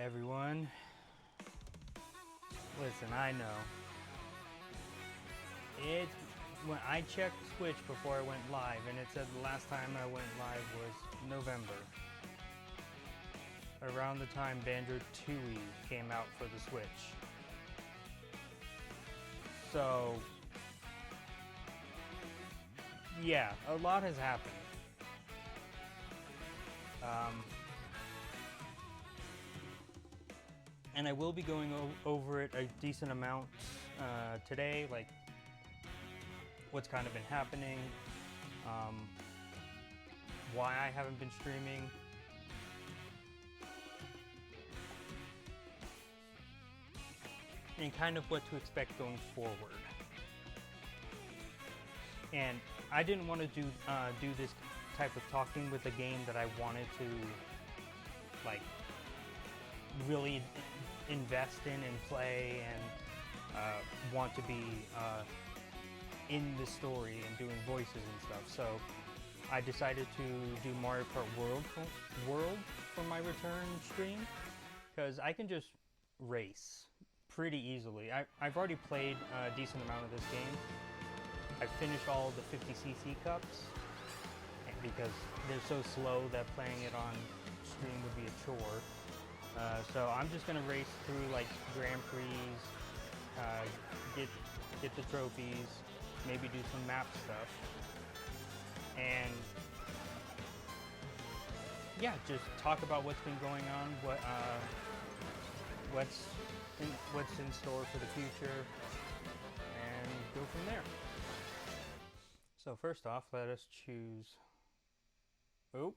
everyone. Listen, I know. When I checked Twitch before I went live, and it said the last time I went live was November. Around the time Banjo-Tooie came out for the Switch. So, yeah, a lot has happened. And I will be going over it a decent amount today, like what's kind of been happening, why I haven't been streaming, and kind of what to expect going forward. And I didn't want to do this type of talking with a game that I wanted to like really invest in and play and want to be in the story and doing voices and stuff. So I decided to do Mario Kart World for my return stream, because I can just race pretty easily. I've already played a decent amount of this game. I've finished all the 50cc cups because they're so slow that playing it on stream would be a chore. So I'm just gonna race through like Grand Prix, get the trophies, maybe do some map stuff, and yeah, just talk about what's been going on, what's in store for the future, and go from there. So first off, let us choose. Oh.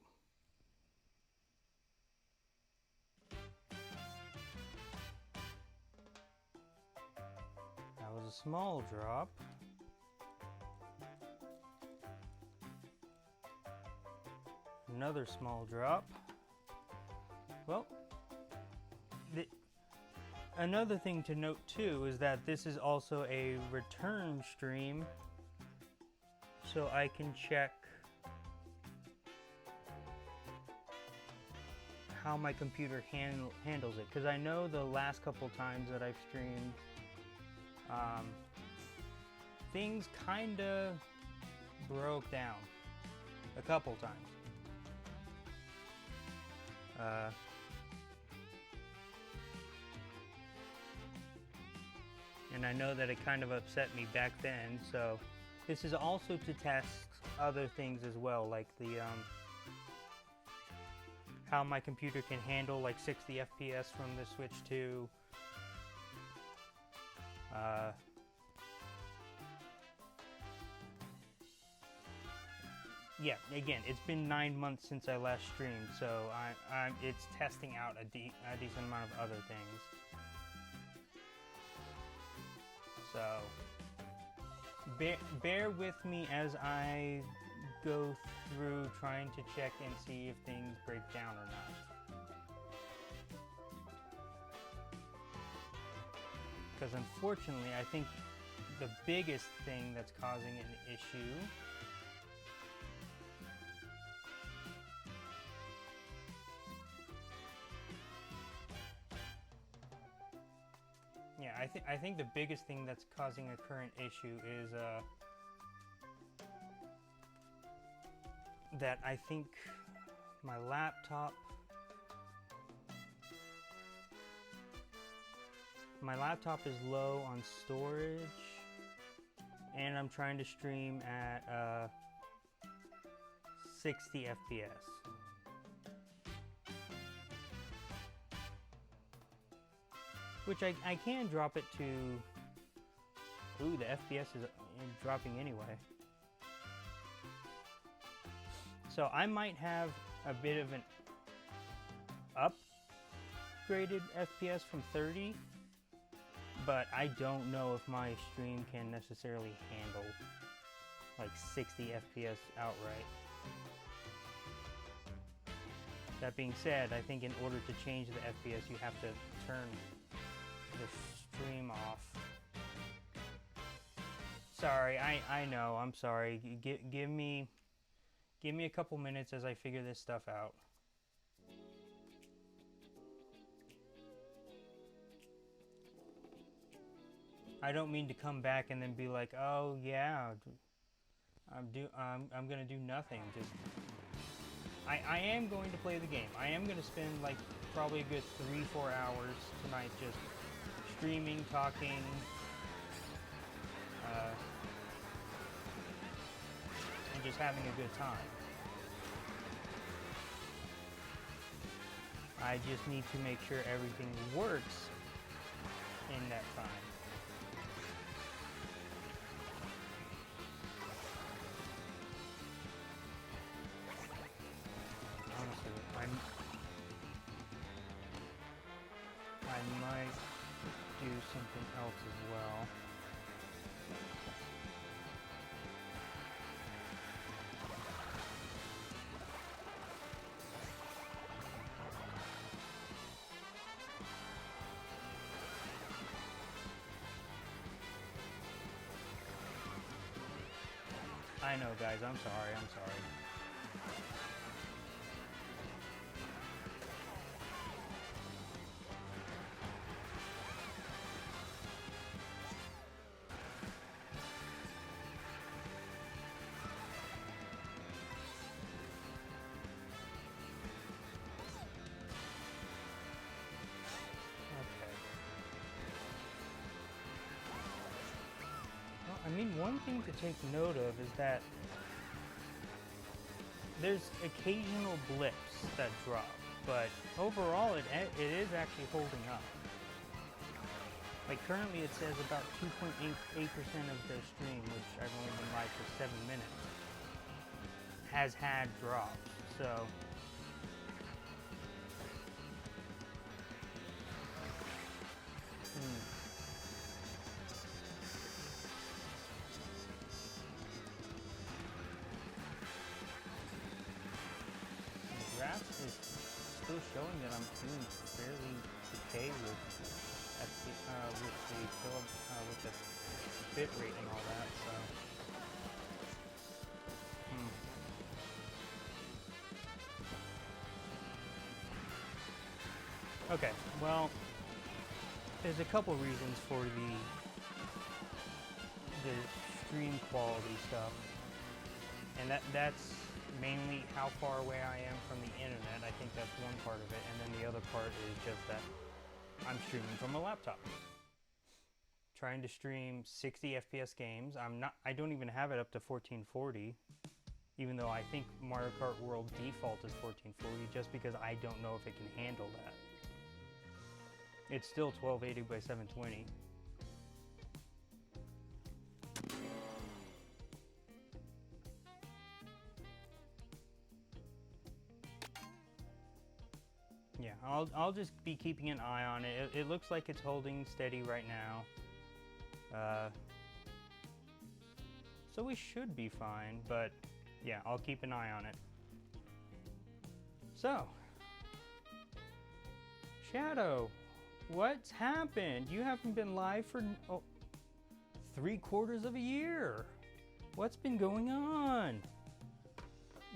That was a small drop. Another small drop. Well, another thing to note too is that this is also a return stream, so I can check how my computer handles it, because I know the last couple times that I've streamed, things kinda broke down a couple times. And I know that it kind of upset me back then, so this is also to test other things as well, like the how my computer can handle like 60 FPS from the Switch 2. Yeah, again, it's been 9 months since I last streamed, so it's testing out a decent amount of other things. So bear with me as I go through trying to check and see if things break down or not. Because unfortunately, I think the biggest thing that's causing an issue I think the biggest thing that's causing a current issue is that I think my laptop is low on storage, and I'm trying to stream at 60 FPS. Which I can drop it to. Ooh, the FPS is dropping anyway. So I might have a bit of an upgraded FPS from 30, but I don't know if my stream can necessarily handle like 60 FPS outright. That being said, I think in order to change the FPS, you have to turn the stream off. Sorry, I know, I'm sorry. Give me a couple minutes as I figure this stuff out. I don't mean to come back and then be like, oh yeah, I'm gonna do nothing. Just I am going to play the game. I am gonna spend like probably a good 3-4 hours tonight just streaming, talking, and just having a good time. I just need to make sure everything works in that time. Honestly, I might do something else as well. I know, guys, I'm sorry. Okay. Well, I mean, one thing to take note of is that there's occasional blips that drop, but overall it is actually holding up. Like currently it says about 2.88% of the stream, which I've only been live for 7 minutes, has had drops. So the graph is still showing that I'm doing fairly okay with with the bit rate and all that. So. Okay, well, there's a couple reasons for the stream quality stuff, and that's mainly how far away I am from the internet. I think that's one part of it, and then the other part is just that I'm streaming from a laptop, trying to stream 60 FPS games. I don't even have it up to 1440, even though I think Mario Kart World default is 1440, just because I don't know if it can handle that. It's still 1280 by 720. Yeah, I'll just be keeping an eye on it. It looks like it's holding steady right now. So we should be fine, but yeah, I'll keep an eye on it. So, Shadow, what's happened? You haven't been live for 3/4 of a year. What's been going on?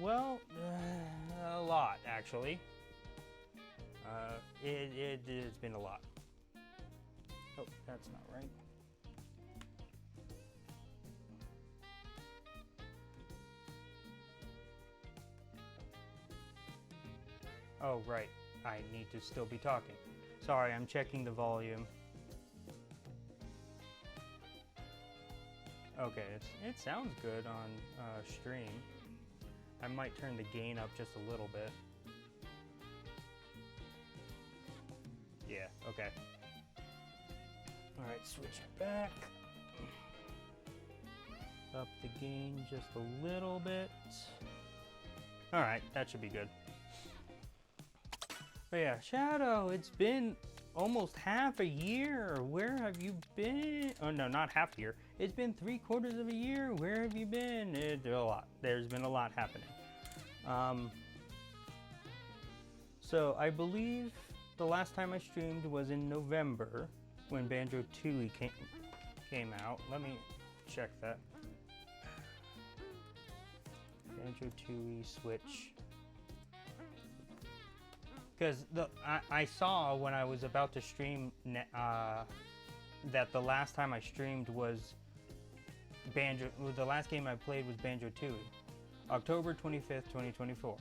Well, a lot, actually. It's been a lot. Oh, that's not right. Oh, right. I need to still be talking. Sorry, I'm checking the volume. Okay, it sounds good on stream. I might turn the gain up just a little bit. Yeah, okay. Alright, switch it back. Up the gain just a little bit. Alright, that should be good. But yeah, Shadow, it's been almost half a year. Where have you been? Oh no, not half a year. It's been 3/4 of a year. Where have you been? There's been a lot happening. So I believe the last time I streamed was in November when Banjo-Tooie came out. Let me check that. Banjo-Tooie Switch. Because I saw when I was about to stream that the last time I streamed was Banjo. The last game I played was Banjo-Tooie, October 25th, 2024.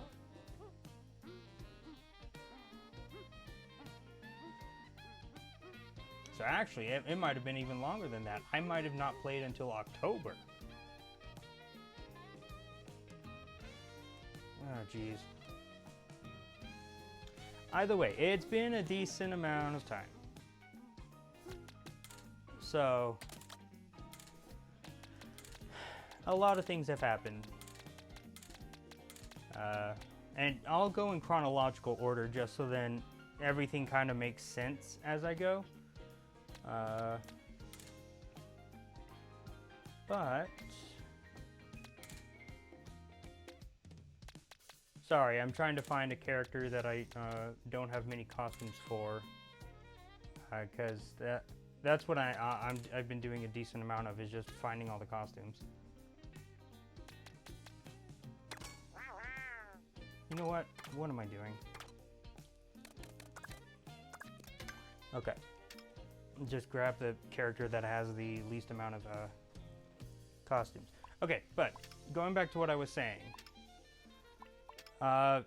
So actually, it might have been even longer than that. I might have not played until October. Oh, jeez. Either way, it's been a decent amount of time. So, a lot of things have happened. And I'll go in chronological order just so then everything kind of makes sense as I go. But sorry, I'm trying to find a character that I don't have many costumes for, because that's what I've been doing a decent amount of, is just finding all the costumes. You know what? What am I doing? Okay. Just grab the character that has the least amount of costumes. Okay, but going back to what I was saying. The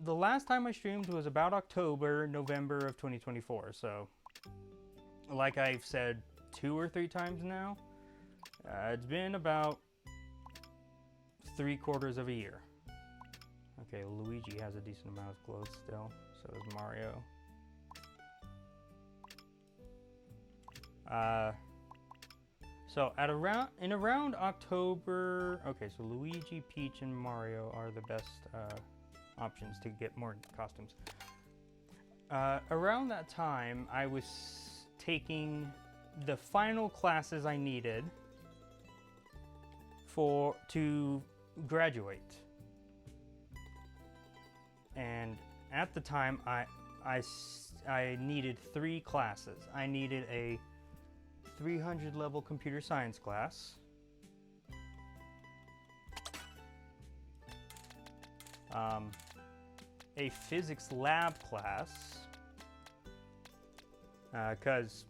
last time I streamed was about October, November of 2024. So, like I've said 2 or 3 times now, it's been about 3/4 of a year. Okay, Luigi has a decent amount of clothes still. So does Mario. So in around October, okay, so Luigi, Peach, and Mario are the best options to get more costumes. Around that time, I was taking the final classes I needed to graduate. And at the time, I needed 3 classes. I needed a 300 level computer science class, a physics lab class, because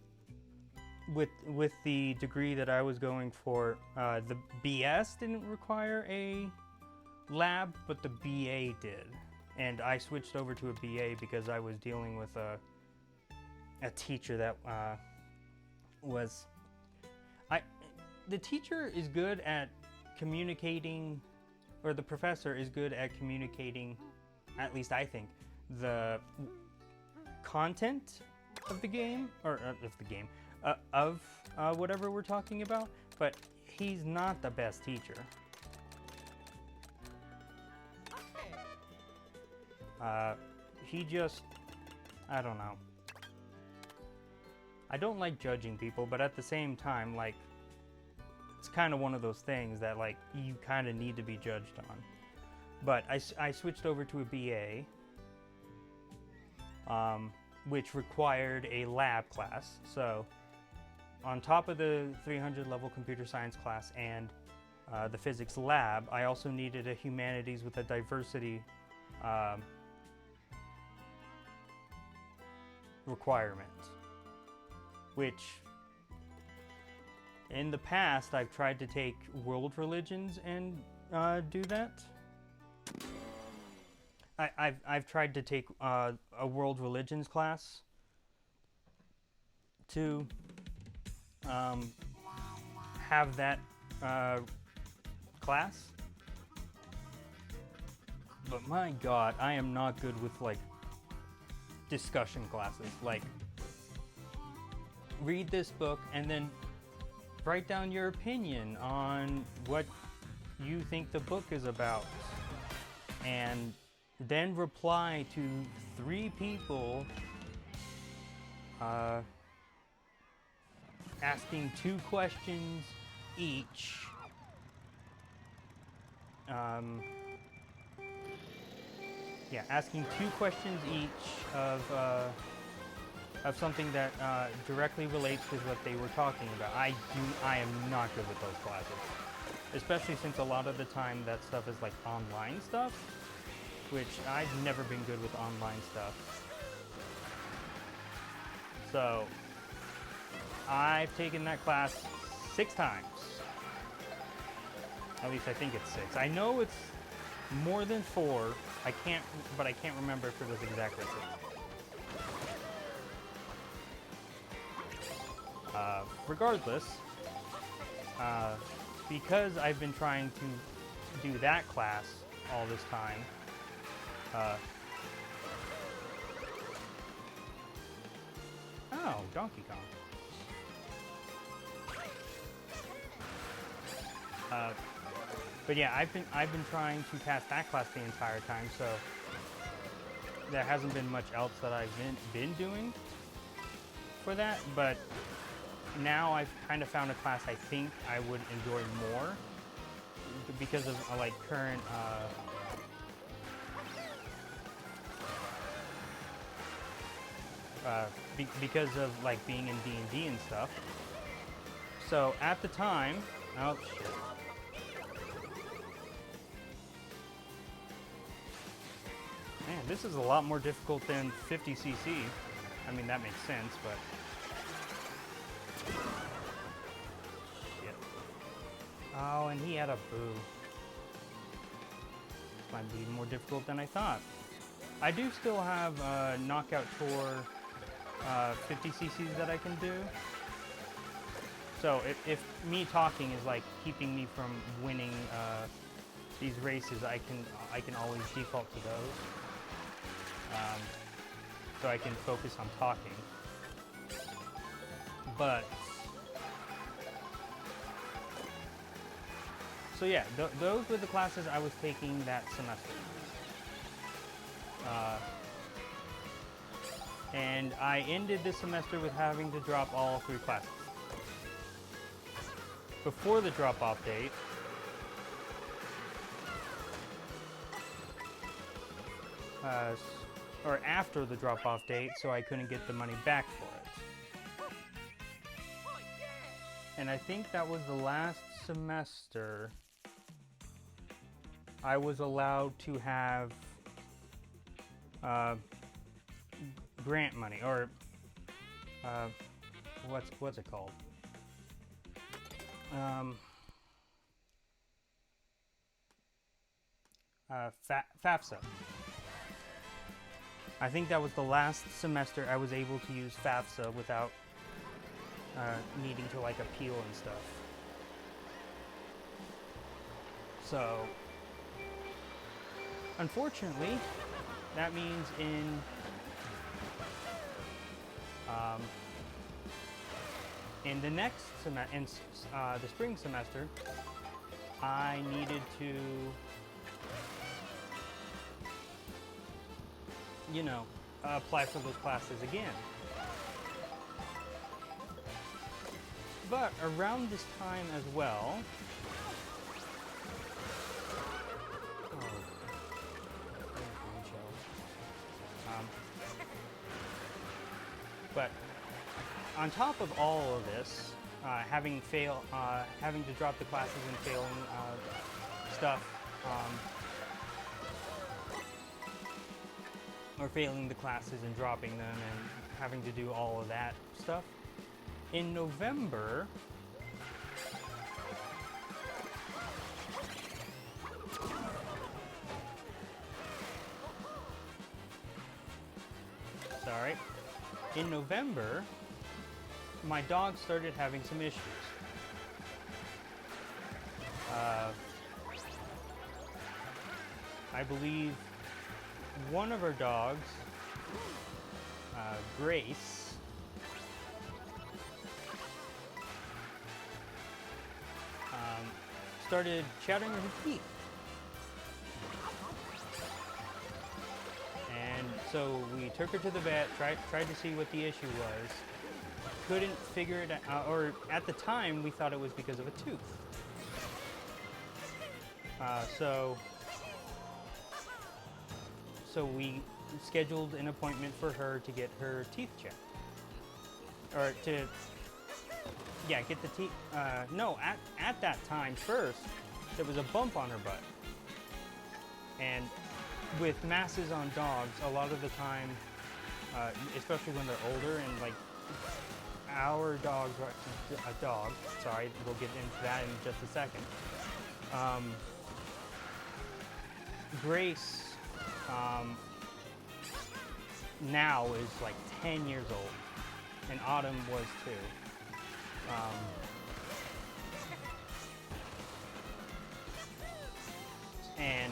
with the degree that I was going for, the BS didn't require a lab, but the BA did. And I switched over to a BA because I was dealing with a teacher that the teacher is good at communicating, or the professor is good at communicating, at least I think, the content of the game, or of whatever we're talking about, but he's not the best teacher. He just, I don't know. I don't like judging people, but at the same time, like, it's kind of one of those things that, like, you kind of need to be judged on. But I switched over to a BA, which required a lab class. So, on top of the 300 level computer science class and the physics lab, I also needed a humanities with a diversity requirement, which in the past I've tried to take world religions and do that. I've tried to take a world religions class to have that class, but my God, I am not good with, like, discussion classes. Like, read this book and then write down your opinion on what you think the book is about, and then reply to 3 people asking 2 questions each. Asking 2 questions each of something that directly relates with what they were talking about. I am not good with those classes, especially since a lot of the time that stuff is like online stuff, which I've never been good with online stuff. So I've taken that class 6 times. At least I think it's 6. I know it's more than 4. I can't remember if it was exactly 6. Regardless, because I've been trying to do that class all this time, oh, Donkey Kong. But yeah, I've been trying to pass that class the entire time, so there hasn't been much else that I've been doing for that. But now I've kind of found a class I think I would enjoy more because of like current because of like being in D&D and stuff. So at the time, oh shit. Man, this is a lot more difficult than 50cc. I mean, that makes sense, but... Shit. Oh, and he had a boo. This might be more difficult than I thought. I do still have Knockout Tour 50cc's that I can do. So if me talking is like keeping me from winning these races, I can always default to those. So I can focus on talking. But so yeah, those were the classes I was taking that semester. And I ended this semester with having to drop all 3 classes. Before the drop-off date, or after the drop-off date, so I couldn't get the money back for it. And I think that was the last semester I was allowed to have grant money, or what's it called? FAFSA. I think that was the last semester I was able to use FAFSA without needing to like appeal and stuff. So, unfortunately, that means in the next semester, in the spring semester, I needed to, you know, apply for those classes again. But around this time as well, but on top of all of this, having to drop the classes and failing stuff, or failing the classes and dropping them and having to do all of that stuff. In November, my dog started having some issues. I believe one of our dogs, Grace, started chattering her teeth. And so we took her to the vet, tried to see what the issue was. Couldn't figure it out, or at the time we thought it was because of a tooth. So we scheduled an appointment for her to get her teeth checked. Or to, yeah, get the teeth, no, at that time first, there was a bump on her butt. And with masses on dogs, a lot of the time, especially when they're older and like our dog, sorry, we'll get into that in just a second. Grace now is like 10 years old, and Autumn was too. And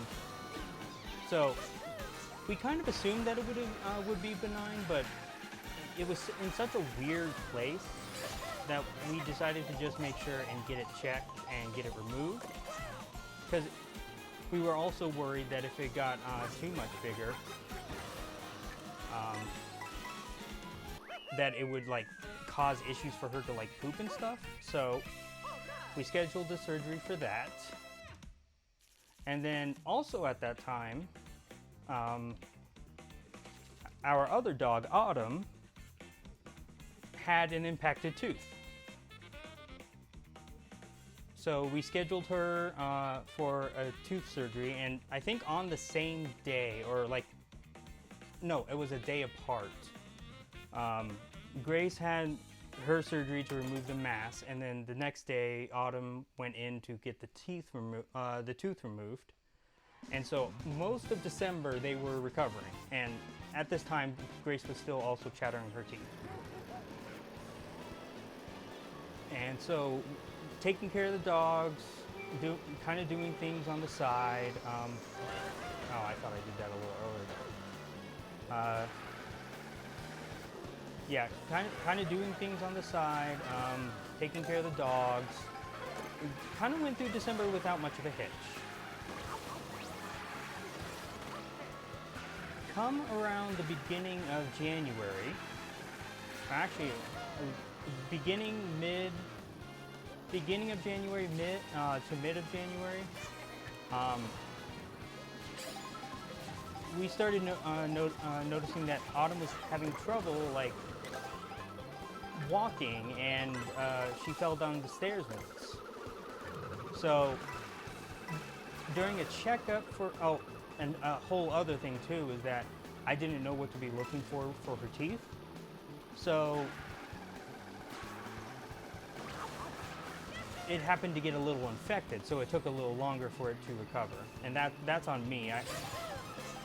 so we kind of assumed that it would be benign, but it was in such a weird place that we decided to just make sure and get it checked and get it removed, because we were also worried that if it got too much bigger, that it would like cause issues for her to like poop and stuff. So we scheduled the surgery for that. And then also at that time, our other dog, Autumn, had an impacted tooth. So we scheduled her for a tooth surgery, and I think on the same day, or like, no, it was a day apart. Grace had her surgery to remove the mass, and then the next day, Autumn went in to get the tooth removed. And so most of December they were recovering, and at this time, Grace was still also chattering her teeth. And so, taking care of the dogs, kind of doing things on the side. Oh, I thought I did that a little earlier. Yeah, kind of doing things on the side, taking care of the dogs. We kind of went through December without much of a hitch. Come around the beginning of January, actually, beginning of January, to mid of January, we started noticing that Autumn was having trouble like walking, and she fell down the stairs once. So during a checkup and a whole other thing too is that I didn't know what to be looking for her teeth. So it happened to get a little infected, so it took a little longer for it to recover, and that's on me.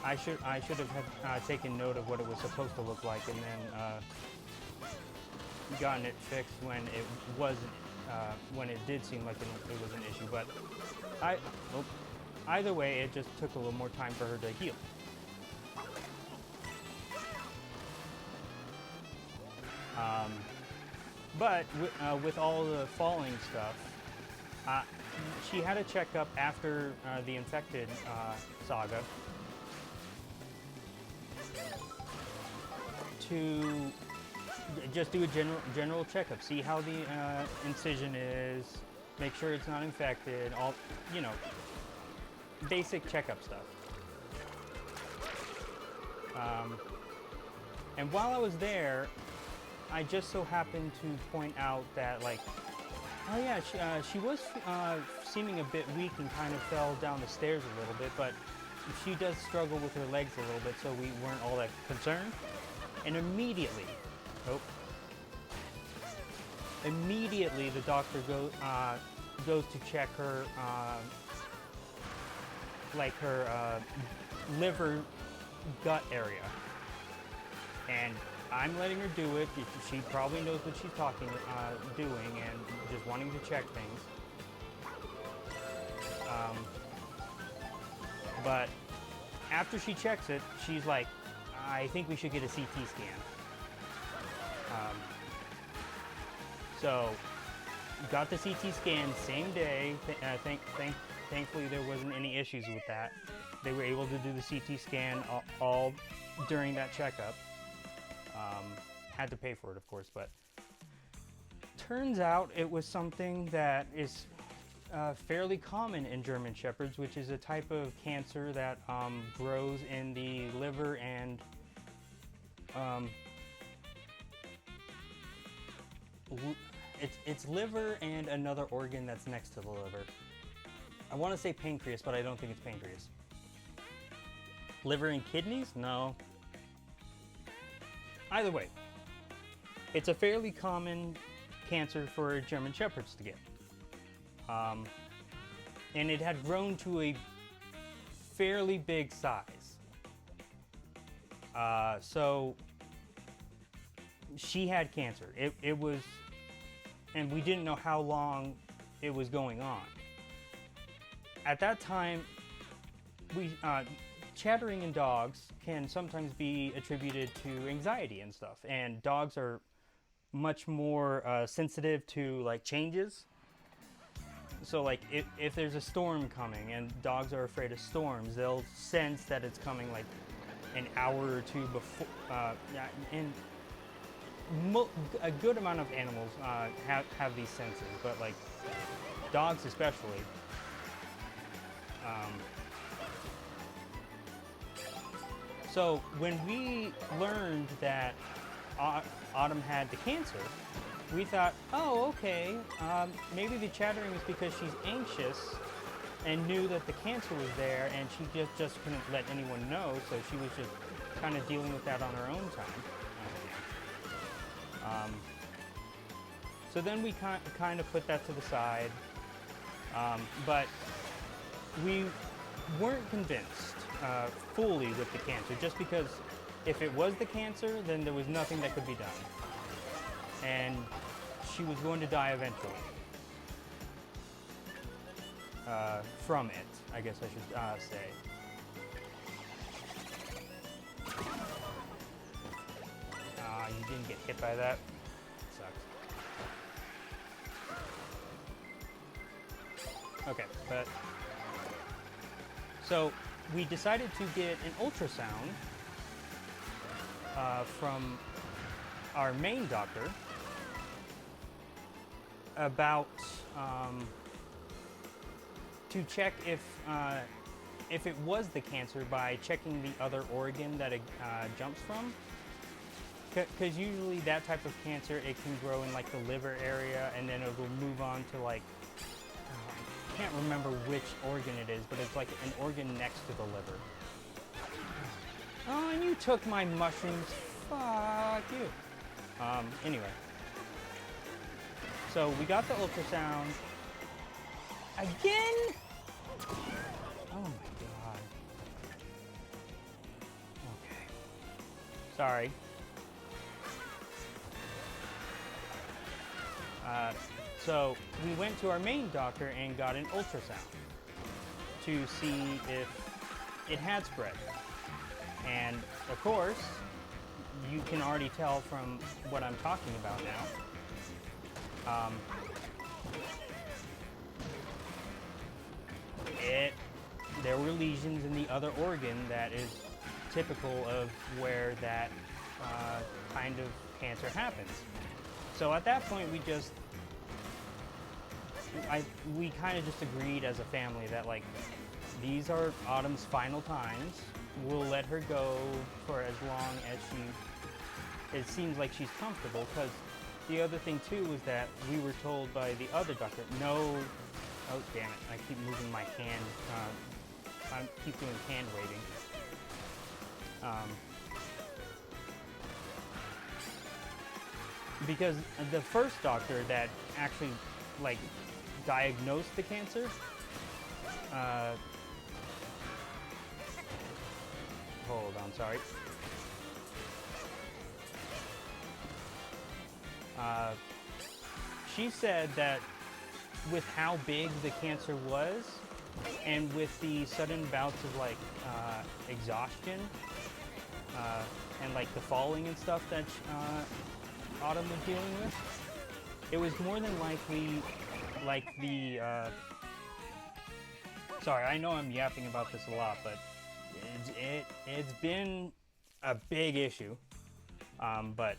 I should have taken note of what it was supposed to look like, and then gotten it fixed when it wasn't, when it did seem like it was an issue. But either way, it just took a little more time for her to heal. But with all the falling stuff, she had a checkup after the infected saga to just do a general checkup, see how the incision is, make sure it's not infected, all, you know, basic checkup stuff. And while I was there, I just so happened to point out that, like, oh yeah, she was seeming a bit weak and kind of fell down the stairs a little bit, but she does struggle with her legs a little bit, so we weren't all that concerned. And immediately the doctor goes to check her, like her liver gut area. And I'm letting her do it. She probably knows what she's doing, and just wanting to check things. But after she checks it, she's like, I think we should get a CT scan. So, got the CT scan same day. Thankfully, there wasn't any issues with that. They were able to do the CT scan all during that checkup. Had to pay for it, of course, but turns out it was something that is fairly common in German Shepherds, which is a type of cancer that grows in the liver and it's liver and another organ that's next to the liver. I want to say pancreas, but I don't think it's pancreas. Liver and kidneys? No. Either way, It's a fairly common cancer for German Shepherds to get. And it had grown to a fairly big size. So she had cancer. It was, and we didn't know how long it was going on. At that time, chattering in dogs can sometimes be attributed to anxiety and stuff, and dogs are much more sensitive to like changes. So like if there's a storm coming and dogs are afraid of storms, they'll sense that it's coming like an hour or two before. And a good amount of animals have these senses, but like dogs especially. So when we learned that Autumn had the cancer, we thought, oh, okay, maybe the chattering is because she's anxious and knew that the cancer was there, and she just couldn't let anyone know, so she was just kind of dealing with that on her own time. So then we kind of put that to the side, but we weren't convinced fully with the cancer, just because if it was the cancer, then there was nothing that could be done. And she was going to die eventually from it, I guess I should say. You didn't get hit by that? Sucks. Okay, but so we decided to get an ultrasound from our main doctor about to check if it was the cancer by checking the other organ that it jumps from. Because usually that type of cancer, it can grow in like the liver area, and then it will move on to like, I can't remember which organ it is, but it's like an organ next to the liver. Oh, and you took my mushrooms. Fuck you. Anyway. So we got the ultrasound. Again? Oh my god. Okay. Sorry. So we went to our main doctor and got an ultrasound to see if it had spread. And of course, you can already tell from what I'm talking about now. There were lesions in the other organ that is typical of where that kind of cancer happens. So at that point, we kind of just agreed as a family that like these are Autumn's final times. We'll let her go for as long as it seems like she's comfortable. Because the other thing too was that we were told by the other doctor, no. Oh damn it! I keep moving my hand. I keep doing hand waving. Because the first doctor that actually like diagnosed the cancer, hold on, sorry. She said that with how big the cancer was, and with the sudden bouts of like exhaustion and like the falling and stuff that Autumn was dealing with, it was more than likely like the sorry, I know I'm yapping about this a lot, but it's been a big issue. But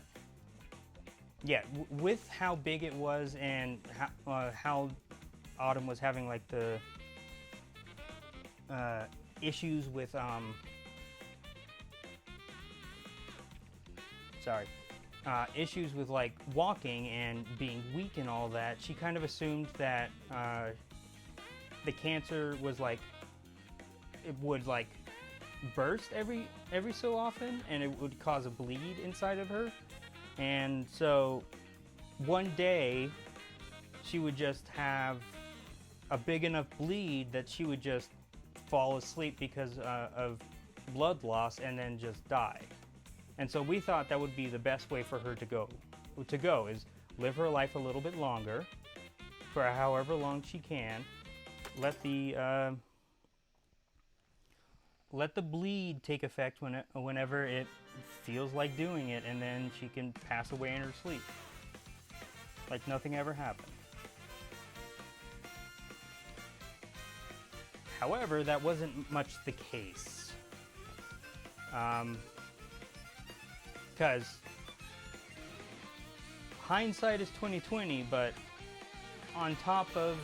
yeah, with how big it was and how Autumn was having like the issues with issues with like walking and being weak and all that, she kind of assumed that the cancer was like, it would like burst every so often, and it would cause a bleed inside of her. And so one day she would just have a big enough bleed that she would just fall asleep because of blood loss and then just die. And so we thought that would be the best way for her to go is live her life a little bit longer, for however long she can. Let the bleed take effect whenever it feels like doing it, and then she can pass away in her sleep, like nothing ever happened. However, that wasn't much the case, because hindsight is 20/20, but on top of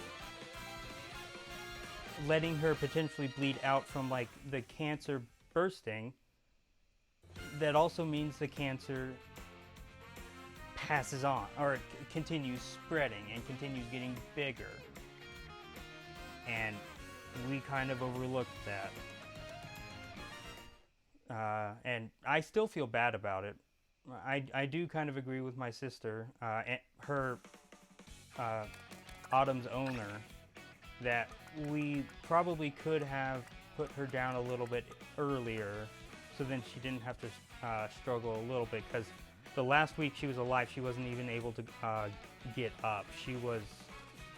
letting her potentially bleed out from like the cancer bursting, that also means the cancer passes on or continues spreading and continues getting bigger. And we kind of overlooked that. And I still feel bad about it. I do kind of agree with my sister, her Autumn's owner, that we probably could have put her down a little bit earlier, so then she didn't have to struggle a little bit, because the last week she was alive, she wasn't even able to get up.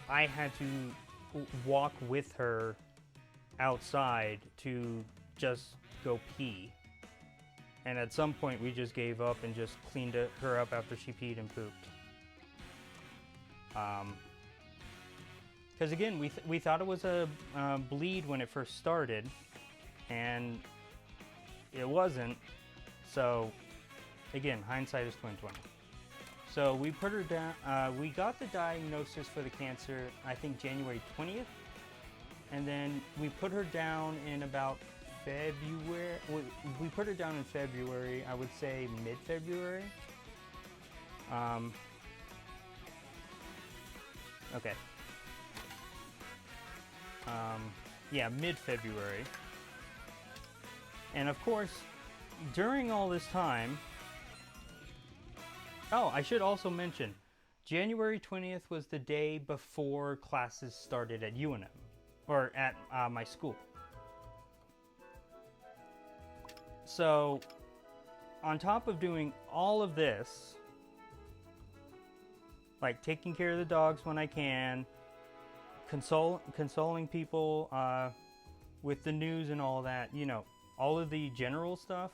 I had to walk with her outside to just go pee. And at some point we just gave up and just cleaned her up after she peed and pooped. Because again, we thought it was a bleed when it first started, and it wasn't. So again, hindsight is 20/20. So we put her down. We got the diagnosis for the cancer, I think January 20th, and then we put her down in about February. We put her down in February. I would say mid-February. Okay. Yeah, mid-February. And of course, during all this time, I should also mention, January 20th was the day before classes started at UNM, or at my school. So, on top of doing all of this, like taking care of the dogs when I can, consoling people with the news and all that, all of the general stuff,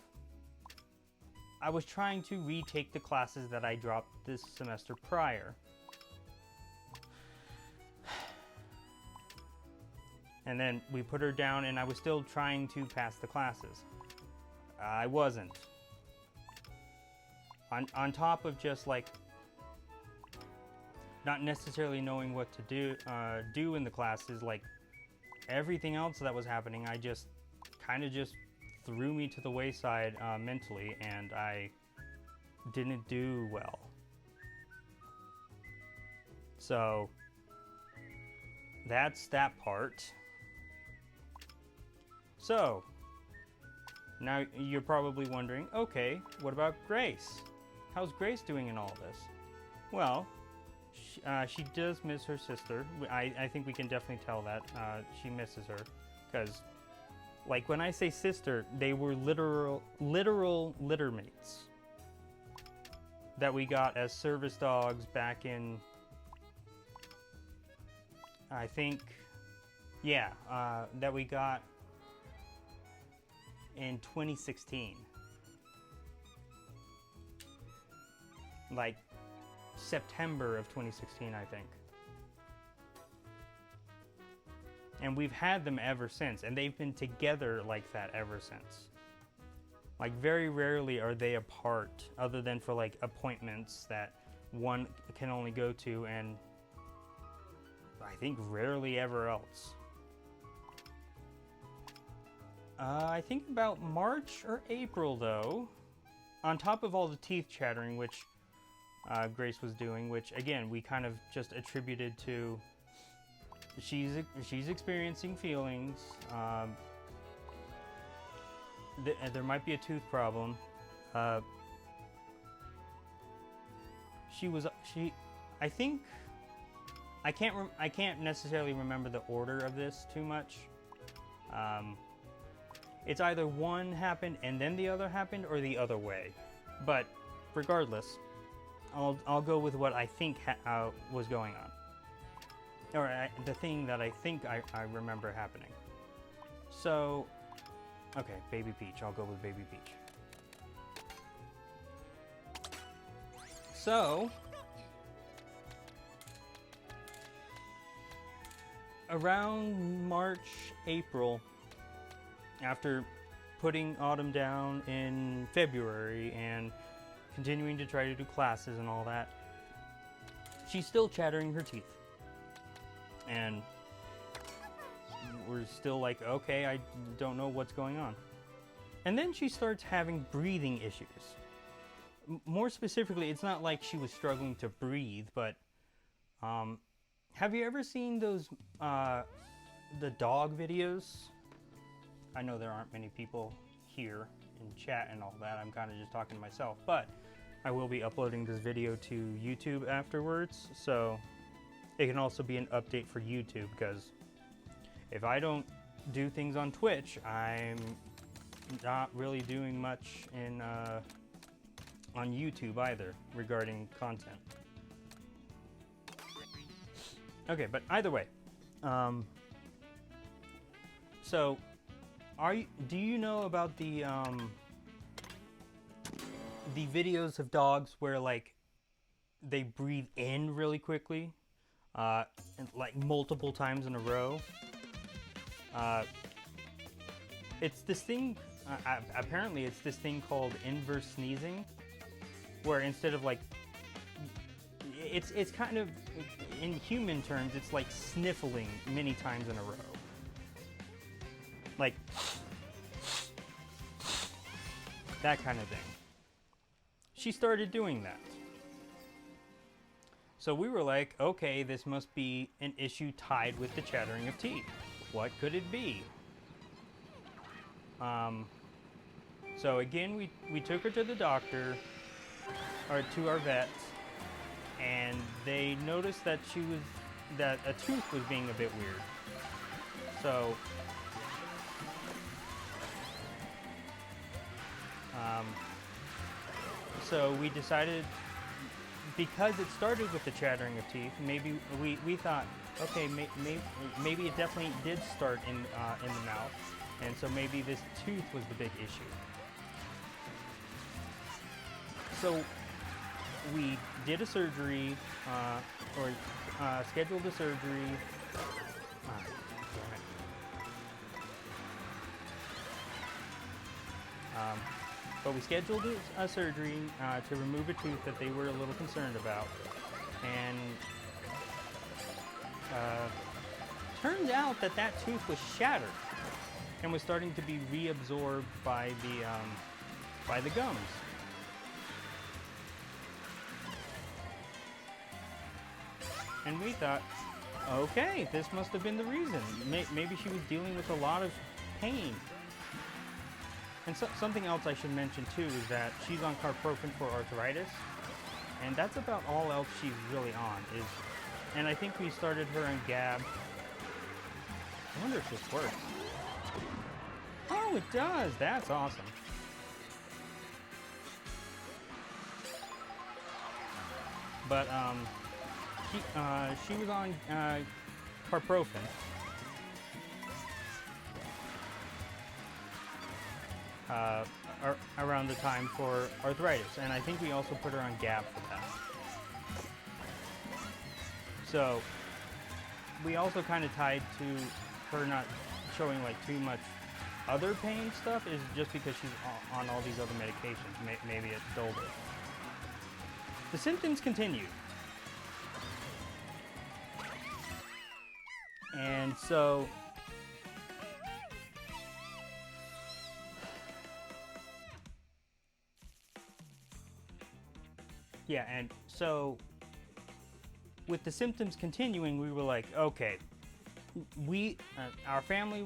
I was trying to retake the classes that I dropped this semester prior. And then we put her down, and I was still trying to pass the classes. I wasn't. On top of just like not necessarily knowing what to do in the classes, like everything else that was happening, I just kind of just threw me to the wayside mentally, and I didn't do well. So that's that part. So now you're probably wondering, okay, what about Grace? How's Grace doing in all this? Well, she does miss her sister. I think we can definitely tell that she misses her, because like when I say sister, they were literal litter mates that we got as service dogs back in, I think, yeah, that we got in 2016. Like September of 2016, I think. And we've had them ever since, and they've been together like that ever since. Like very rarely are they apart, other than for like appointments that one can only go to, and I think rarely ever else. I think about March or April though, on top of all the teeth chattering, which Grace was doing, which again we kind of just attributed to she's experiencing feelings. There might be a tooth problem. I think, I can't necessarily remember the order of this too much. It's either one happened and then the other happened, or the other way. But regardless, I'll go with what I think was going on, or the thing that I think I remember happening. So, okay, Baby Peach. I'll go with Baby Peach. So, around March, April, after putting Autumn down in February and continuing to try to do classes and all that, she's still chattering her teeth. And we're still like, okay, I don't know what's going on. And then she starts having breathing issues. More specifically, it's not like she was struggling to breathe, but have you ever seen those the dog videos? I know there aren't many people here in chat and all that. I'm kind of just talking to myself, but I will be uploading this video to YouTube afterwards, so it can also be an update for YouTube, because if I don't do things on Twitch, I'm not really doing much in on YouTube either regarding content. Okay, but either way, so do you know about the videos of dogs where like they breathe in really quickly, and, like multiple times in a row? It's this thing, apparently it's this thing called inverse sneezing, where instead of like, it's kind of, in human terms, it's like sniffling many times in a row. Like, that kind of thing. She started doing that. So we were like, okay, this must be an issue tied with the chattering of teeth. What could it be? So again, we took her to the doctor, or to our vet, and they noticed that that a tooth was being a bit weird. So we decided, because it started with the chattering of teeth, maybe we thought, okay, maybe it definitely did start in the mouth, and so maybe this tooth was the big issue. So we did a surgery, or scheduled a surgery. But we scheduled a surgery to remove a tooth that they were a little concerned about, and turned out that that tooth was shattered and was starting to be reabsorbed by the gums. And we thought, okay, this must have been the reason. Maybe she was dealing with a lot of pain. And something else I should mention too is that she's on carprofen for arthritis, and that's about all else she's really on. And I think we started her on Gab. I wonder if this works. Oh, it does. That's awesome. But she was on carprofen. Around the time for arthritis, and I think we also put her on Gab for that. So we also kind of tied to her not showing like too much other pain stuff is just because she's on all these other medications. Maybe it dulled it. The symptoms continued. And so yeah, and so with the symptoms continuing, we were like, okay, our family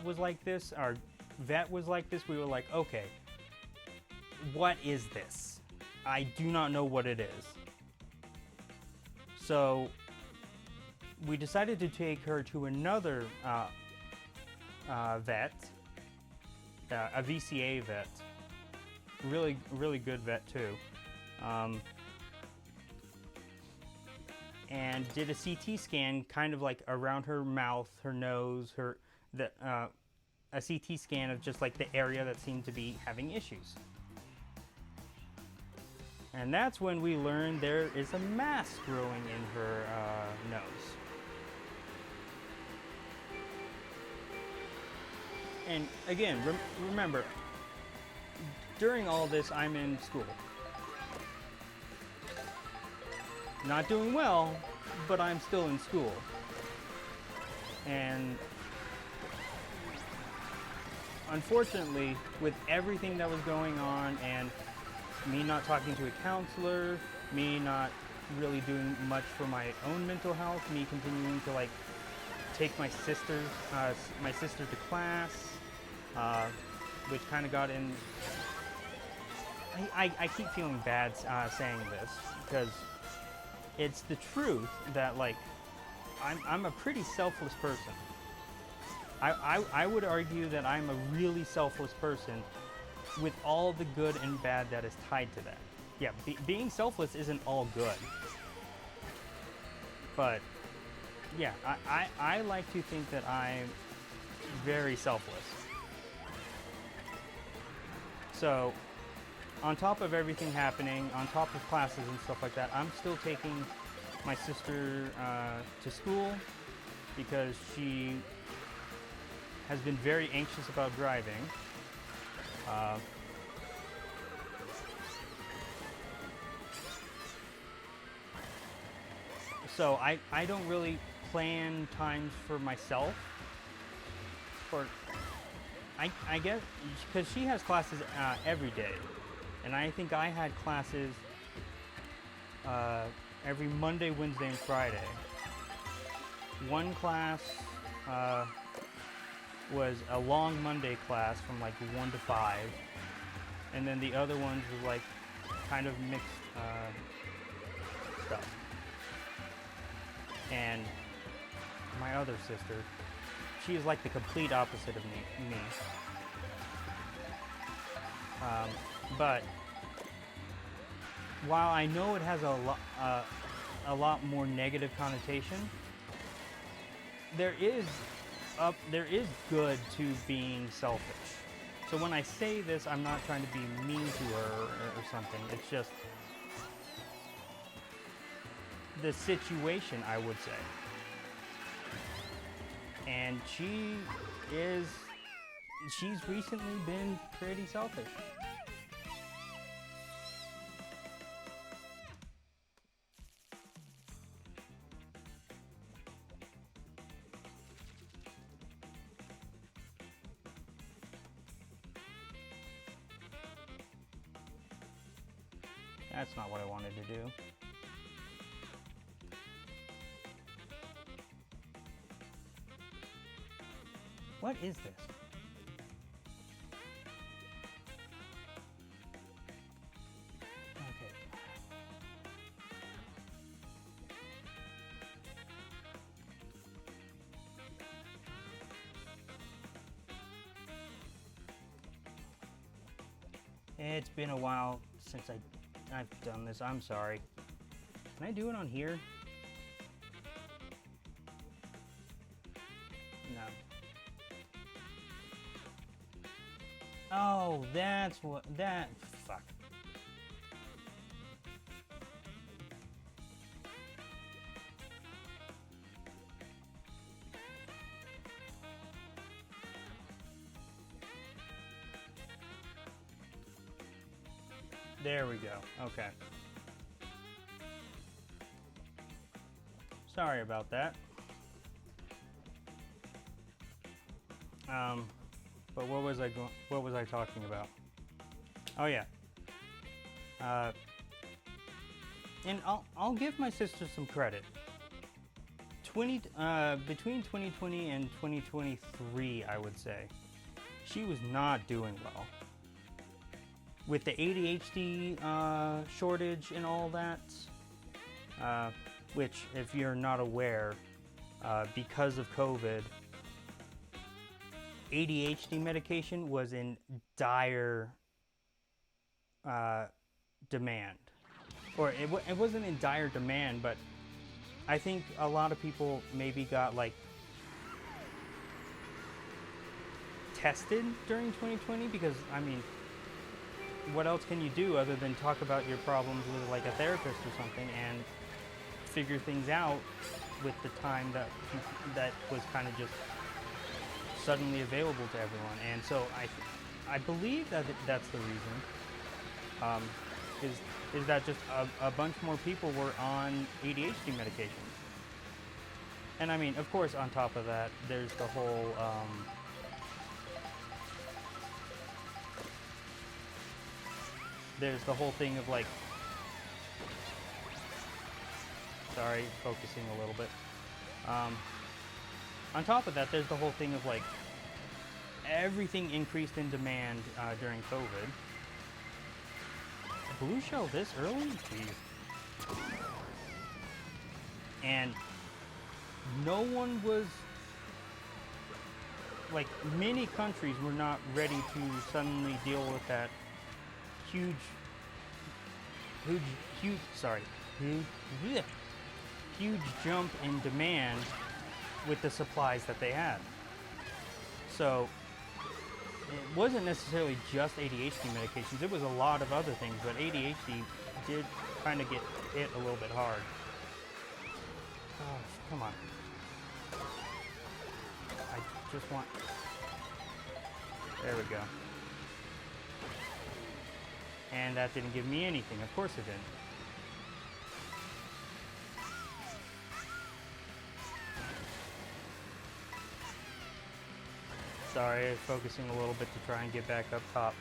was like this, our vet was like this. We were like, okay, what is this? I do not know what it is. So we decided to take her to another vet, a VCA vet. Really good vet too. And did a CT scan kind of like around her mouth, her nose, a CT scan of just like the area that seemed to be having issues. And that's when we learned there is a mass growing in her nose. And again, remember, during all this, I'm in school. Not doing well, but I'm still in school. And unfortunately, with everything that was going on and me not talking to a counselor, me not really doing much for my own mental health, me continuing to like take my sister to class, which kind of got in. I keep feeling bad saying this because it's the truth that like I'm a pretty selfless person. I would argue that I'm a really selfless person with all the good and bad that is tied to that. Yeah, being selfless isn't all good. But yeah, I like to think that I'm very selfless. So on top of everything happening, on top of classes and stuff like that, I'm still taking my sister to school because she has been very anxious about driving. So I don't really plan times for myself. I guess because she has classes every day. And I think I had classes every Monday, Wednesday, and Friday. One class was a long Monday class from like 1 to 5. And then the other ones were like kind of mixed stuff. And my other sister, she is like the complete opposite of me. But while I know it has a lot more negative connotation, there is good to being selfish. So when I say this, I'm not trying to be mean to her or something. It's just the situation, I would say. And she's recently been pretty selfish. That's not what I wanted to do. What is this? Okay. It's been a while since I've done this. I'm sorry. Can I do it on here? No. Oh, that's what that. Fuck. There we go. Okay. Sorry about that. But what was I talking about? Oh yeah. And I'll give my sister some credit. Between 2020 and 2023, I would say, she was not doing well. With the ADHD shortage and all that, which, if you're not aware, because of COVID, ADHD medication was in dire demand. Or it wasn't in dire demand, but I think a lot of people maybe got like tested during 2020, because I mean, what else can you do other than talk about your problems with like a therapist or something and figure things out with the time that was kind of just suddenly available to everyone. And so I believe that that's the reason, is that just a bunch more people were on ADHD medications. And I mean, of course, on top of that, there's the whole thing of like, sorry, focusing a little bit. On top of that, there's the whole thing of like, everything increased in demand during COVID. Blue shell this early? Jeez. And no one was, like, many countries were not ready to suddenly deal with that huge jump in demand with the supplies that they had. So it wasn't necessarily just ADHD medications, it was a lot of other things, but ADHD did kind of get hit a little bit hard. Oh, come on. I just want... There we go. And that didn't give me anything. Of course it didn't. Sorry, focusing a little bit to try and get back up top.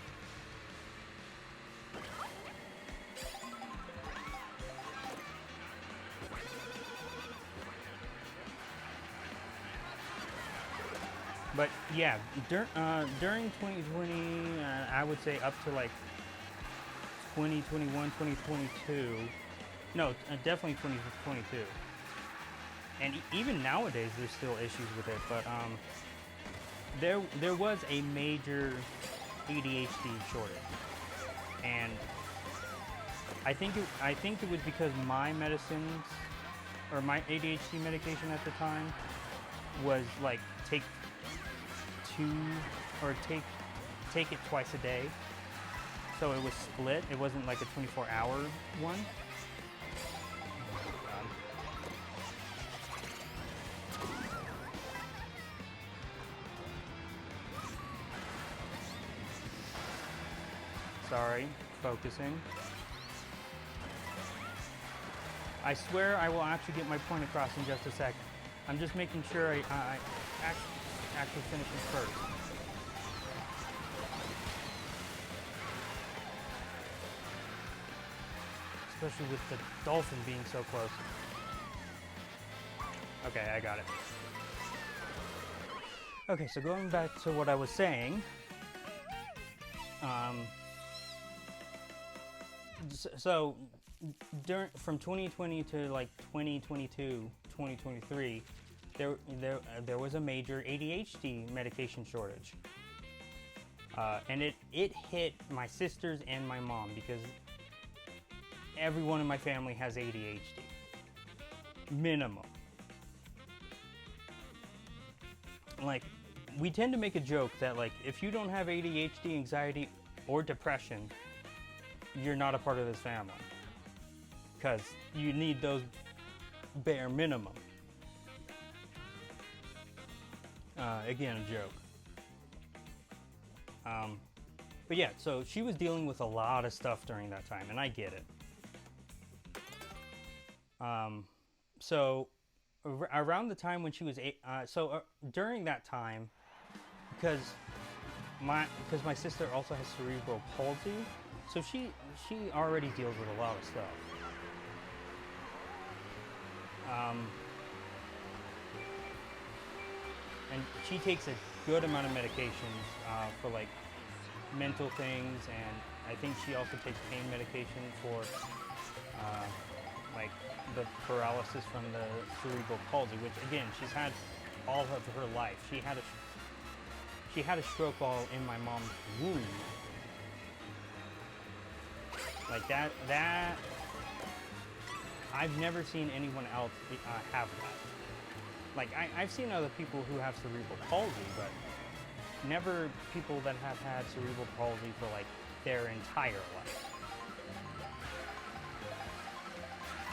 But yeah, during 2020, I would say up to like 2021, 2022. No, definitely 2022. And even nowadays, there's still issues with it. But there was a major ADHD shortage, and I think it was because my medicines, or my ADHD medication at the time, was like take it twice a day. So it was split. It wasn't like a 24-hour one. Sorry, focusing. I swear I will actually get my point across in just a second. I'm just making sure I actually finish this first. Especially with the dolphin being so close. Okay, I got it. Okay, so going back to what I was saying. So from 2020 to like 2022, 2023, there was a major ADHD medication shortage, and it hit my sisters and my mom, because everyone in my family has ADHD, minimum. Like, we tend to make a joke that like, if you don't have ADHD, anxiety, or depression, you're not a part of this family, because you need those bare minimum. Again, a joke. But yeah, so she was dealing with a lot of stuff during that time, and I get it. So around the time when she was during that time, because my sister also has cerebral palsy, so she already deals with a lot of stuff. And she takes a good amount of medications for like mental things, and I think she also takes pain medication for like the paralysis from the cerebral palsy, which again she's had all of her life. She had a stroke while in my mom's womb. Like that I've never seen anyone else have that. Like I've seen other people who have cerebral palsy, but never people that have had cerebral palsy for like their entire life.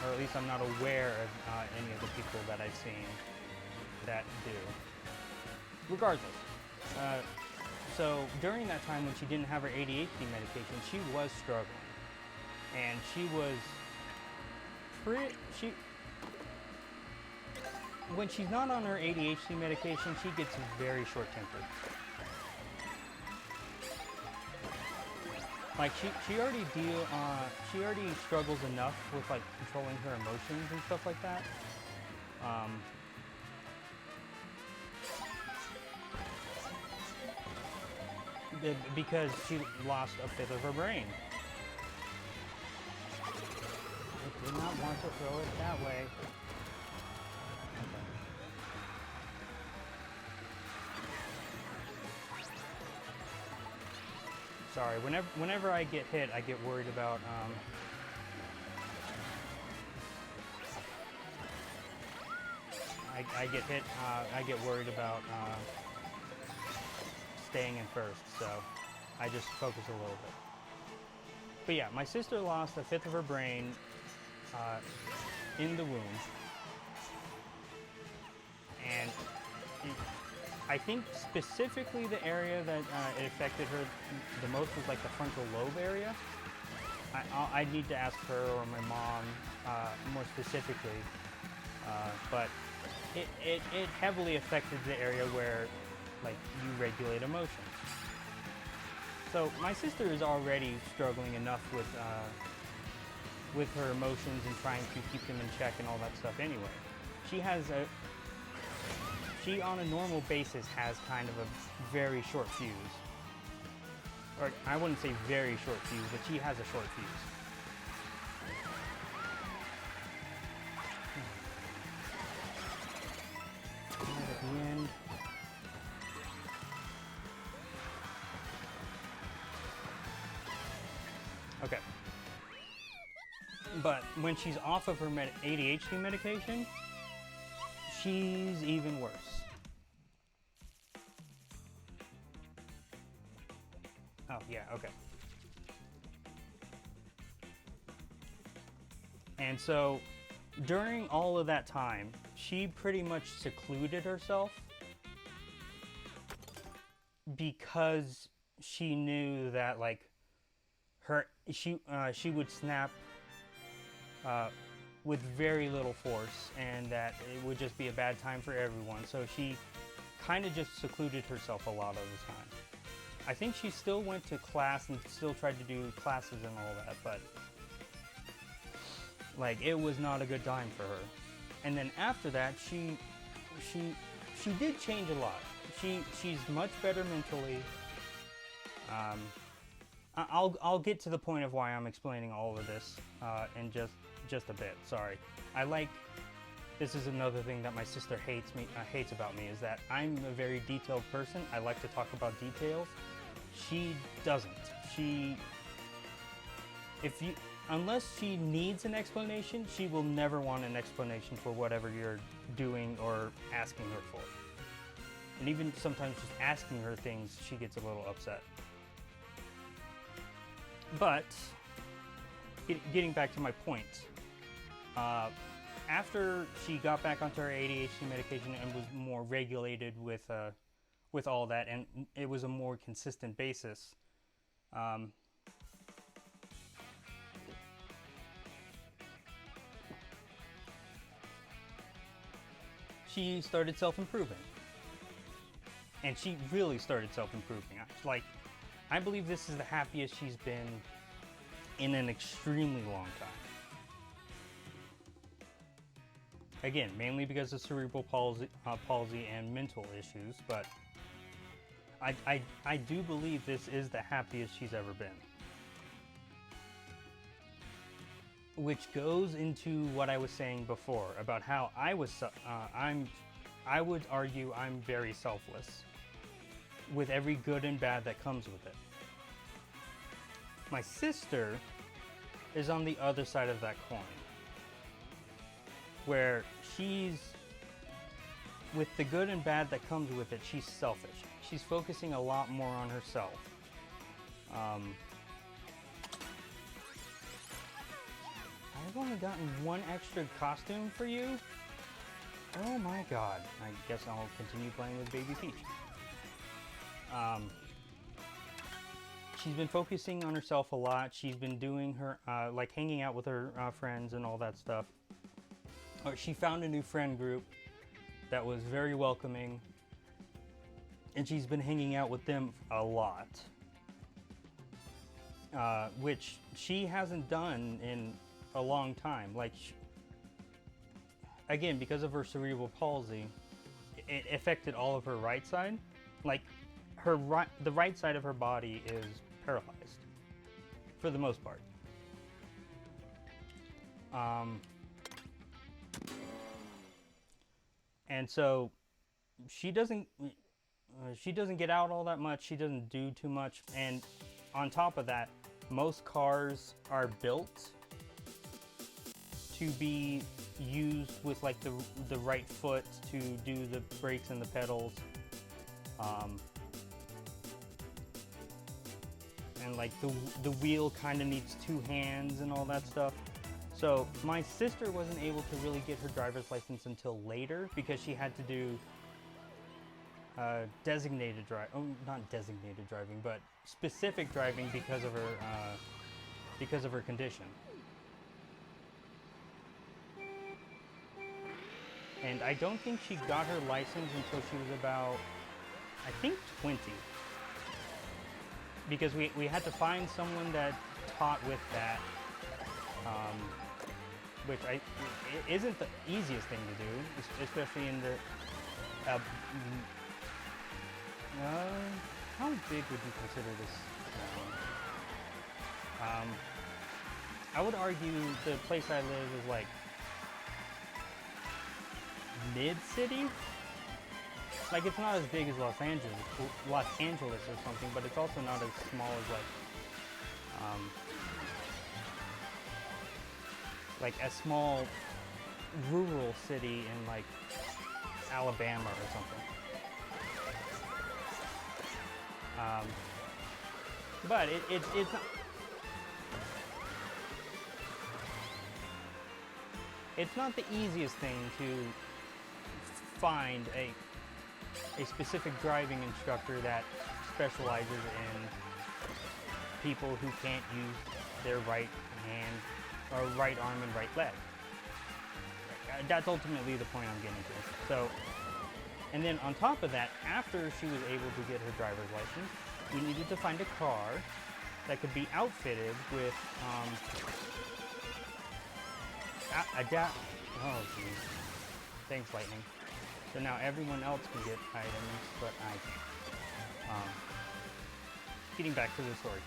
Or at least I'm not aware of any of the people that I've seen that do. Regardless, so during that time when she didn't have her ADHD medication, she was struggling. And she was when she's not on her ADHD medication, she gets very short-tempered. Like she already struggles enough with like controlling her emotions and stuff like that. Because she lost a fifth of her brain. I did not want to throw it that way. Sorry, whenever I get hit, I get worried about I get hit. I get worried about staying in first, so I just focus a little bit. But yeah, my sister lost a fifth of her brain in the womb, and I think specifically the area that it affected her the most was like the frontal lobe area. I need to ask her or my mom more specifically, but it heavily affected the area where like you regulate emotions. So my sister is already struggling enough with her emotions and trying to keep them in check and all that stuff anyway. She on a normal basis has kind of a very short fuse. Or I wouldn't say very short fuse, but she has a short fuse. Right at the end. Okay. But when she's off of her ADHD medication, she's even worse. Oh, yeah, okay. And so, during all of that time, she pretty much secluded herself because she knew that, like, she would snap with very little force, and that it would just be a bad time for everyone. So she kind of just secluded herself a lot of the time. I think she still went to class and still tried to do classes and all that, but like it was not a good time for her. And then after that, she did change a lot. She's much better mentally. I'll get to the point of why I'm explaining all of this in just a bit. Sorry. This is another thing that my sister hates about me, is that I'm a very detailed person. I like to talk about details. She doesn't. Unless she needs an explanation, she will never want an explanation for whatever you're doing or asking her for. And even sometimes just asking her things, she gets a little upset. But, getting back to my point, after she got back onto her ADHD medication and was more regulated with all that, and it was a more consistent basis, she started self-improving. And she really started self-improving. I believe this is the happiest she's been in an extremely long time. Again, mainly because of cerebral palsy and mental issues, but I do believe this is the happiest she's ever been. which goes into what I was saying before about how I would argue I'm very selfless with every good and bad that comes with it. My sister is on the other side of that coin, where with the good and bad that comes with it, she's selfish. She's focusing a lot more on herself. I've only gotten one extra costume for you? Oh my god. I guess I'll continue playing with Baby Peach. She's been focusing on herself a lot. She's been doing her, like hanging out with her friends and all that stuff. She found a new friend group that was very welcoming, and she's been hanging out with them a lot, which she hasn't done in a long time. Like, again, because of her cerebral palsy, it affected all of her right side. Like, the right side of her body is paralyzed for the most part. And so she doesn't get out all that much. She doesn't do too much. And on top of that, most cars are built to be used with like the right foot to do the brakes and the pedals. And like the wheel kind of needs two hands and all that stuff. So my sister wasn't able to really get her driver's license until later because she had to do designated driving. Oh, not designated driving, but specific driving because of her condition. And I don't think she got her license until she was about, I think, 20. Because we had to find someone that taught with that, which isn't the easiest thing to do, especially in the, how big would you consider this town? I would argue the place I live is like mid-city. Like, it's not as big as Los Angeles or something, but it's also not as small as like a small rural city in like Alabama or something. But it's not, it's not the easiest thing to find a specific driving instructor that specializes in people who can't use their right hand or right arm and right leg. That's ultimately the point I'm getting to. So, and then on top of that, after she was able to get her driver's license, we needed to find a car that could be outfitted with oh geez. Thanks, Lightning. So now everyone else can get items, but I can't. Getting back to the story.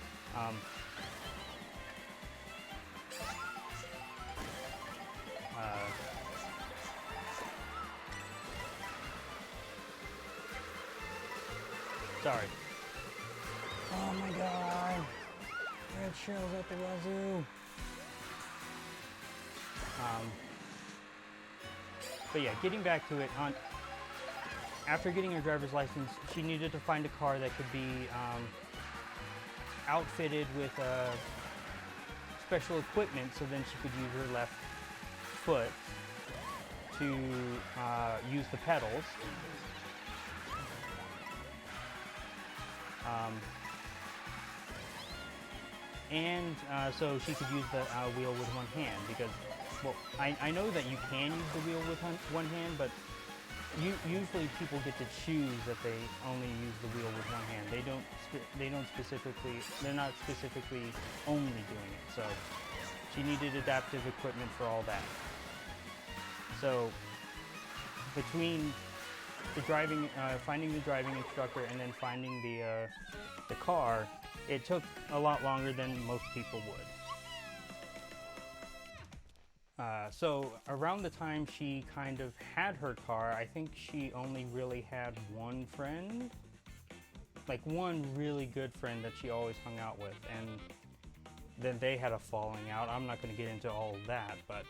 Sorry. Oh my god! Red shells at the wazoo! But yeah, getting back to it, after getting her driver's license, she needed to find a car that could be outfitted with special equipment, so then she could use her left foot to use the pedals. And so she could use the wheel with one hand, because, well, I know that you can use the wheel with one hand, but usually people get to choose that they only use the wheel with one hand. They're not specifically only doing it. So she needed adaptive equipment for all that. So between the driving, finding the driving instructor and then finding the car, it took a lot longer than most people would. So around the time she kind of had her car, I think she only really had one friend, like one really good friend that she always hung out with, and then they had a falling out. I'm not going to get into all of that, but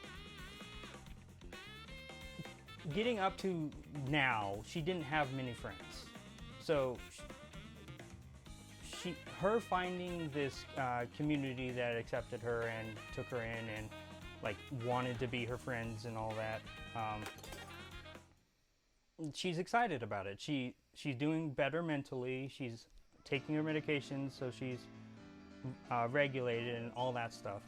getting up to now, she didn't have many friends. So her finding this community that accepted her and took her in and like wanted to be her friends and all that, she's excited about it. She's doing better mentally. She's taking her medications, so she's regulated and all that stuff.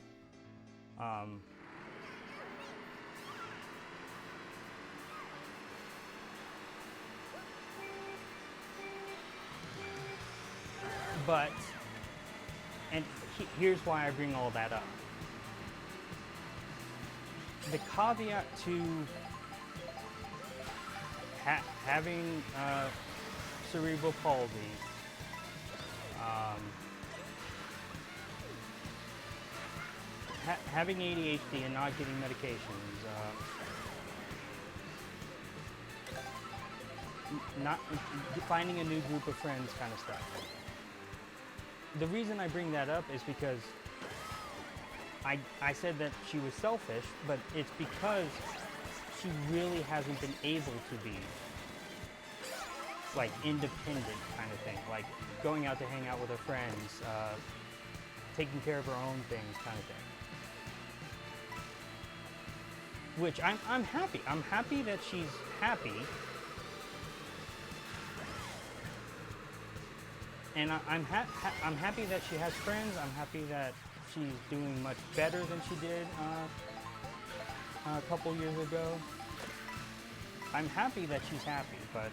But, and here's why I bring all that up. The caveat to having cerebral palsy, having ADHD and not getting medications, not finding a new group of friends, kind of stuff. The reason I bring that up is because I said that she was selfish, but it's because she really hasn't been able to be like independent kind of thing, like going out to hang out with her friends, taking care of her own things kind of thing. Which I'm happy. I'm happy that she's happy. And I'm happy that she has friends. I'm happy that she's doing much better than she did a couple years ago. I'm happy that she's happy, but...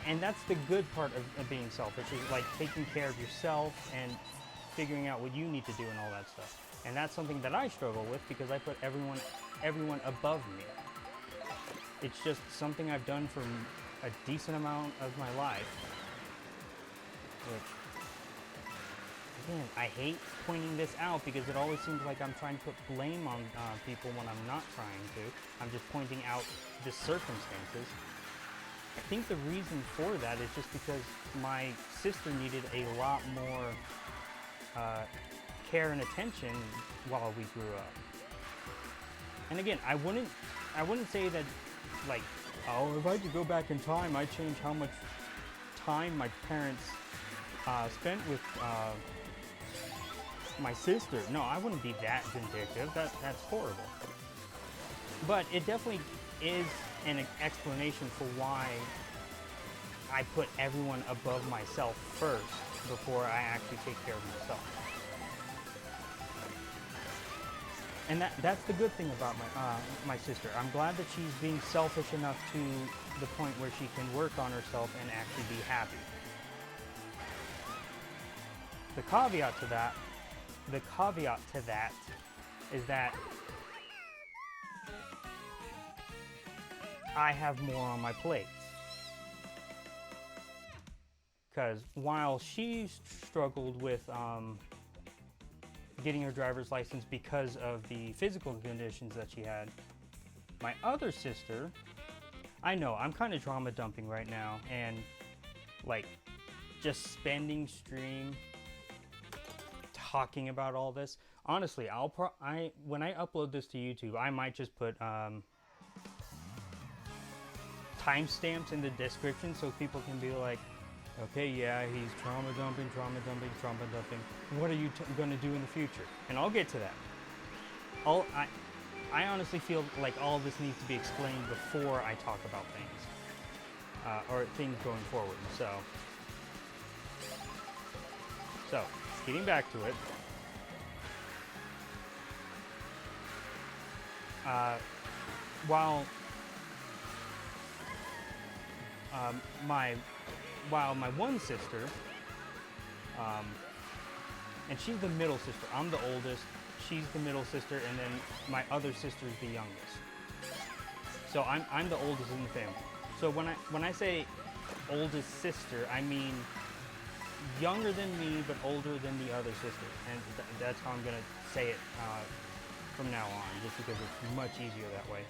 And that's the good part of being selfish, is like taking care of yourself and figuring out what you need to do and all that stuff. And that's something that I struggle with because I put everyone above me. It's just something I've done for a decent amount of my life, which, again, I hate pointing this out because it always seems like I'm trying to put blame on people when I'm not trying to. I'm just pointing out the circumstances. I think the reason for that is just because my sister needed a lot more care and attention while we grew up. And again, I wouldn't say that, like, oh, if I could go back in time, I'd change how much time my parents spent with my sister. No, I wouldn't be that vindictive. That's horrible. But it definitely is an explanation for why I put everyone above myself first before I actually take care of myself. And that's the good thing about my sister. I'm glad that she's being selfish enough to the point where she can work on herself and actually be happy. The caveat to that is that I have more on my plate. Because while she struggled with getting her driver's license because of the physical conditions that she had, my other sister, I know I'm kind of trauma dumping right now and like just spending stream talking about all this. Honestly, when I upload this to YouTube, I might just put timestamps in the description so people can be like, okay, yeah, he's trauma dumping. What are you going to do in the future? And I'll get to that. I honestly feel like all this needs to be explained before I talk about things, or things going forward. So getting back to it. While my one sister, and she's the middle sister. I'm the oldest, she's the middle sister, and then my other sister's the youngest. So I'm the oldest in the family. So when I say oldest sister, I mean younger than me, but older than the other sister, and that's how I'm gonna say it from now on, just because it's much easier that way.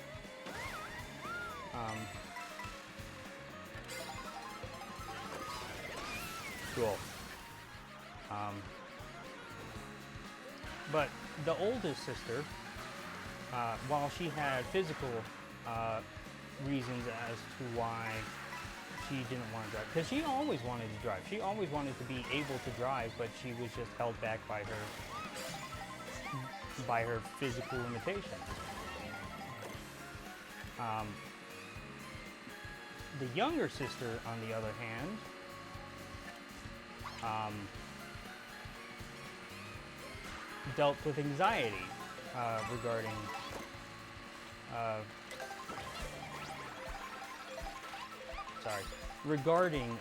Cool. But the oldest sister, while she had physical reasons as to why she didn't want to drive, because she always wanted to drive. She always wanted to be able to drive, but she was just held back by her physical limitations. The younger sister, on the other hand, dealt with anxiety regarding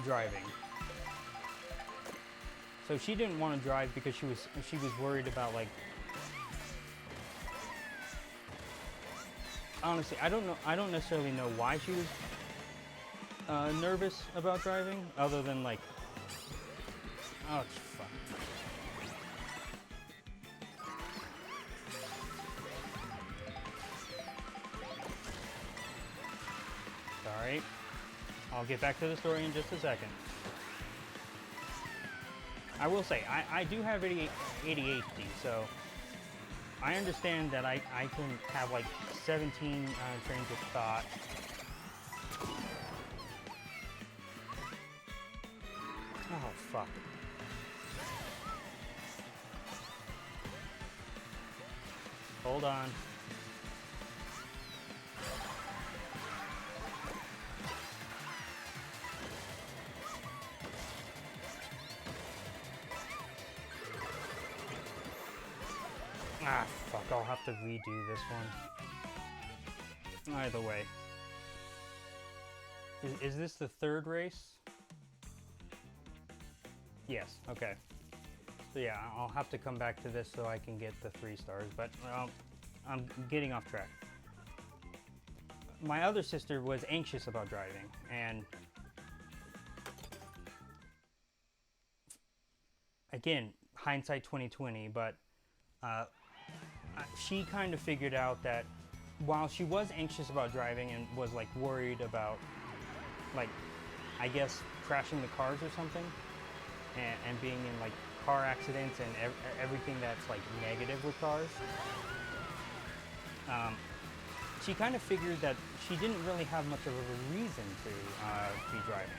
driving. So she didn't want to drive because she was worried about, like, honestly, I don't necessarily know why she was nervous about driving, other than, like, oh fuck. Sorry. I'll get back to the story in just a second. I will say, I do have ADHD, so I understand that I can have like 17 trains of thought. Oh, fuck. Hold on. Ah, fuck, I'll have to redo this one. Either way. Is this the third race? Yes, okay. So yeah, I'll have to come back to this so I can get the 3 stars, but I'm getting off track. My other sister was anxious about driving, and again, hindsight 2020, but she kind of figured out that while she was anxious about driving and was like worried about, like, I guess crashing the cars or something, and being in like car accidents and everything that's like negative with cars, she kind of figured that she didn't really have much of a reason to be driving,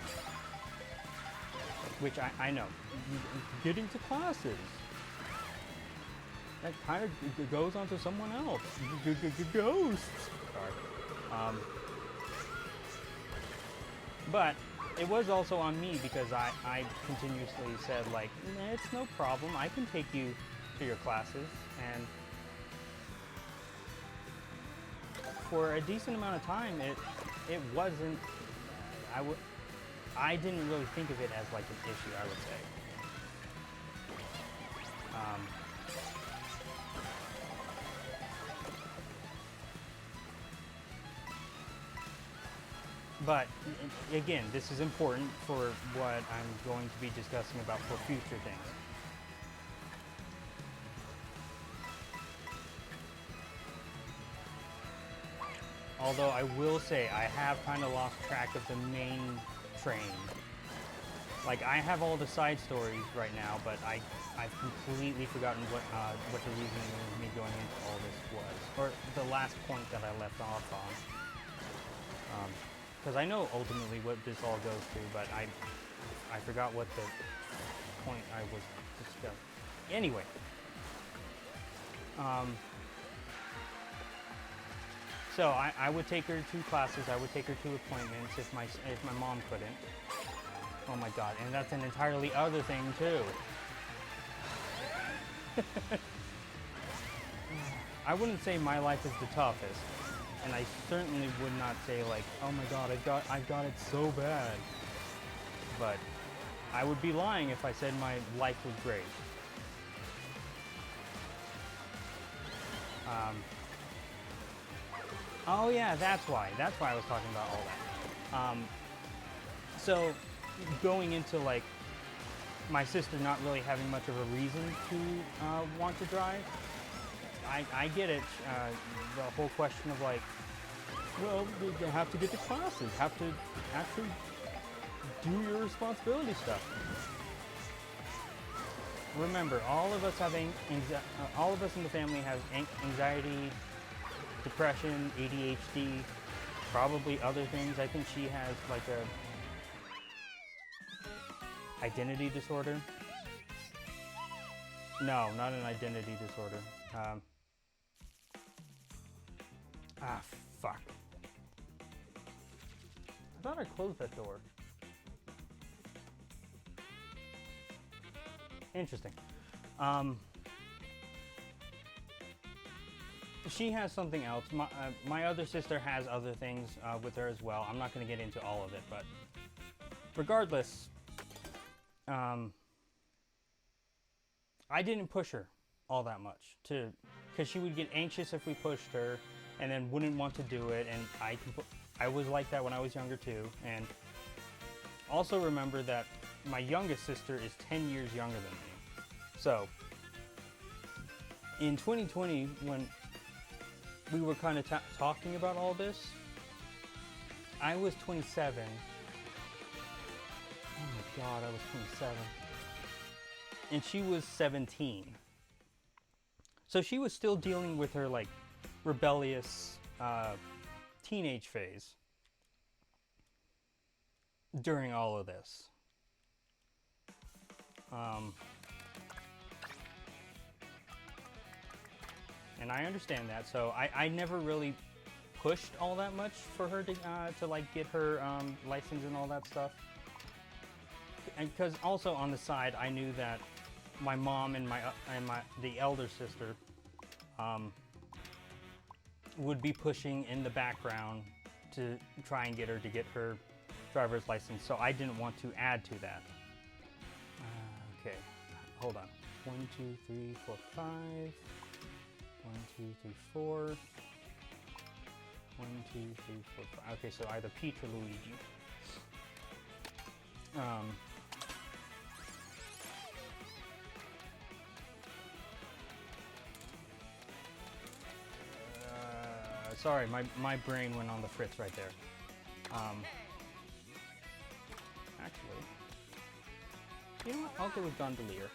which I know. Getting to classes, that kind of goes on to someone else. Ghosts. Sorry. But it was also on me because I continuously said, like, it's no problem, I can take you to your classes. And for a decent amount of time, it wasn't, I didn't really think of it as like an issue, I would say. But again, this is important for what I'm going to be discussing about for future things. Although I will say I have kind of lost track of the main train. Like, I have all the side stories right now, but I've completely forgotten what the reason of me going into all this was, or the last point that I left off on. Because I know ultimately what this all goes to, but I forgot what the point I was discussing. Anyway, so I would take her to classes, I would take her to appointments if my mom couldn't. Oh my god, and that's an entirely other thing too. I wouldn't say my life is the toughest. And I certainly would not say, like, oh my god, I got it so bad. But I would be lying if I said my life was great. Oh yeah, that's why I was talking about all that. So going into like my sister not really having much of a reason to want to drive. I get it. The whole question of like, well, you have to get the classes, have to actually do your responsibility stuff. Remember, all of us have all of us in the family have anxiety, depression, ADHD, probably other things. I think she has like a identity disorder. No, not an identity disorder. Fuck. I thought I closed that door. Interesting. She has something else. My other sister has other things with her as well. I'm not going to get into all of it, but regardless, I didn't push her all that much because she would get anxious if we pushed her, and then wouldn't want to do it. And I was like that when I was younger too. And also remember that my youngest sister is 10 years younger than me. So in 2020, when we were kind of talking about all this, I was 27. Oh my God, I was 27. And she was 17. So she was still dealing with her like rebellious teenage phase during all of this. And I understand that, so I never really pushed all that much for her to like get her license and all that stuff. And because also on the side, I knew that my mom and the elder sister would be pushing in the background to try and get her to get her driver's license, so I didn't want to add to that. Okay, hold on. 1, 2, 3, 4, 5. 1, 2, 3, 4. 1, 2, 3, 4, 5. Okay, so either Peach or Luigi. Sorry, my brain went on the fritz right there. Actually, you know what? I'll go with Gondolier.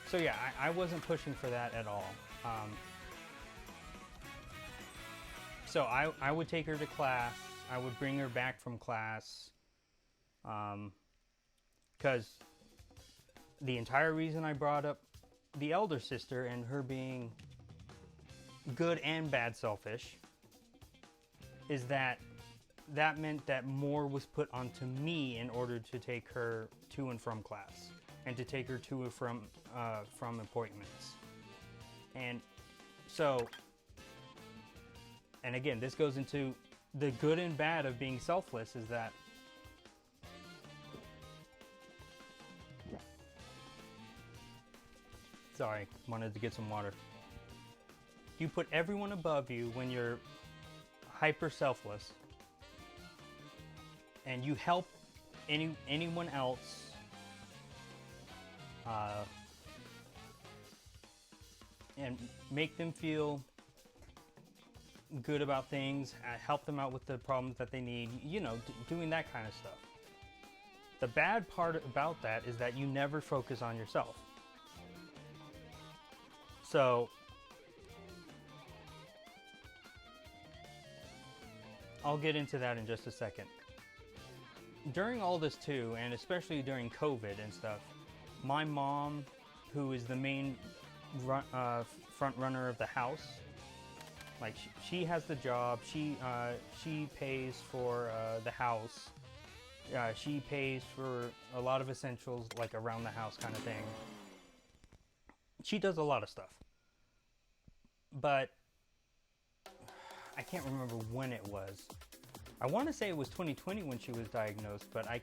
So yeah, I wasn't pushing for that at all. So I would take her to class. I would bring her back from class. Because the entire reason I brought up the elder sister and her being good and bad selfish is that meant that more was put onto me in order to take her to and from class and to take her to and from appointments. And so, and again, this goes into the good and bad of being selfless, is that sorry, wanted to get some water. You put everyone above you when you're hyper selfless, and you help anyone else and make them feel good about things, help them out with the problems that they need, you know, doing that kind of stuff. The bad part about that is that you never focus on yourself. So I'll get into that in just a second. During all this too, and especially during COVID and stuff, my mom, who is the main front runner of the house, like she has the job, she pays for the house, she pays for a lot of essentials like around the house kind of thing. She does a lot of stuff. But I can't remember when it was. I want to say it was 2020 when she was diagnosed, but I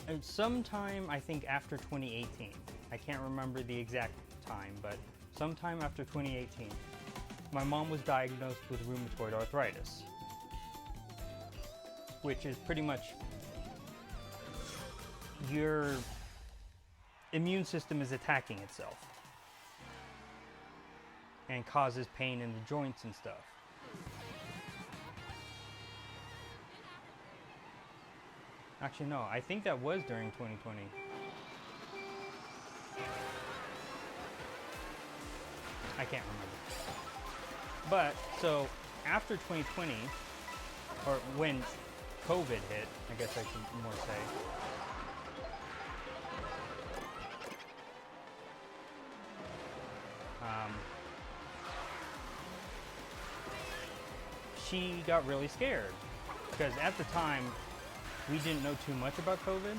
can't. Sometime, I think, after 2018. I can't remember the exact time, but sometime after 2018, my mom was diagnosed with rheumatoid arthritis. which is pretty much your immune system is attacking itself and causes pain in the joints and stuff. Actually, no, I think that was during 2020. I can't remember. But, so, after 2020, or when COVID hit, I guess I should more say, she got really scared. Because at the time, we didn't know too much about COVID,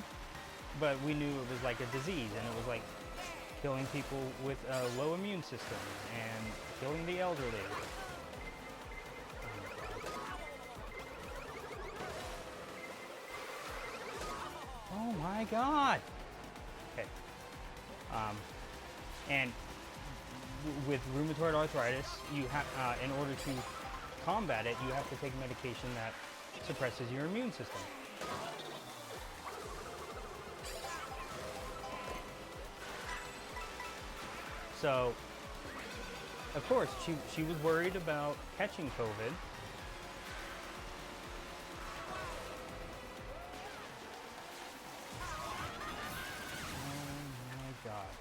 but we knew it was like a disease, and it was like killing people with a low immune system and killing the elderly. Oh my God! Okay. And with rheumatoid arthritis, you have, in order to combat it, you have to take medication that suppresses your immune system. So, of course, she was worried about catching COVID. Oh my God.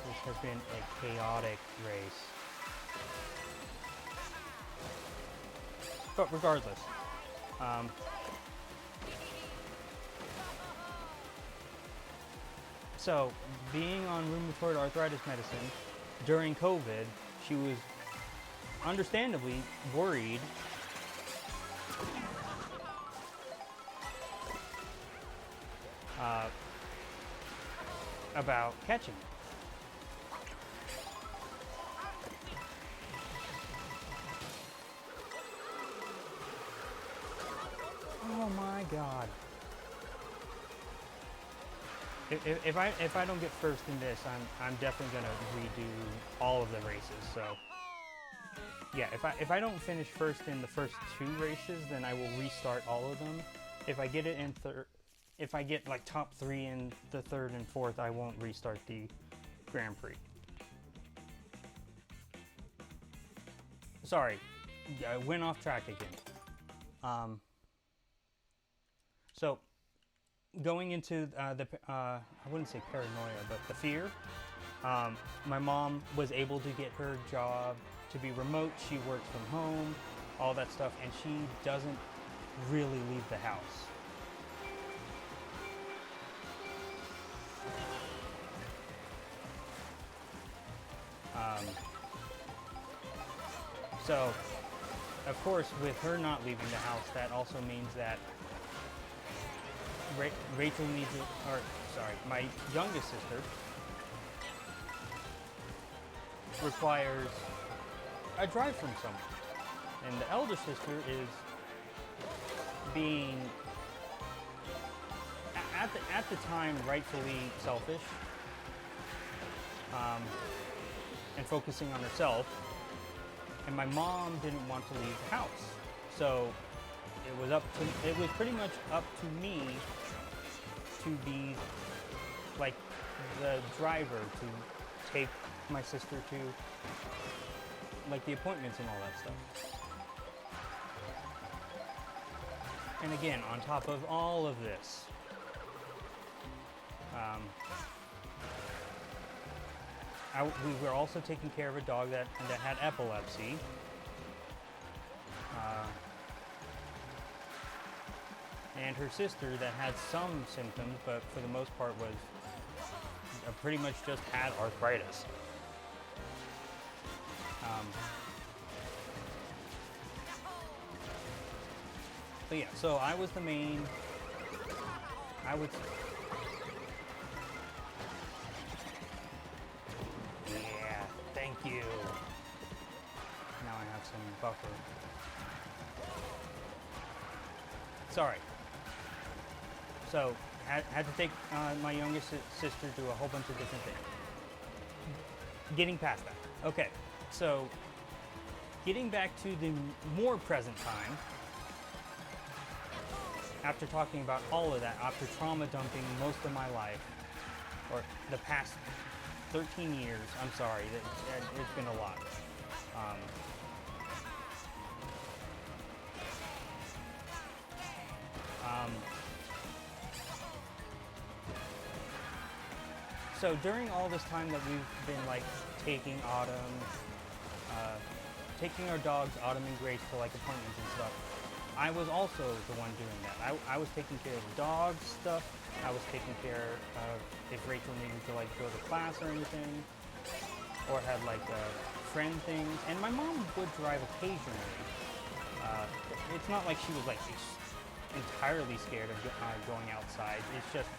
This has been a chaotic race. But regardless, so being on rheumatoid arthritis medicine during COVID, she was understandably worried about catching it. Oh my God. If I don't get first in this, I'm definitely gonna redo all of the races. So yeah, if I don't finish first in the first 2 races, then I will restart all of them. If I get it in if I get like top 3 in the 3rd and 4th, I won't restart the Grand Prix. Sorry, I went off track again. So, going into I wouldn't say paranoia, but the fear, my mom was able to get her job to be remote. She works from home, all that stuff, and she doesn't really leave the house. So, of course, with her not leaving the house, that also means that Rachel needs it, or sorry, my youngest sister requires a drive from someone, and the elder sister is being at the time rightfully selfish and focusing on herself, and my mom didn't want to leave the house, so it was pretty much up to me to be like the driver to take my sister to like the appointments and all that stuff. And again, on top of all of this, we were also taking care of a dog that had epilepsy. And her sister that had some symptoms, but for the most part was pretty much just had arthritis. But yeah, so I was the main, yeah, thank you. Now I have some buffer. Sorry. So, had to take my youngest sister to a whole bunch of different things. Getting past that. Okay, so getting back to the more present time, after talking about all of that, after trauma dumping most of my life, or the past 13 years, I'm sorry, it's been a lot. So during all this time that we've been like taking Autumn, taking our dogs Autumn and Grace to like appointments and stuff, I was also the one doing that. I was taking care of the dog stuff. I was taking care of if Rachel needed to like go to class or anything, or had like friend things. And my mom would drive occasionally. It's not like she was like entirely scared of going outside. It's just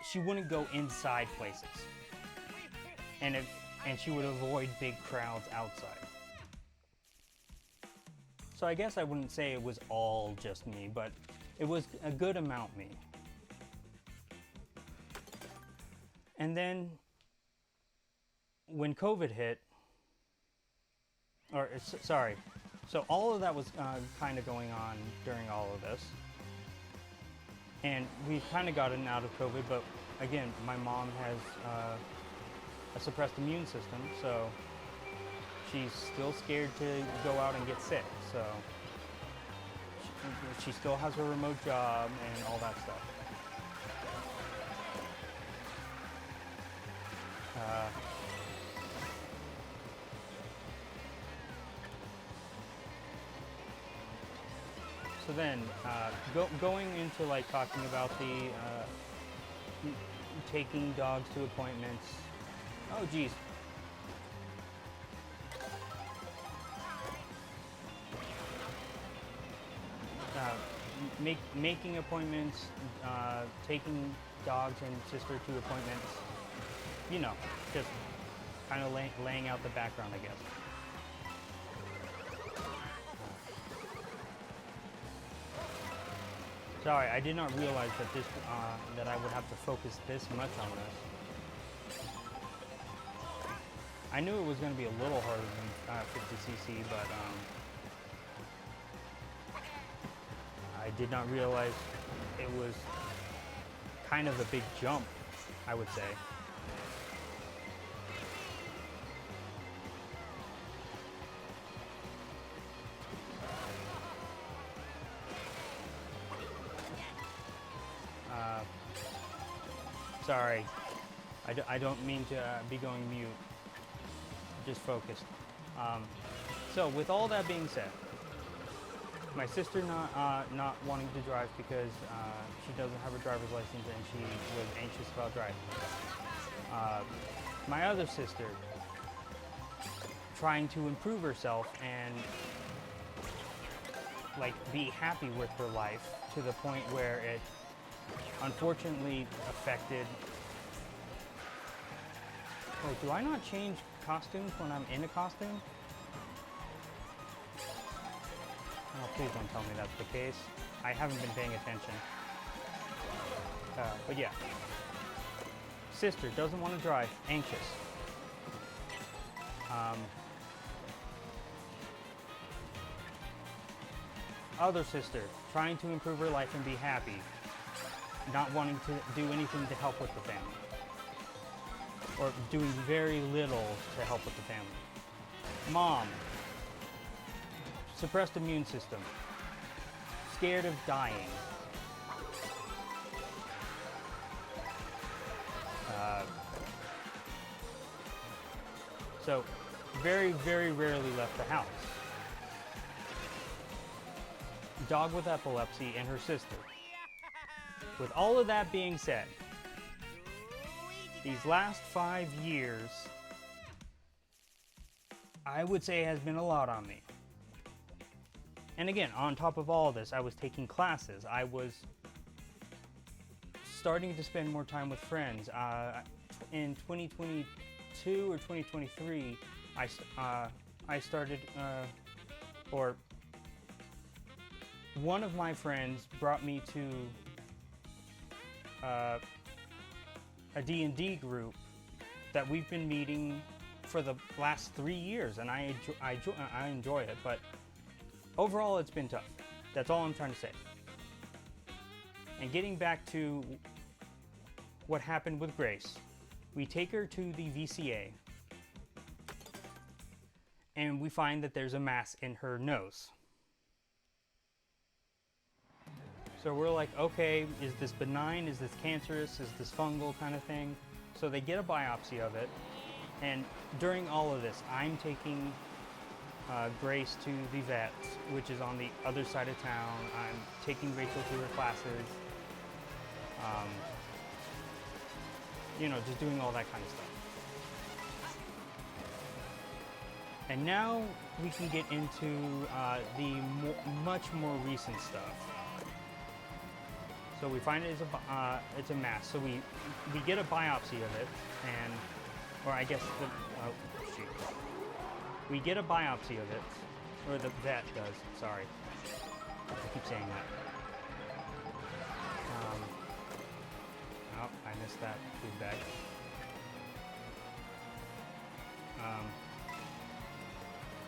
she wouldn't go inside places, and she would avoid big crowds outside. So I guess I wouldn't say it was all just me, but it was a good amount me. And then when COVID hit, so all of that was kind of going on during all of this. And we've kind of gotten out of COVID, but again, my mom has a suppressed immune system, so she's still scared to go out and get sick. So she still has her remote job and all that stuff. So then, going into like talking about the taking dogs to appointments. Oh geez. Making appointments, taking dogs and sister to appointments. You know, just kind of laying out the background, I guess. Sorry, I did not realize that that I would have to focus this much on this. I knew it was going to be a little harder than 50cc, but I did not realize it was kind of a big jump, I would say. Sorry, I don't mean to be going mute, just focused. So with all that being said, my sister not wanting to drive because she doesn't have her driver's license and she was anxious about driving. My other sister trying to improve herself and like be happy with her life to the point where it unfortunately affected. Oh, do I not change costumes when I'm in a costume? Oh, please don't tell me that's the case. I haven't been paying attention. But yeah. Sister doesn't want to drive, anxious. Other sister trying to improve her life and be happy, not wanting to do anything to help with the family, or doing very little to help with the family. Mom, suppressed immune system, scared of dying. So very, very rarely left the house. Dog with epilepsy and her sister. With all of that being said, these last 5 years, I would say has been a lot on me. And again, on top of all of this, I was taking classes. I was starting to spend more time with friends. In 2022 or 2023, I started, or one of my friends brought me to a D&D group that we've been meeting for the last 3 years, and I enjoy it. But overall, it's been tough. That's all I'm trying to say. And getting back to what happened with Grace, we take her to the VCA, and we find that there's a mass in her nose. So we're like, okay, is this benign? Is this cancerous? Is this fungal kind of thing? So they get a biopsy of it, and during all of this, I'm taking Grace to the vet, which is on the other side of town. I'm taking Rachel to her classes. You know, just doing all that kind of stuff. And now we can get into the much more recent stuff. So we find it's a mass. So we get a biopsy of it, and, or I guess we get a biopsy of it, or the vet does. Sorry, I keep saying that. Oh, I missed that feedback.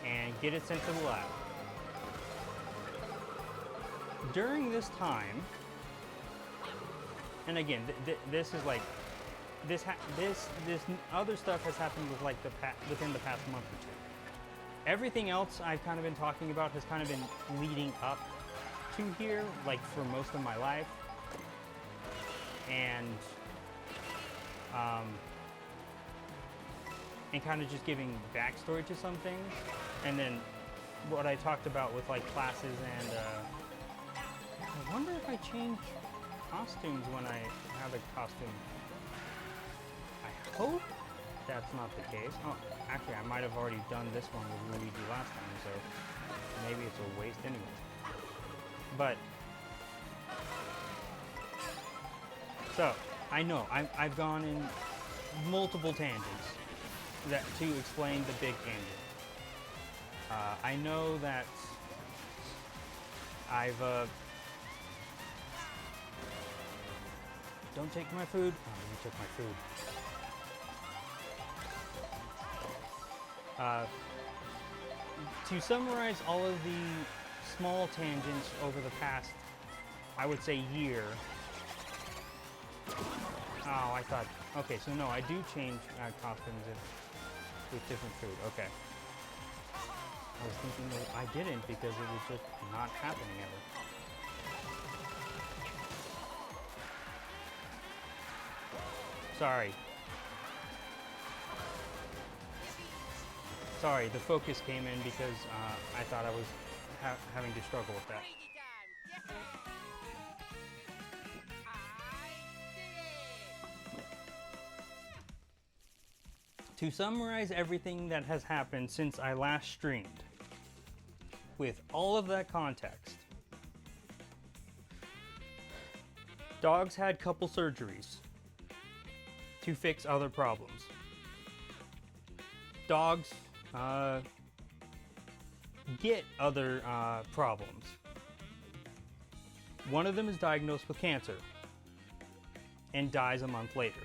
And get it sent to the lab. During this time, and again, this is like, this other stuff has happened with like within the past month or two. Everything else I've kind of been talking about has kind of been leading up to here, like for most of my life. And kind of just giving backstory to some things, and then what I talked about with like classes, and I wonder if I change costumes when I have a costume. I hope that's not the case. Oh, actually, I might have already done this one with Luigi last time, so maybe it's a waste anyways. But so, I know, I've gone in multiple tangents to explain the big tangent. I know that I've, don't take my food. Oh, you took my food. To summarize all of the small tangents over the past, I would say, year. Oh, I thought, okay, so no, I do change costumes with different food, okay. I was thinking that I didn't because it was just not happening ever. Sorry. Sorry, the focus came in because I thought I was having to struggle with that. To summarize everything that has happened since I last streamed, with all of that context, dogs had couple surgeries to fix other problems. Dogs get other problems. One of them is diagnosed with cancer and dies a month later.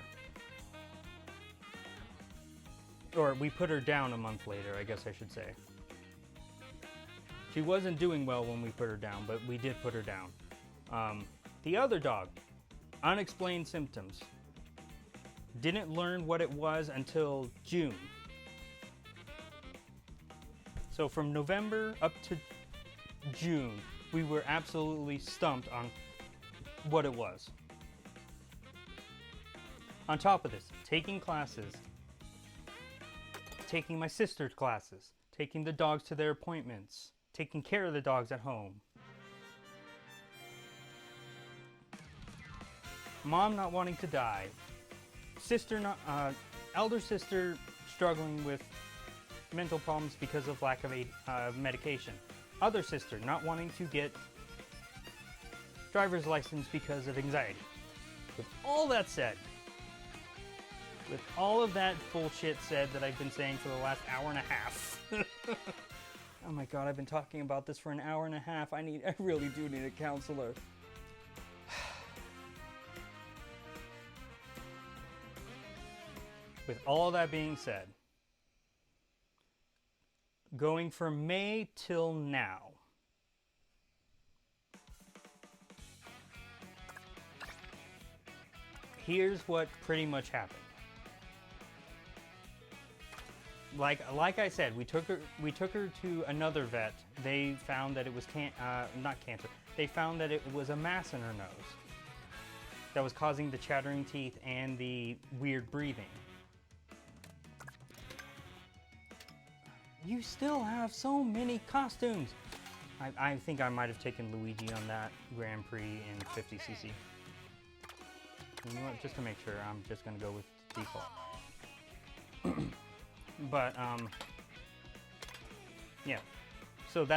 Or we put her down a month later, I guess I should say. She wasn't doing well when we put her down, but we did put her down. The other dog, unexplained symptoms. Didn't learn what it was until June. So from November up to June, we were absolutely stumped on what it was. On top of this, taking classes, taking my sister's classes, taking the dogs to their appointments, taking care of the dogs at home. Mom not wanting to die. Elder sister struggling with mental problems because of lack of medication. Other sister not wanting to get driver's license because of anxiety. With all that said, with all of that bullshit said that I've been saying for the last hour and a half. Oh my god, I've been talking about this for an hour and a half. I really do need a counselor. With all that being said, going from May till now, here's what pretty much happened. Like I said, we took her to another vet. They found that it was not cancer. They found that it was a mass in her nose that was causing the chattering teeth and the weird breathing. You still have so many costumes. I think I might have taken Luigi on that Grand Prix in 50cc. You know what? Just to make sure, I'm just gonna go with default. But yeah. So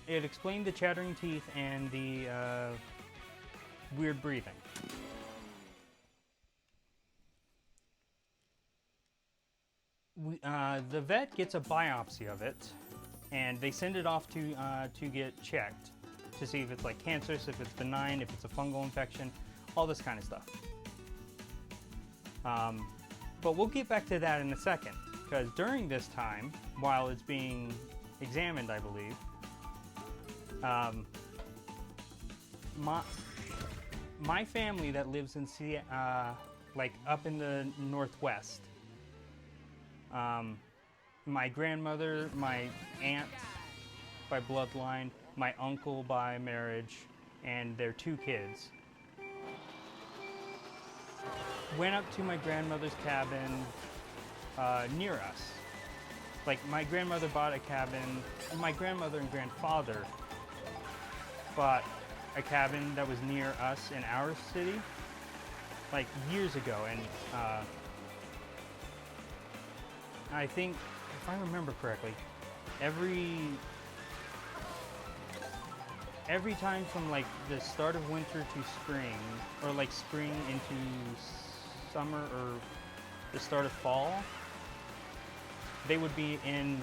it explained the chattering teeth and the weird breathing. The vet gets a biopsy of it, and they send it off to get checked to see if it's like cancerous, if it's benign, if it's a fungal infection, all this kind of stuff. But we'll get back to that in a second, because during this time, while it's being examined, I believe, my family that lives in like up in the Northwest, my grandmother, my aunt by bloodline, my uncle by marriage, and their 2 kids went up to my grandmother's cabin near us. Like, my grandmother bought a cabin, my grandmother and grandfather bought a cabin that was near us in our city, like years ago, and I think, if I remember correctly, every time from like the start of winter to spring, or like spring into summer or the start of fall, they would be in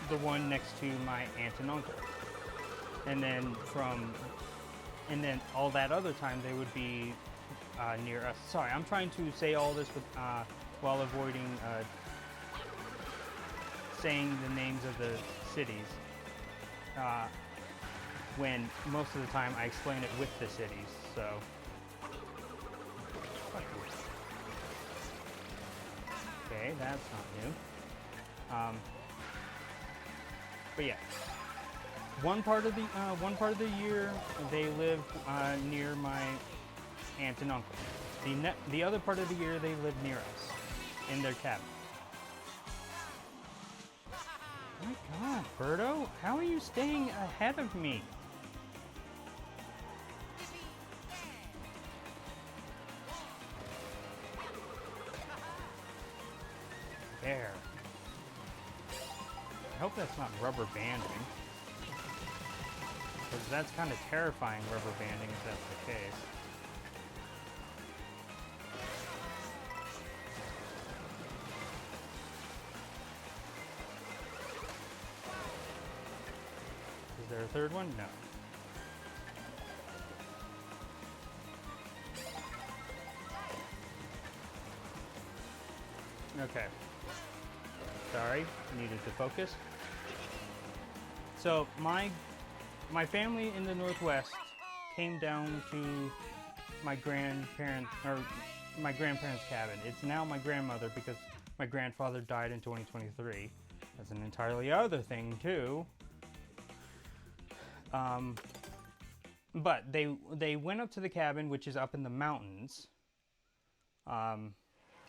the one next to my aunt and uncle. And then all that other time they would be near us. Sorry, I'm trying to say all this with, while avoiding saying the names of the cities, when most of the time I explain it with the cities, so. Okay, that's not new. But yeah, one part of the year they live near my aunt and uncle. The other part of the year they live near us in their cabin. Oh my God, Birdo, how are you staying ahead of me? There. I hope that's not rubber banding, because that's kind of terrifying, rubber banding, if that's the case. Is there a third one? No. Okay. Sorry, needed to focus. So my family in the Northwest came down to my grandparents' cabin. It's now my grandmother because my grandfather died in 2023. That's an entirely other thing too. But they went up to the cabin, which is up in the mountains.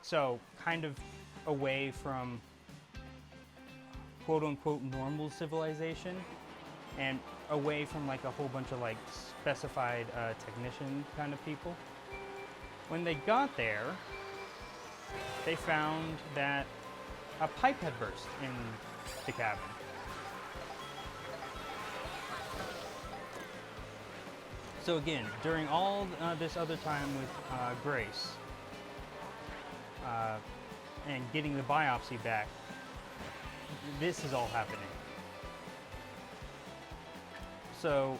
So kind of away from quote-unquote normal civilization, and away from like a whole bunch of like specified technician kind of people. When they got there, they found that a pipe had burst in the cabin. So again, during all this other time with Grace and getting the biopsy back, this is all happening. So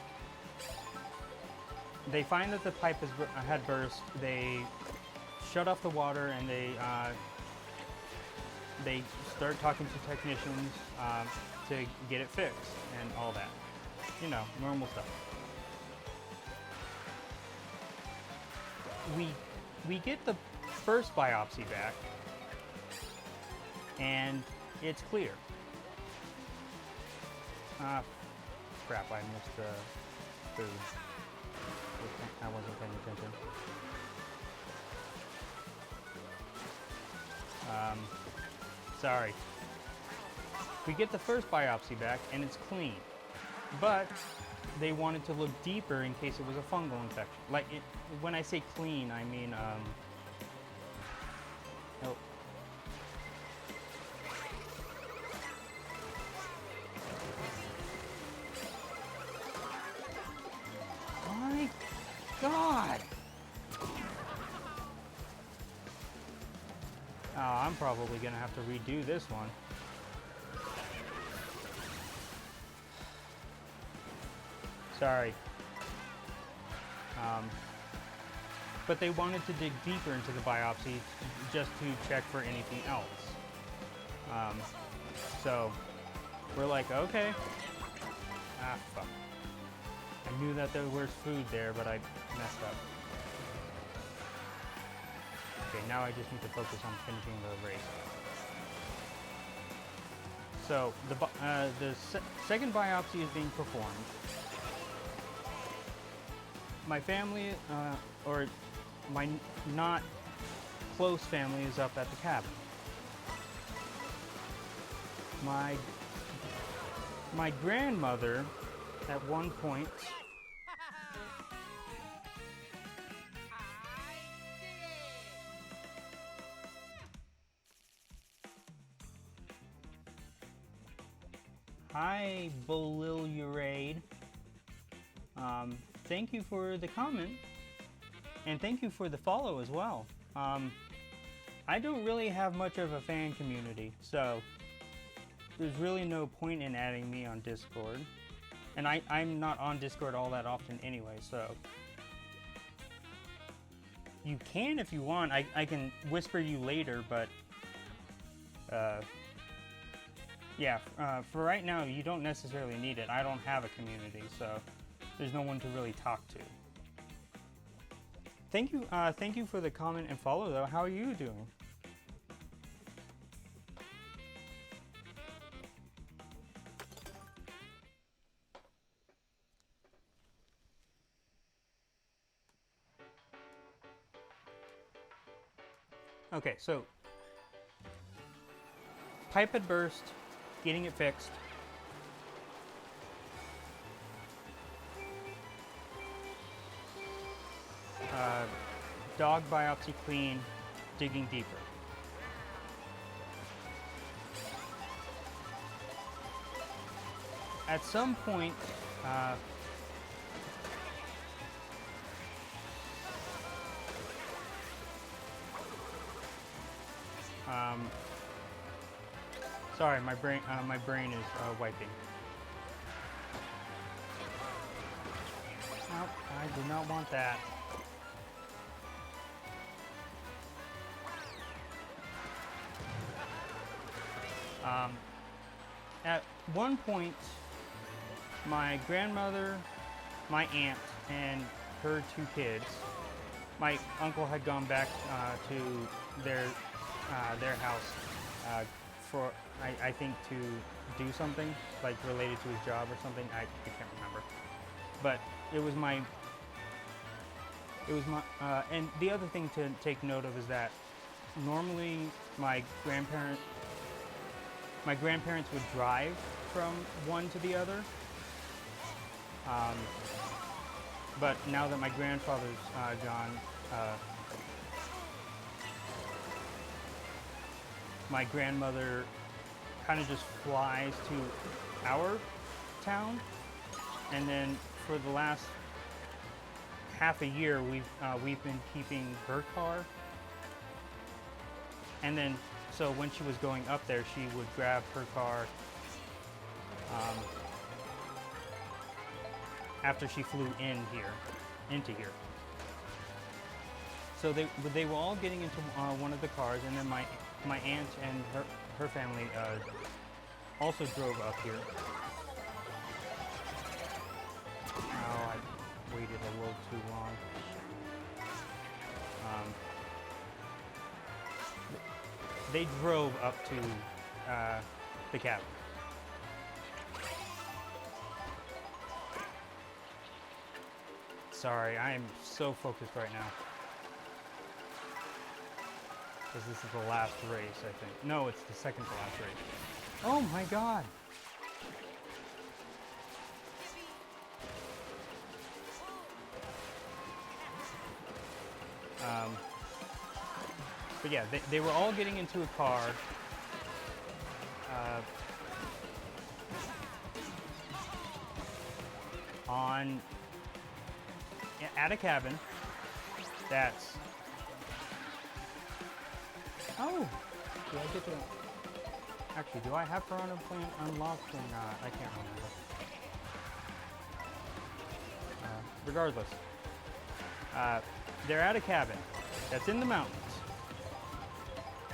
they find that the pipe had burst. They shut off the water, and they start talking to technicians to get it fixed and all that. You know, normal stuff. we get the first biopsy back, and it's clear. Ah, crap, I missed the food. I wasn't paying attention. Sorry. We get the first biopsy back, and it's clean. But they wanted to look deeper in case it was a fungal infection. Like, when I say clean, I mean, oh. My God! Oh, I'm probably gonna have to redo this one. Sorry. But they wanted to dig deeper into the biopsy just to check for anything else. So we're like, okay. Ah, fuck. I knew that there was food there, but I messed up. Okay, now I just need to focus on finishing the race. So the second biopsy is being performed. My family, or my not close family, is up at the cabin. My grandmother, at one point, hi, Bolilurade. Thank you for the comment, and thank you for the follow as well. I don't really have much of a fan community, so there's really no point in adding me on Discord. And I'm not on Discord all that often anyway, so you can if you want. I can whisper you later, but yeah, for right now, you don't necessarily need it. I don't have a community, so there's no one to really talk to. Thank you for the comment and follow, though. How are you doing? Okay, so pipe had burst, getting it fixed. Dog biopsy clean, digging deeper. At some point, sorry, my brain is wiping. Nope, I do not want that. At one point, my grandmother, my aunt, and her 2 kids, my uncle had gone back to their house for, I think, to do something, like related to his job or something. I can't remember. But it was my, and the other thing to take note of is that normally my grandparents would drive from one to the other. But now that my grandfather's gone, my grandmother kind of just flies to our town, and then for the last half a year we've been keeping her car, and then so when she was going up there, she would grab her car after she flew into here. So they were all getting into one of the cars, and then my aunt and her family also drove up here. Oh, I waited a little too long. they drove up to the cabin. Sorry, I am so focused right now. Because this is the last race, I think. No, it's the second to last race. Oh my god! But yeah, they were all getting into a car. At a cabin that's... Oh! Do I get to... Actually, do I have Piranha Plant unlocked or not? I can't remember. Regardless. They're at a cabin that's in the mountains.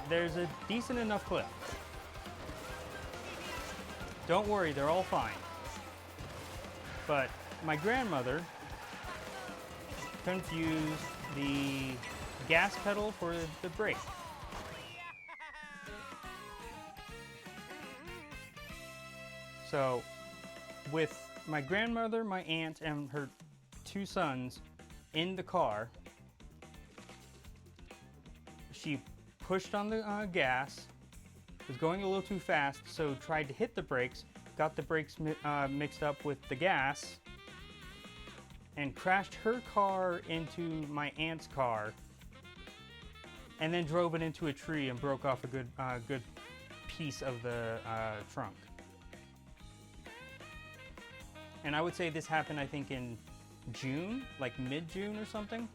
There's a decent enough cliff. Don't worry, they're all fine. But my grandmother confused the gas pedal for the brake. So, with my grandmother, my aunt, and her 2 sons in the car, she pushed on the gas, was going a little too fast, so tried to hit the brakes, got the brakes mixed up with the gas, and crashed her car into my aunt's car, and then drove it into a tree and broke off a good piece of the trunk. And I would say this happened, I think, in June, like mid-June or something.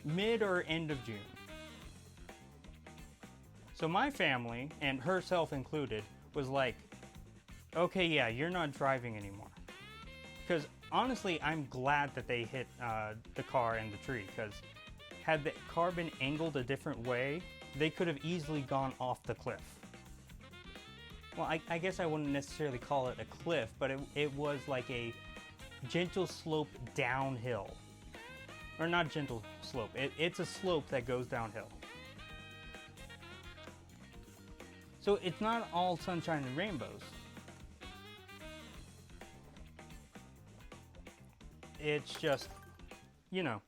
Mid or end of June. So my family, and herself included, was like, okay, yeah, you're not driving anymore. Because honestly, I'm glad that they hit the car and the tree, because had the car been angled a different way, they could have easily gone off the cliff. Well, I guess I wouldn't necessarily call it a cliff, but it was like a gentle slope downhill. Or not gentle slope, it's a slope that goes downhill. So it's not all sunshine and rainbows. It's just, you know,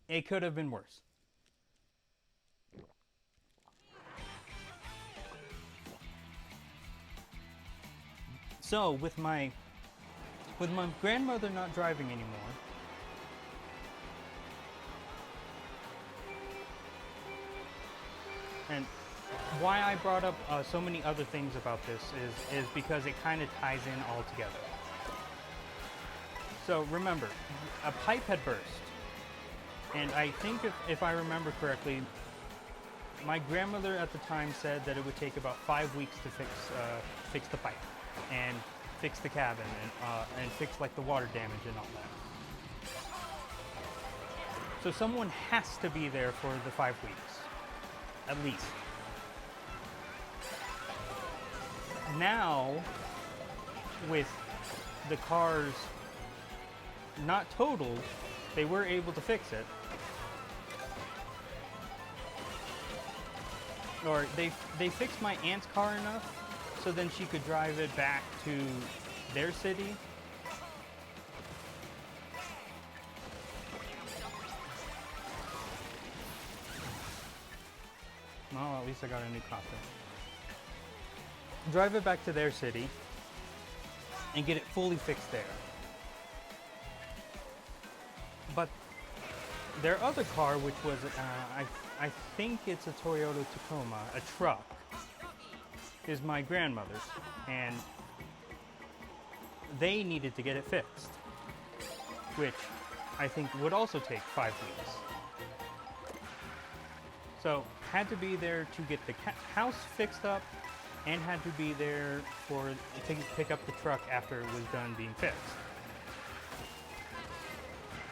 it could have been worse. So with my grandmother not driving anymore, and why I brought up so many other things about this is because it kind of ties in all together. So remember, a pipe had burst, and I think if I remember correctly, my grandmother at the time said that it would take about 5 weeks to fix the pipe and fix the cabin and fix like the water damage and all that. So someone has to be there for the 5 weeks, at least. Now, with the cars not totaled, they were able to fix it. Or they fixed my aunt's car enough so then she could drive it back to their city. Well, at least I got a new costume. Drive it back to their city and get it fully fixed there. But their other car, which was, I think it's a Toyota Tacoma, a truck, is my grandmother's, and they needed to get it fixed, which I think would also take 5 weeks. So, had to be there to get the house fixed up, and had to be there to pick up the truck after it was done being fixed.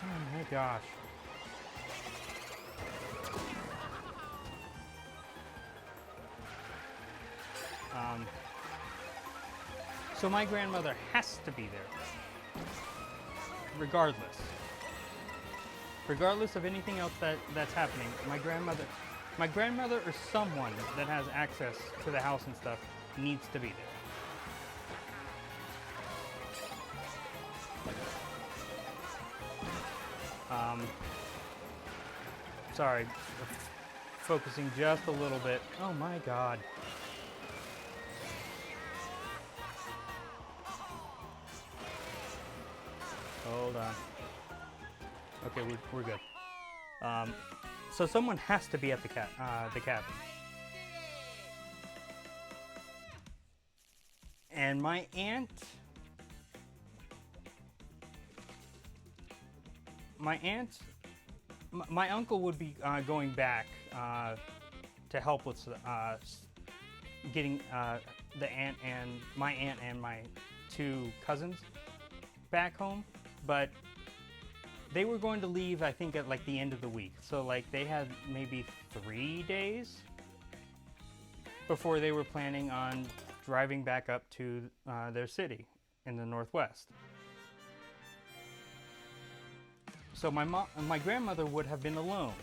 Oh my gosh. So my grandmother has to be there, regardless of anything else that's happening. My grandmother My grandmother or someone that has access to the house and stuff needs to be there. Sorry, focusing just a little bit. Oh my God. Hold on. Okay, we're good. So someone has to be at the cabin. And my uncle would be going back to help with getting my aunt and my two cousins back home, but they were going to leave, I think, at like the end of the week. So like they had maybe 3 days before they were planning on driving back up to their city in the Northwest. So my grandmother would have been alone.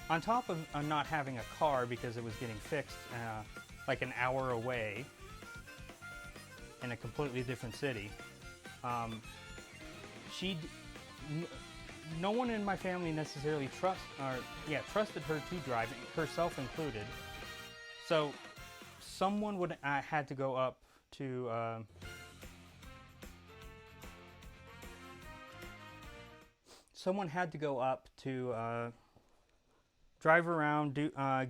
On top of not having a car because it was getting fixed like an hour away in a completely different city, no one in my family necessarily trusted her to drive, herself included. So someone would had to go up to drive around,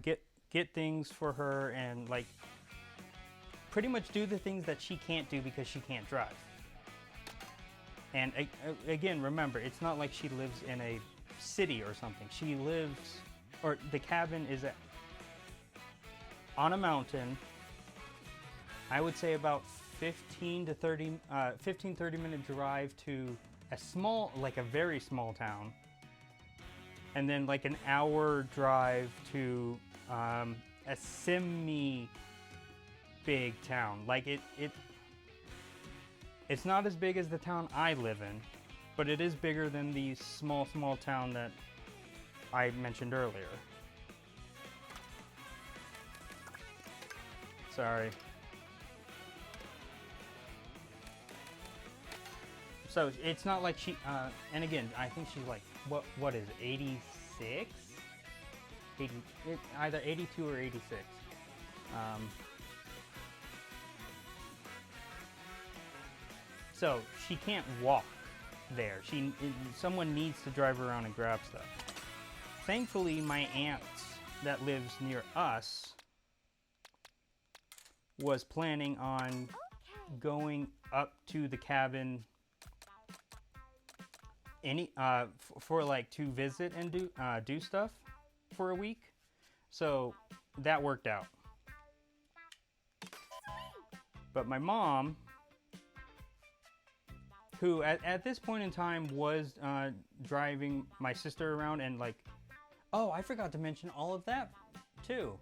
get things for her, and like pretty much do the things that she can't do because she can't drive. And again, remember, it's not like she lives in a city or something. The cabin is on a mountain. I would say about 15 to 30 minute drive to a very small town. And then like an hour drive to a semi big town. Like it's not as big as the town I live in, but it is bigger than the small town that I mentioned earlier. Sorry. So it's not like she, and again, I think she's like, what is it, 86? Either 82 or 86. So she can't walk there. Someone needs to drive around and grab stuff. Thankfully, my aunt that lives near us was planning on going up to the cabin for like to visit and do stuff for a week. So that worked out. But my mom, who at this point in time was driving my sister around, and like, oh, I forgot to mention all of that too.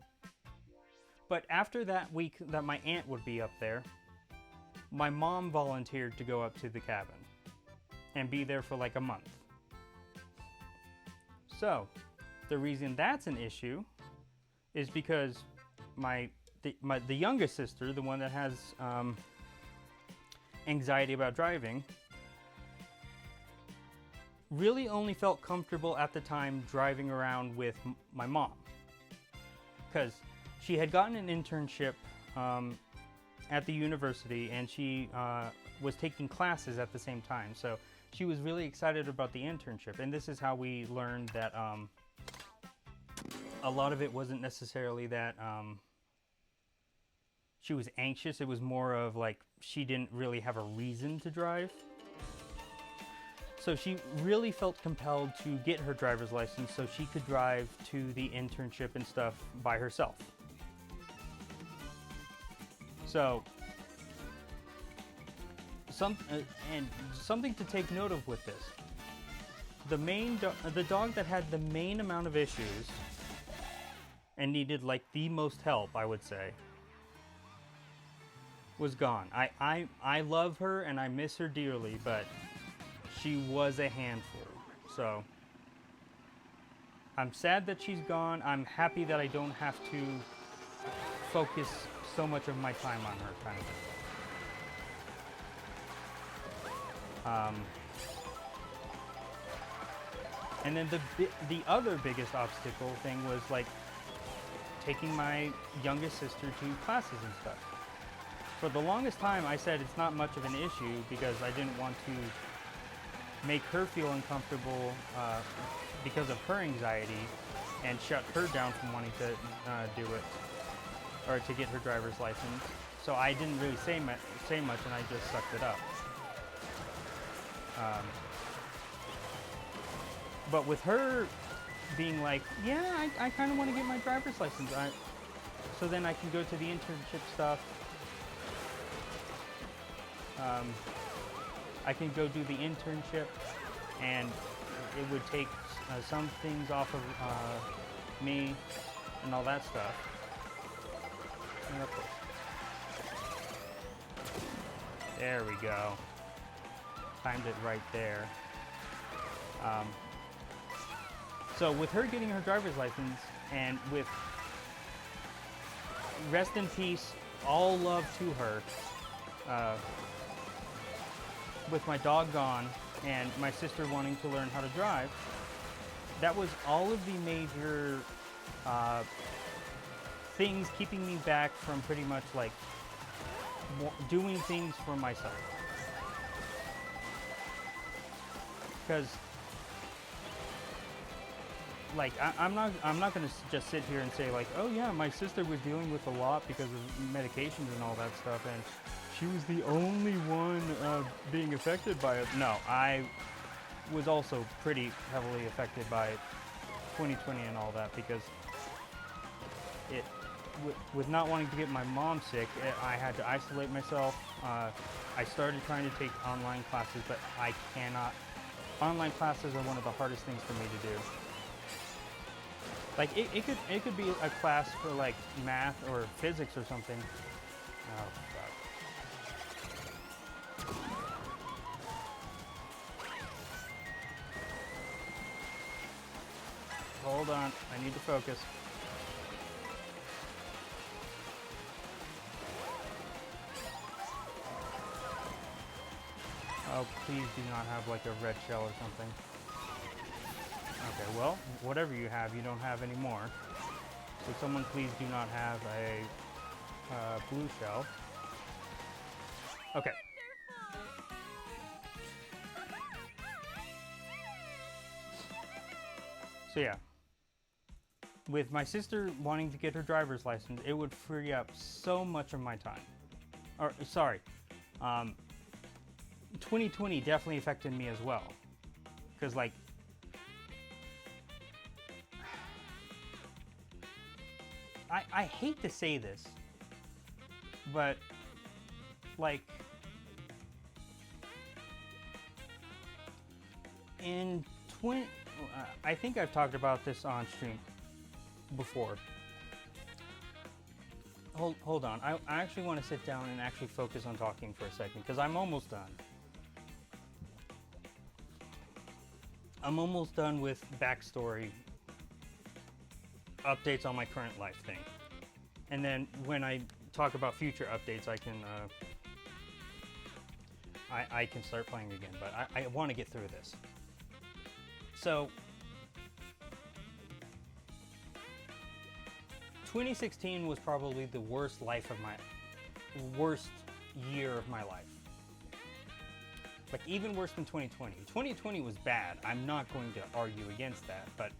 But after that week that my aunt would be up there, my mom volunteered to go up to the cabin and be there for like a month. So the reason that's an issue is because the youngest sister, the one that has anxiety about driving, really only felt comfortable at the time driving around with my mom, because she had gotten an internship at the university, and she was taking classes at the same time. So she was really excited about the internship, and this is how we learned that a lot of it wasn't necessarily that she was anxious. It was more of like she didn't really have a reason to drive. So she really felt compelled to get her driver's license so she could drive to the internship and stuff by herself. So, something to take note of with this. The dog that had the main amount of issues and needed like the most help, I would say, was gone. I love her and I miss her dearly, but she was a handful. So I'm sad that she's gone. I'm happy that I don't have to focus so much of my time on her, kind of thing. And then the other biggest obstacle thing was like taking my youngest sister to classes and stuff. For the longest time, I said it's not much of an issue because I didn't want to make her feel uncomfortable because of her anxiety and shut her down from wanting to do it or to get her driver's license. So I didn't really say much and I just sucked it up. But with her being like, yeah, I kind of want to get my driver's license, so then I can go to the internship stuff. I can go do the internship, and it would take some things off of me and all that stuff. And of course. There we go. Timed it right there. So with her getting her driver's license, and with rest in peace, all love to her, with my dog gone and my sister wanting to learn how to drive, that was all of the major things keeping me back from pretty much like doing things for myself. Because like I'm not gonna just sit here and say like, oh yeah, my sister was dealing with a lot because of medications and all that stuff, and she was the only one being affected by it. No, I was also pretty heavily affected by 2020 and all that, because with not wanting to get my mom sick, I had to isolate myself. I started trying to take online classes, but I cannot. Online classes are one of the hardest things for me to do. Like it could be a class for like math or physics or something. Oh god. Hold on, I need to focus. Oh, please do not have like a red shell or something. Okay, well, whatever you have, you don't have anymore. So someone please do not have a blue shell. Okay. So yeah. With my sister wanting to get her driver's license, it would free up so much of my time. Or, sorry. 2020 definitely affected me as well. Because like, I hate to say this, but like in I think I've talked about this on stream before. Hold on, I actually want to sit down and actually focus on talking for a second, because I'm almost done. I'm almost done with backstory, updates on my current life thing. And then when I talk about future updates, I can start playing again, but I want to get through this. So 2016 was probably the worst year of my life. Like even worse than 2020. 2020 was bad. I'm not going to argue against that, but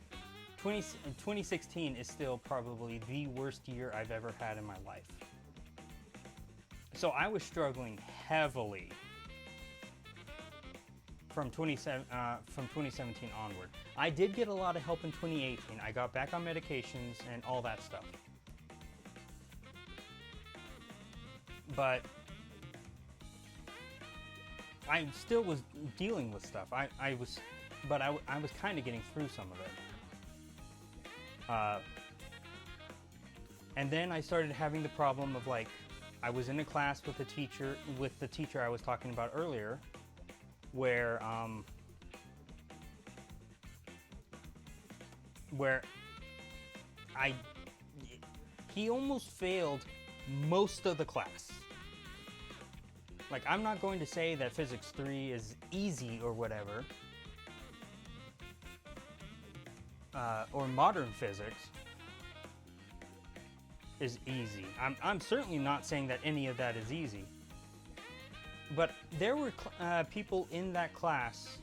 2016 is still probably the worst year I've ever had in my life. So I was struggling heavily from 2017 onward. I did get a lot of help in 2018. I got back on medications and all that stuff. But I still was dealing with stuff. I was kind of getting through some of it. And then I started having the problem of like, I was in a class with the teacher I was talking about earlier, where where I he almost failed most of the class. Like, I'm not going to say that Physics 3 is easy or whatever, or modern physics is easy. I'm certainly not saying that any of that is easy. But there were people in that class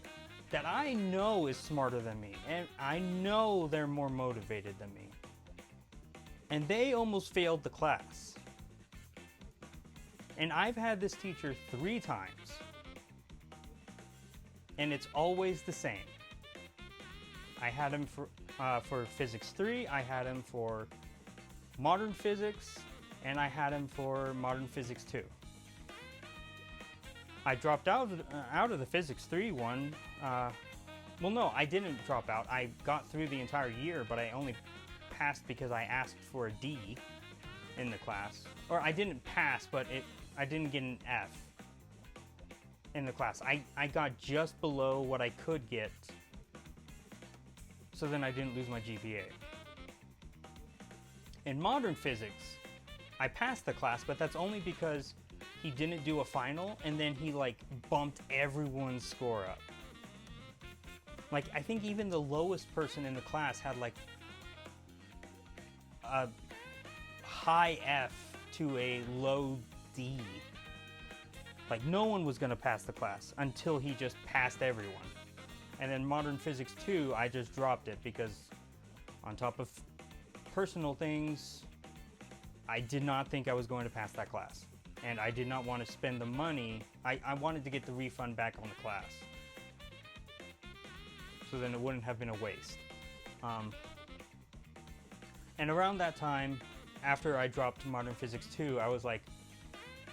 that I know is smarter than me, and I know they're more motivated than me. And they almost failed the class. And I've had this teacher 3 times. And it's always the same. I had him for Physics 3, I had him for Modern Physics, and I had him for Modern Physics 2. I dropped out of the Physics 3 one. Well, no, I didn't drop out. I got through the entire year, but I only passed because I asked for a D in the class. Or I didn't pass, but I didn't get an F in the class. I got just below what I could get, so then I didn't lose my GPA. In Modern Physics, I passed the class, but that's only because he didn't do a final, and then he like bumped everyone's score up. Like, I think even the lowest person in the class had like a high F to a low D. Like, no one was gonna pass the class until he just passed everyone. And then Modern Physics 2, I just dropped it because on top of personal things, I did not think I was going to pass that class. And I did not want to spend the money. I wanted to get the refund back on the class, so then it wouldn't have been a waste. And around that time, after I dropped Modern Physics 2, I was like,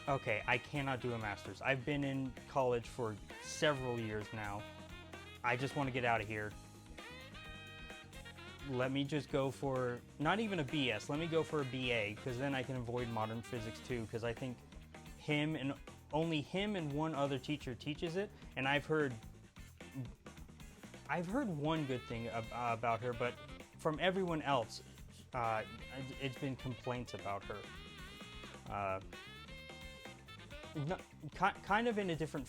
okay, I cannot do a master's. I've been in college for several years now. I just want to get out of here. Let me just go for, not even a BS, let me go for a BA, because then I can avoid Modern Physics 2, because I think only him and one other teacher teaches it, and I've heard one good thing about her, but from everyone else, it's been complaints about her. Kind of in a different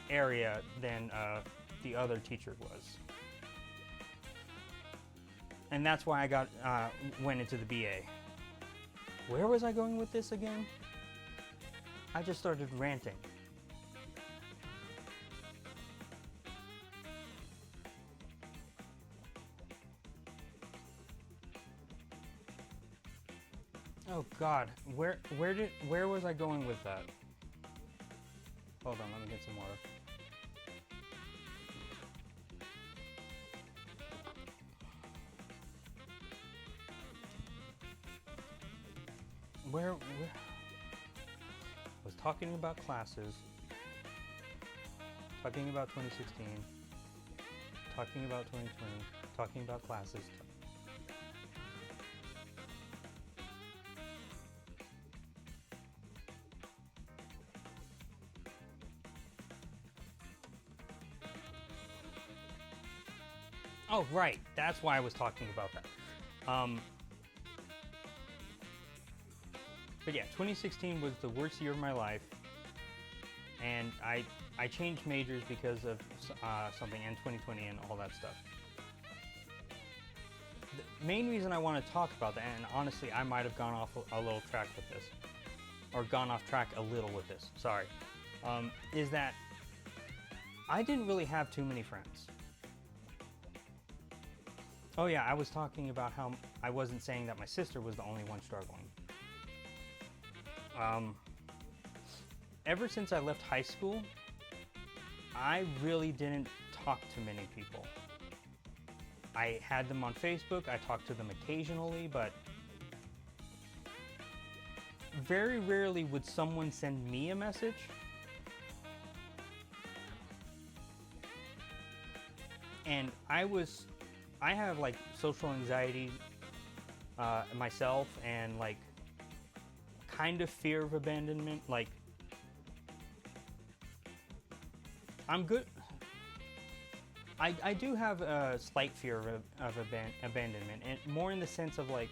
area than the other teacher was. And that's why I went into the BA. Where was I going with this again? I just started ranting. Oh God, where was I going with that? Hold on, let me get some water. Where was talking about classes, talking about 2016, talking about 2020, talking about classes. Oh, right, that's why I was talking about that. But yeah, 2016 was the worst year of my life, and I changed majors because of something, and 2020 and all that stuff. The main reason I want to talk about that, and honestly I might have gone off a little track with this, or gone off track a little with this, sorry, is that I didn't really have too many friends. Oh yeah, I was talking about how I wasn't saying that my sister was the only one struggling. Ever since I left high school, I really didn't talk to many people. I had them on Facebook, I talked to them occasionally, but very rarely would someone send me a message. And I have like social anxiety myself, and like kind of fear of abandonment. Like, I do have a slight fear of abandonment, and more in the sense of like,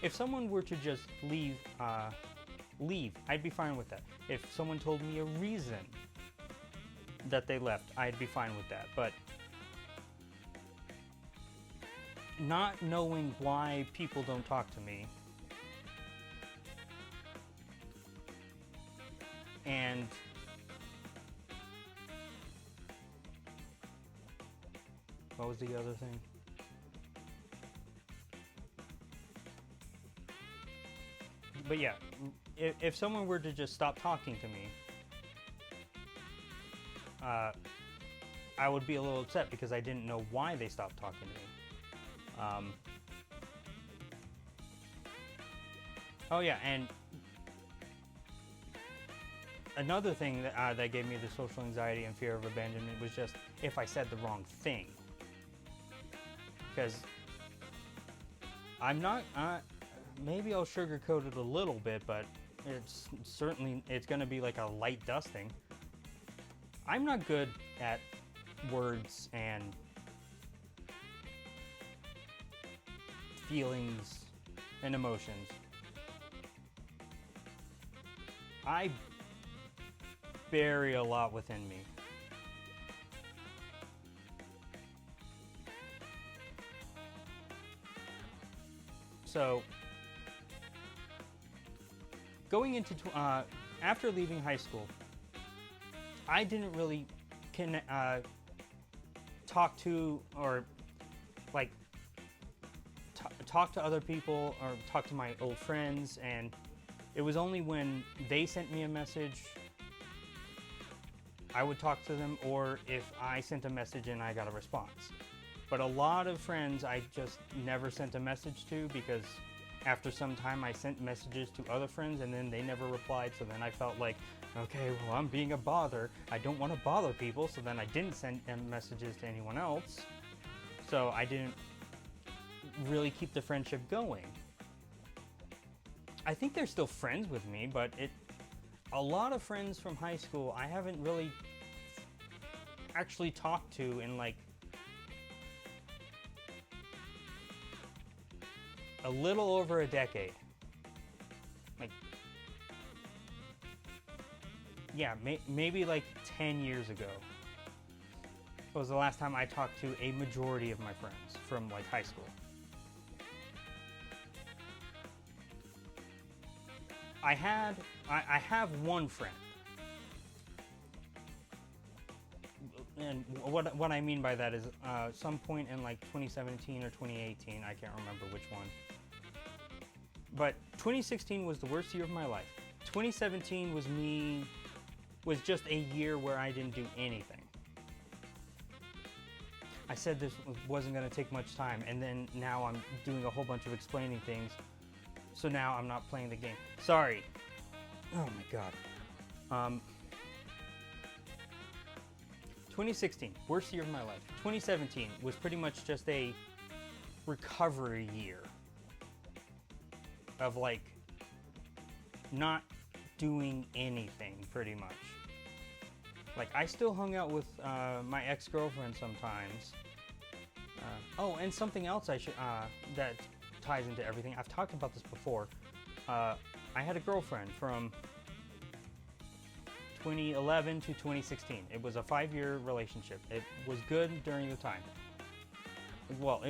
if someone were to just leave, I'd be fine with that. If someone told me a reason that they left, I'd be fine with that. But not knowing why people don't talk to me, and what was the other thing? But yeah, if someone were to just stop talking to me, I would be a little upset because I didn't know why they stopped talking to me. Oh yeah, and another thing that gave me the social anxiety and fear of abandonment was just if I said the wrong thing. Because I'm not, maybe I'll sugarcoat it a little bit, but it's going to be like a light dusting. I'm not good at words and feelings and emotions. I bury a lot within me. So, going into after leaving high school, I didn't really talk to or like talk to other people or talk to my old friends, and it was only when they sent me a message I would talk to them, or if I sent a message and I got a response. But a lot of friends I just never sent a message to, because after some time I sent messages to other friends and then they never replied, so then I felt like, okay, well, I'm being a bother. I don't want to bother people, so then I didn't send messages to anyone else. So I didn't really keep the friendship going. I think they're still friends with me, but a lot of friends from high school I haven't really actually talked to in like a little over a decade. Like, yeah, maybe like 10 years ago was the last time I talked to a majority of my friends from like high school. I have one friend, and what I mean by that is some point in like 2017 or 2018, I can't remember which one. But 2016 was the worst year of my life. 2017 was just a year where I didn't do anything. I said this wasn't going to take much time, and then now I'm doing a whole bunch of explaining things. So now I'm not playing the game. Sorry. Oh my god. 2016, worst year of my life. 2017 was pretty much just a recovery year of like not doing anything pretty much. Like, I still hung out with my ex-girlfriend sometimes. Oh, and something else I should that ties into everything. I've talked about this before. I had a girlfriend from 2011 to 2016. It was a 5-year relationship. It was good during the time. Well,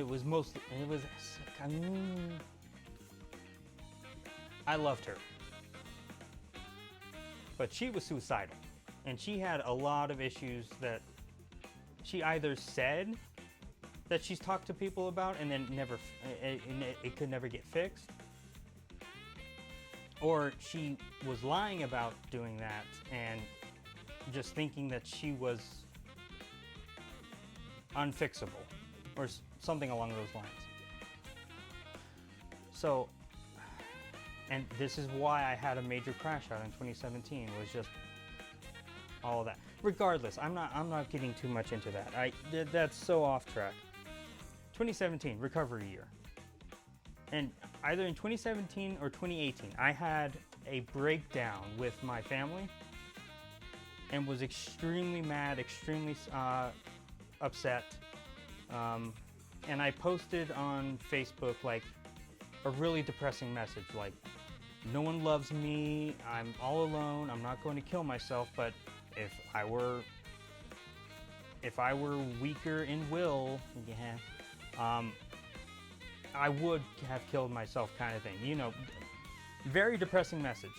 I loved her. But she was suicidal. And she had a lot of issues that she either said that she's talked to people about and then it could never get fixed, or she was lying about doing that and just thinking that she was unfixable or something along those lines. So, and this is why I had a major crash out in 2017, was just all of that. Regardless, I'm not getting too much into that. That's so off track. 2017, recovery year. And either in 2017 or 2018, I had a breakdown with my family and was extremely mad, extremely upset, and I posted on Facebook like a really depressing message, like, no one loves me, I'm all alone, I'm not going to kill myself, but if I were weaker in will, I would have killed myself, kind of thing. You know, very depressing message.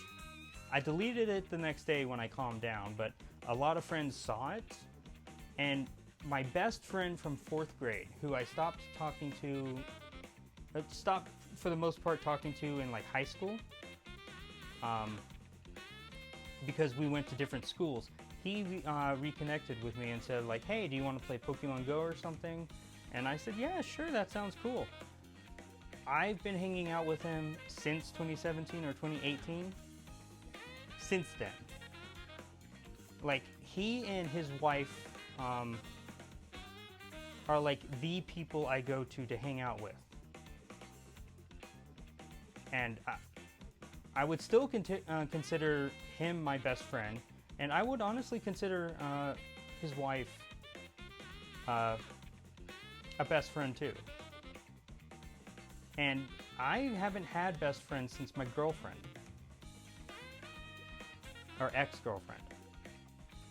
I deleted it the next day when I calmed down, but a lot of friends saw it, and my best friend from 4th grade, who I stopped for the most part talking to in like high school, because we went to different schools, he reconnected with me and said like, hey, do you want to play Pokemon Go or something? And I said, yeah, sure, that sounds cool. I've been hanging out with him since 2017 or 2018. Since then. Like, he and his wife are like the people I go to hang out with. And I would still consider him my best friend, and I would honestly consider his wife a best friend too. And I haven't had best friends since my girlfriend, or ex-girlfriend.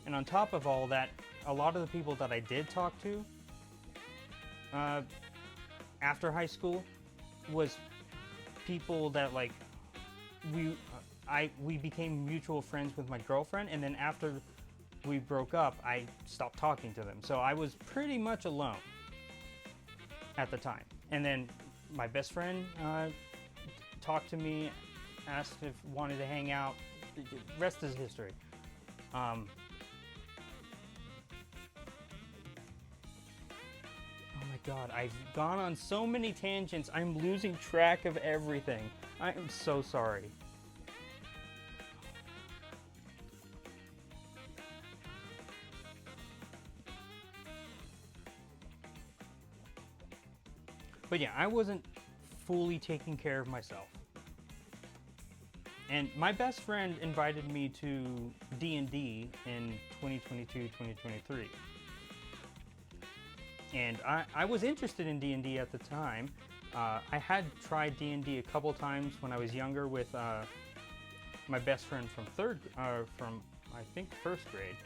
And on top of all that, a lot of the people that I did talk to after high school was people that like we became mutual friends with my girlfriend, and then after we broke up, I stopped talking to them. So I was pretty much alone at the time. And then my best friend talked to me, asked if wanted to hang out. Rest is history. Oh my god, I've gone on so many tangents. I'm losing track of everything. I am so sorry. But yeah, I wasn't fully taking care of myself. And my best friend invited me to D&D in 2022-2023. And I was interested in D&D at the time. I had tried D&D a couple times when I was younger with my best friend from I think 1st grade.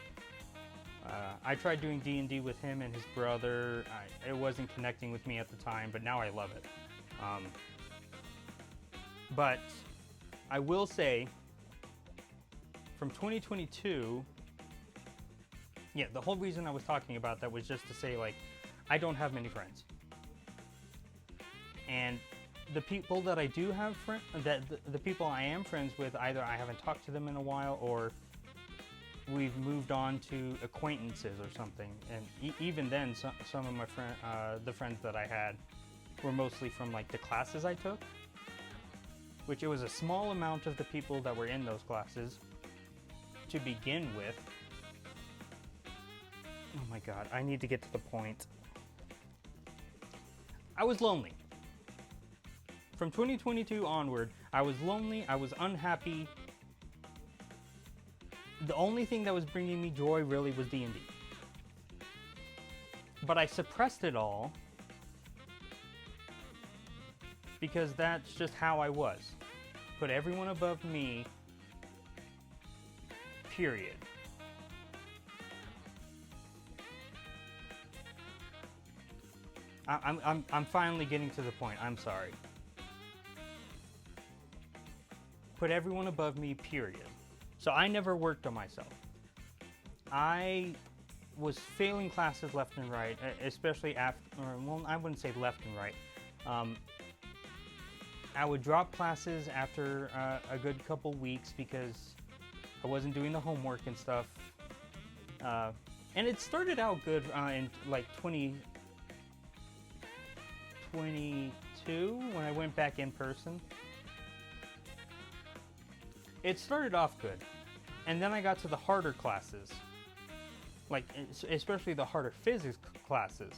I tried doing D&D with him and his brother. It wasn't connecting with me at the time, but now I love it. But I will say, from 2022, yeah, the whole reason I was talking about that was just to say, like, I don't have many friends. And the people that I do have the people I am friends with, either I haven't talked to them in a while, or we've moved on to acquaintances or something. And even then, some of my the friends that I had were mostly from like the classes I took, which it was a small amount of the people that were in those classes to begin with. Oh my god, I need to get to the point. I was lonely. From 2022 onward, I was lonely, I was unhappy. The only thing that was bringing me joy really was D&D. But I suppressed it all because that's just how I was. Put everyone above me, period. I'm finally getting to the point. I'm sorry. Put everyone above me, period. So I never worked on myself. I was failing classes left and right, especially after, well, I wouldn't say left and right. I would drop classes after a good couple weeks because I wasn't doing the homework and stuff. And it started out good in like 2022 when I went back in person. It started off good, and then I got to the harder classes, like especially the harder physics classes,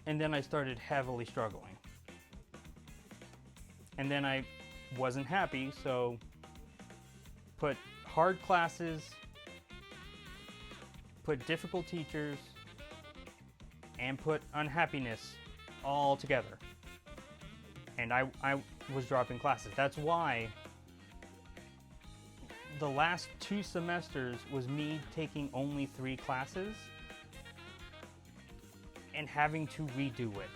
and then I started heavily struggling. And then I wasn't happy, so put hard classes, put difficult teachers, and put unhappiness all together. And I was dropping classes. That's why the last 2 semesters was me taking only 3 classes and having to redo it.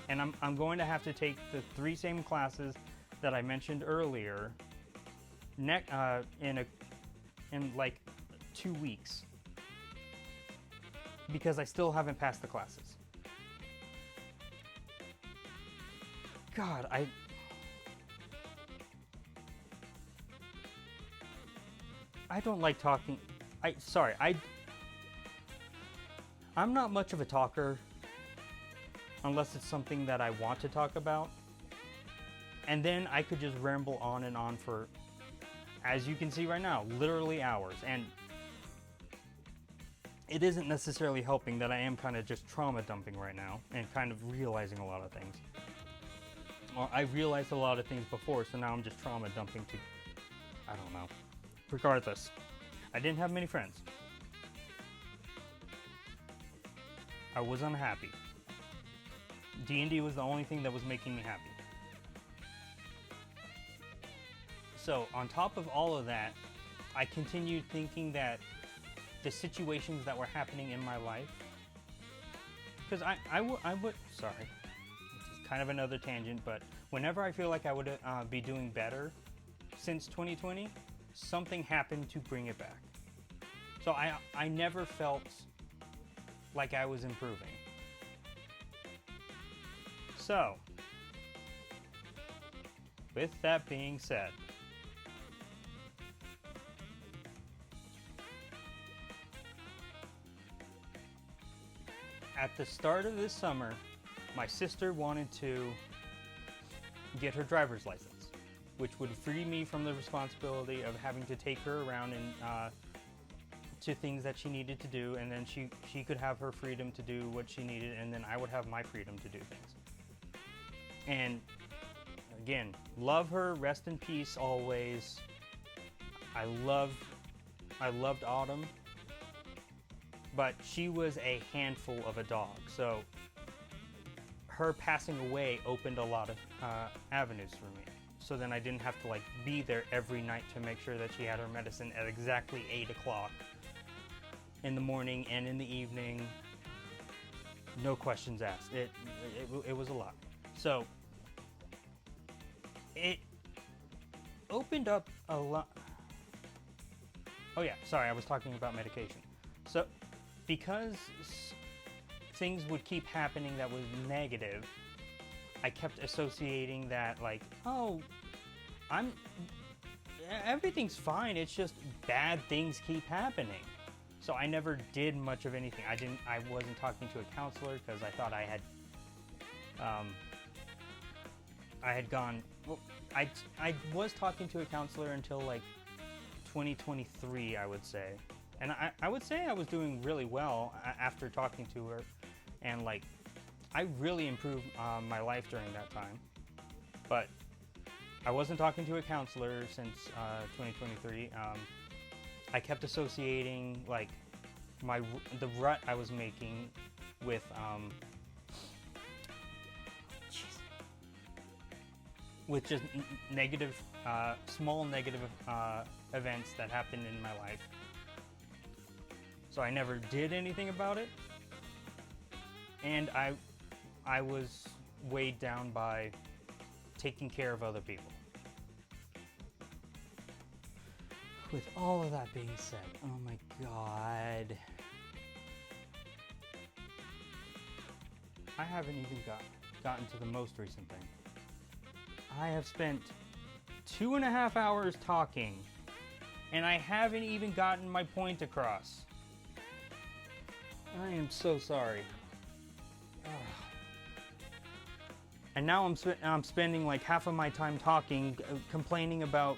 And I'm going to have to take the 3 same classes that I mentioned earlier in like 2 weeks, because I still haven't passed the classes. God, I don't like talking. I'm not much of a talker unless it's something that I want to talk about. And then I could just ramble on and on for, as you can see right now, literally hours. And it isn't necessarily helping that I am kind of just trauma dumping right now and kind of realizing a lot of things. Well, I realized a lot of things before, so now I'm just trauma dumping to, I don't know. Regardless, I didn't have many friends. I was unhappy. D&D was the only thing that was making me happy. So, on top of all of that, I continued thinking that the situations that were happening in my life, because I would, sorry, this is kind of another tangent, but whenever I feel like I would be doing better since 2020, something happened to bring it back. So I never felt like I was improving. So, with that being said, at the start of this summer, my sister wanted to get her driver's license, which would free me from the responsibility of having to take her around and to things that she needed to do, and then she could have her freedom to do what she needed, and then I would have my freedom to do things. And again, love her, rest in peace always. I loved Autumn, but she was a handful of a dog, so her passing away opened a lot of avenues for me. So then I didn't have to like be there every night to make sure that she had her medicine at exactly 8 o'clock in the morning and in the evening. No questions asked. It was a lot. So it opened up a lot. Oh yeah, sorry, I was talking about medication. So because things would keep happening that was negative, I kept associating that like, oh, everything's fine, it's just bad things keep happening. So I never did much of anything. I wasn't talking to a counselor because I thought I had gone, well, I was talking to a counselor until like 2023, I would say. And I would say I was doing really well after talking to her, and like, I really improved my life during that time. But I wasn't talking to a counselor since 2023. I kept associating like the rut I was making with just negative, small negative events that happened in my life. So I never did anything about it, and I was weighed down by taking care of other people. With all of that being said, oh my god, I haven't even gotten to the most recent thing. I have spent 2.5 hours talking, and I haven't even gotten my point across. I am so sorry. Ugh. And now I'm spending like half of my time talking, complaining about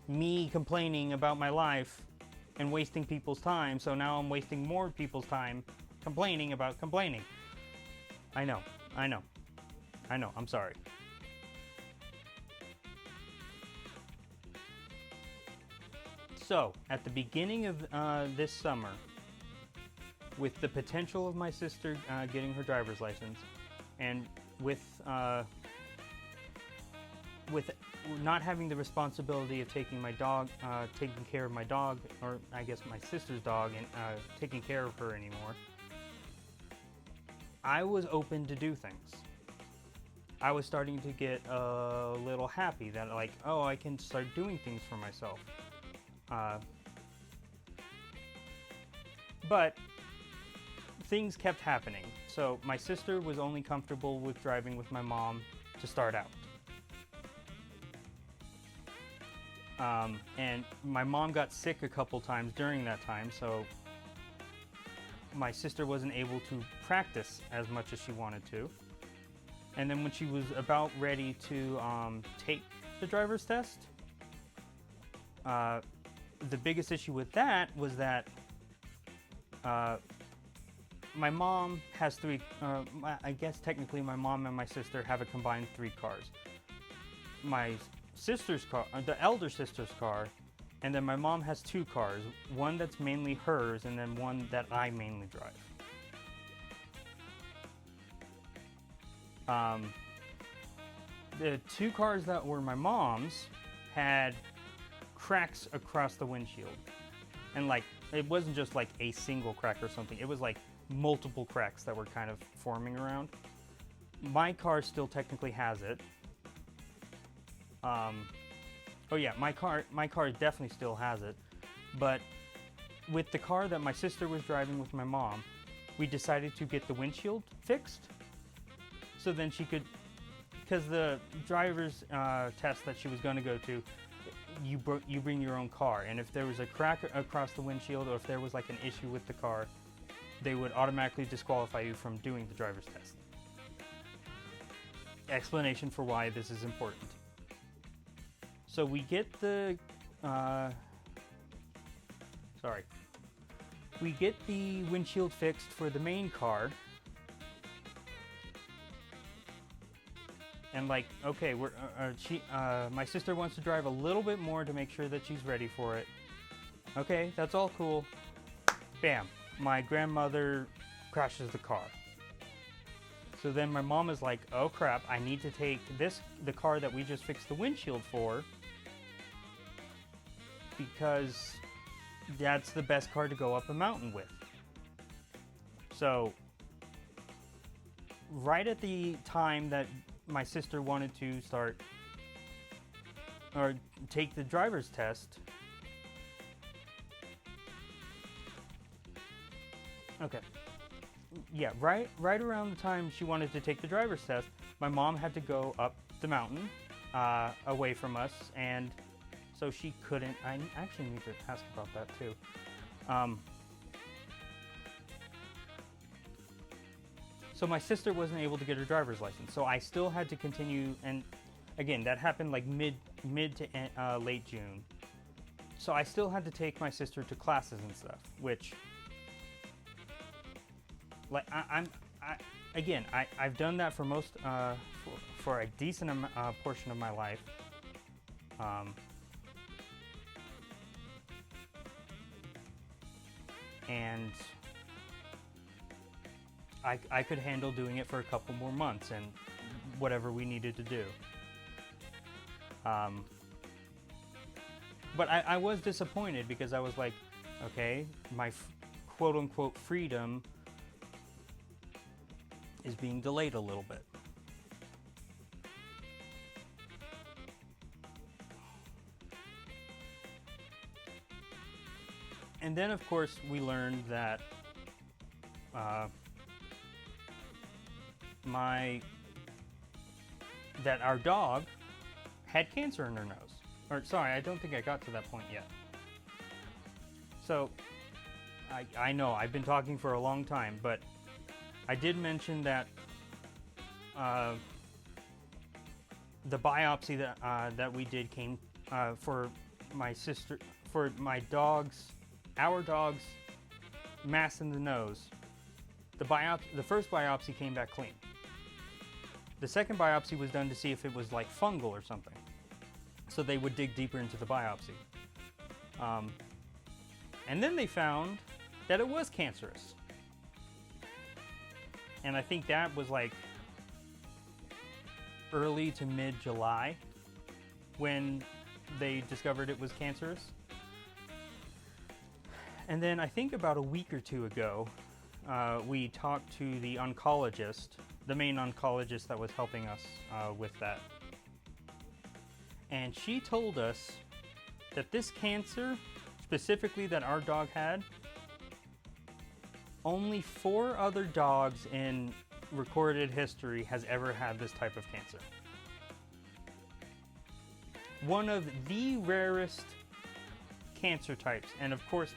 me complaining about my life and wasting people's time. So now I'm wasting more people's time complaining about complaining. I know. I'm sorry. So, at the beginning of this summer, with the potential of my sister getting her driver's license, and with not having the responsibility of taking my dog, taking care of my dog, or I guess my sister's dog, and taking care of her anymore, I was open to do things. I was starting to get a little happy that, like, oh, I can start doing things for myself. But things kept happening. So my sister was only comfortable with driving with my mom to start out. And my mom got sick a couple times during that time, so my sister wasn't able to practice as much as she wanted to. And then when she was about ready to take the driver's test, the biggest issue with that was that my mom has three, I guess technically my mom and my sister have a combined 3 cars. My sister's car, the elder sister's car, and then my mom has 2 cars, one that's mainly hers and then one that I mainly drive. The 2 cars that were my mom's had cracks across the windshield. And like, it wasn't just like a single crack or something, it was like multiple cracks that were kind of forming around. My car still technically has it. Oh yeah, my car definitely still has it. But with the car that my sister was driving with my mom, we decided to get the windshield fixed. So then she could, because the driver's test that she was going to go to, you bring your own car, and if there was a crack across the windshield, or if there was like an issue with the car, they would automatically disqualify you from doing the driver's test. Explanation for why this is important. So we get the windshield fixed for the main car. And like, okay, my sister wants to drive a little bit more to make sure that she's ready for it. Okay, that's all cool. Bam, my grandmother crashes the car. So then my mom is like, oh crap, I need to take the car that we just fixed the windshield for, because that's the best car to go up a mountain with. So right at the time that my sister wanted to start or take the driver's test. Okay. Yeah, right around the time she wanted to take the driver's test, my mom had to go up the mountain away from us, and so she couldn't. I actually need to ask about that too. So my sister wasn't able to get her driver's license, so I still had to continue, and again, that happened like mid to late June. So I still had to take my sister to classes and stuff, which, like, I've done that for most, for a decent portion of my life. And I could handle doing it for a couple more months and whatever we needed to do. But I was disappointed because I was like, okay, my quote-unquote freedom is being delayed a little bit. And then, of course, we learned that that our dog had cancer in her nose. Or sorry, I don't think I got to that point yet. So I know I've been talking for a long time, but I did mention that the biopsy that we did came for my sister, for our dog's mass in the nose. The first biopsy came back clean. The second biopsy was done to see if it was like fungal or something. So they would dig deeper into the biopsy. And then they found that it was cancerous. And I think that was like early to mid-July when they discovered it was cancerous. And then I think about a week or two ago, we talked to the oncologist, the main oncologist that was helping us with that. And she told us that this cancer, specifically that our dog had, only 4 other dogs in recorded history has ever had this type of cancer. One of the rarest cancer types, and of course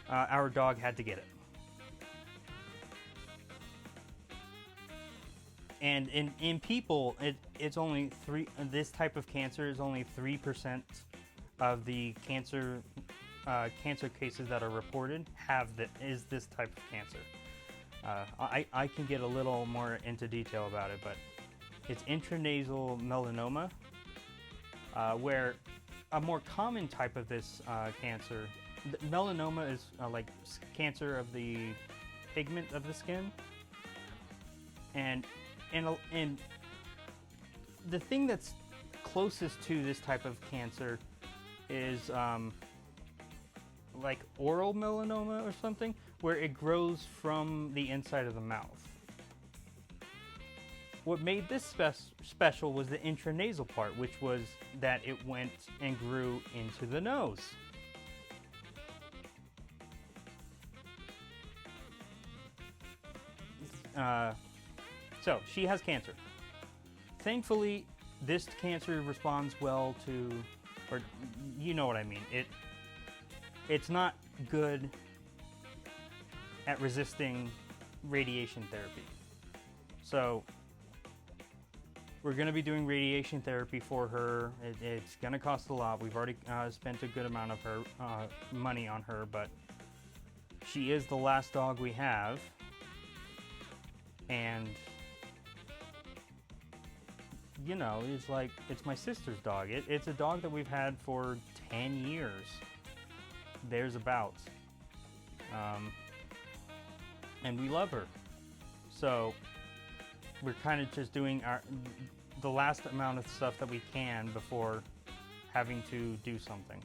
our dog had to get it. And in people, it's only this type of cancer is only 3% of the cancer cases that are reported is this type of cancer. I can get a little more into detail about it, but it's intranasal melanoma, where a more common type of this cancer, melanoma is like cancer of the pigment of the skin, and the thing that's closest to this type of cancer is like oral melanoma or something, where it grows from the inside of the mouth. What made this special was the intranasal part, which was that it went and grew into the nose. So she has cancer. Thankfully, this cancer responds well to, or you know what I mean. It's not good at resisting radiation therapy. So we're going to be doing radiation therapy for her. It's going to cost a lot. We've already spent a good amount of her money on her, but she is the last dog we have. And you know, it's my sister's dog. It's a dog that we've had for 10 years. There's abouts. And we love her. So we're kind of just doing the last amount of stuff that we can before having to do something.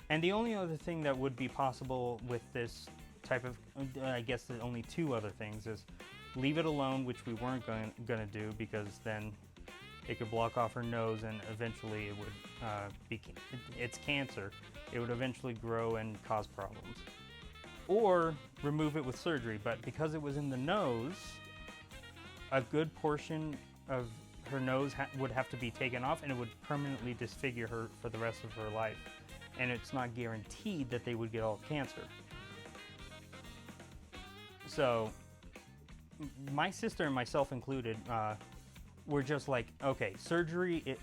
And the only other thing that would be possible with this type of, I guess the only 2 other things, is leave it alone, which we weren't going to do, because then it could block off her nose and eventually it would it's cancer. It would eventually grow and cause problems. Or remove it with surgery, but because it was in the nose, a good portion of her nose would have to be taken off, and it would permanently disfigure her for the rest of her life. And it's not guaranteed that they would get all cancer. So my sister and myself included, we're just like, okay, surgery,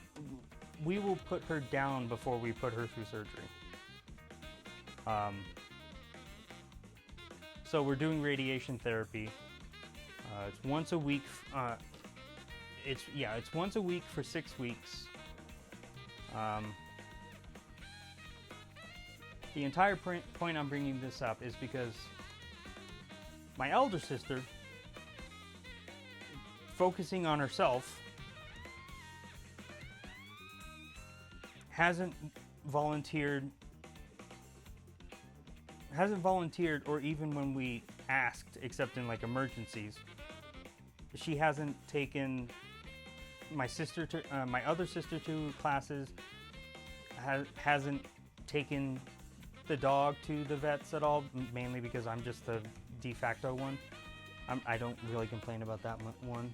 we will put her down before we put her through surgery. So we're doing radiation therapy. It's once a week. It's once a week for 6 weeks. The entire point I'm bringing this up is because my elder sister, focusing on herself, hasn't volunteered, or even when we asked, except in like emergencies, she hasn't taken my other sister to classes, hasn't taken the dog to the vets at all, mainly because I'm just the de facto one. I don't really complain about that one.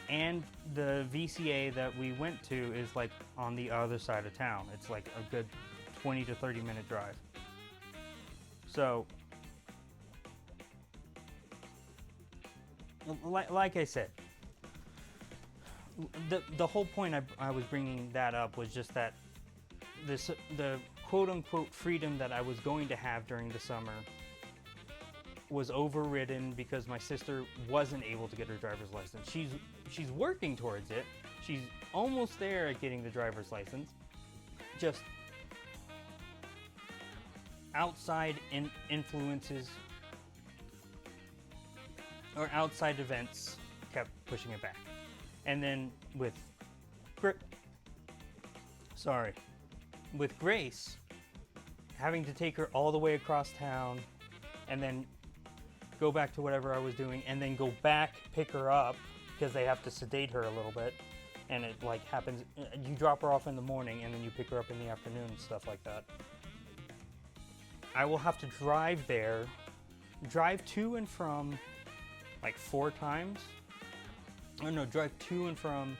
And the VCA that we went to is like on the other side of town. It's like a good 20 to 30 minute drive. So, like I said, the whole point I was bringing that up was just that the quote-unquote freedom that I was going to have during the summer was overridden because my sister wasn't able to get her driver's license. She's working towards it. She's almost there at getting the driver's license. Just outside influences or outside events kept pushing it back. And then with with Grace, having to take her all the way across town and then go back to whatever I was doing and then go back, pick her up because they have to sedate her a little bit. And it like happens, you drop her off in the morning and then you pick her up in the afternoon and stuff like that. I will have to drive there, drive to and from like 4 times. Oh no, drive to and from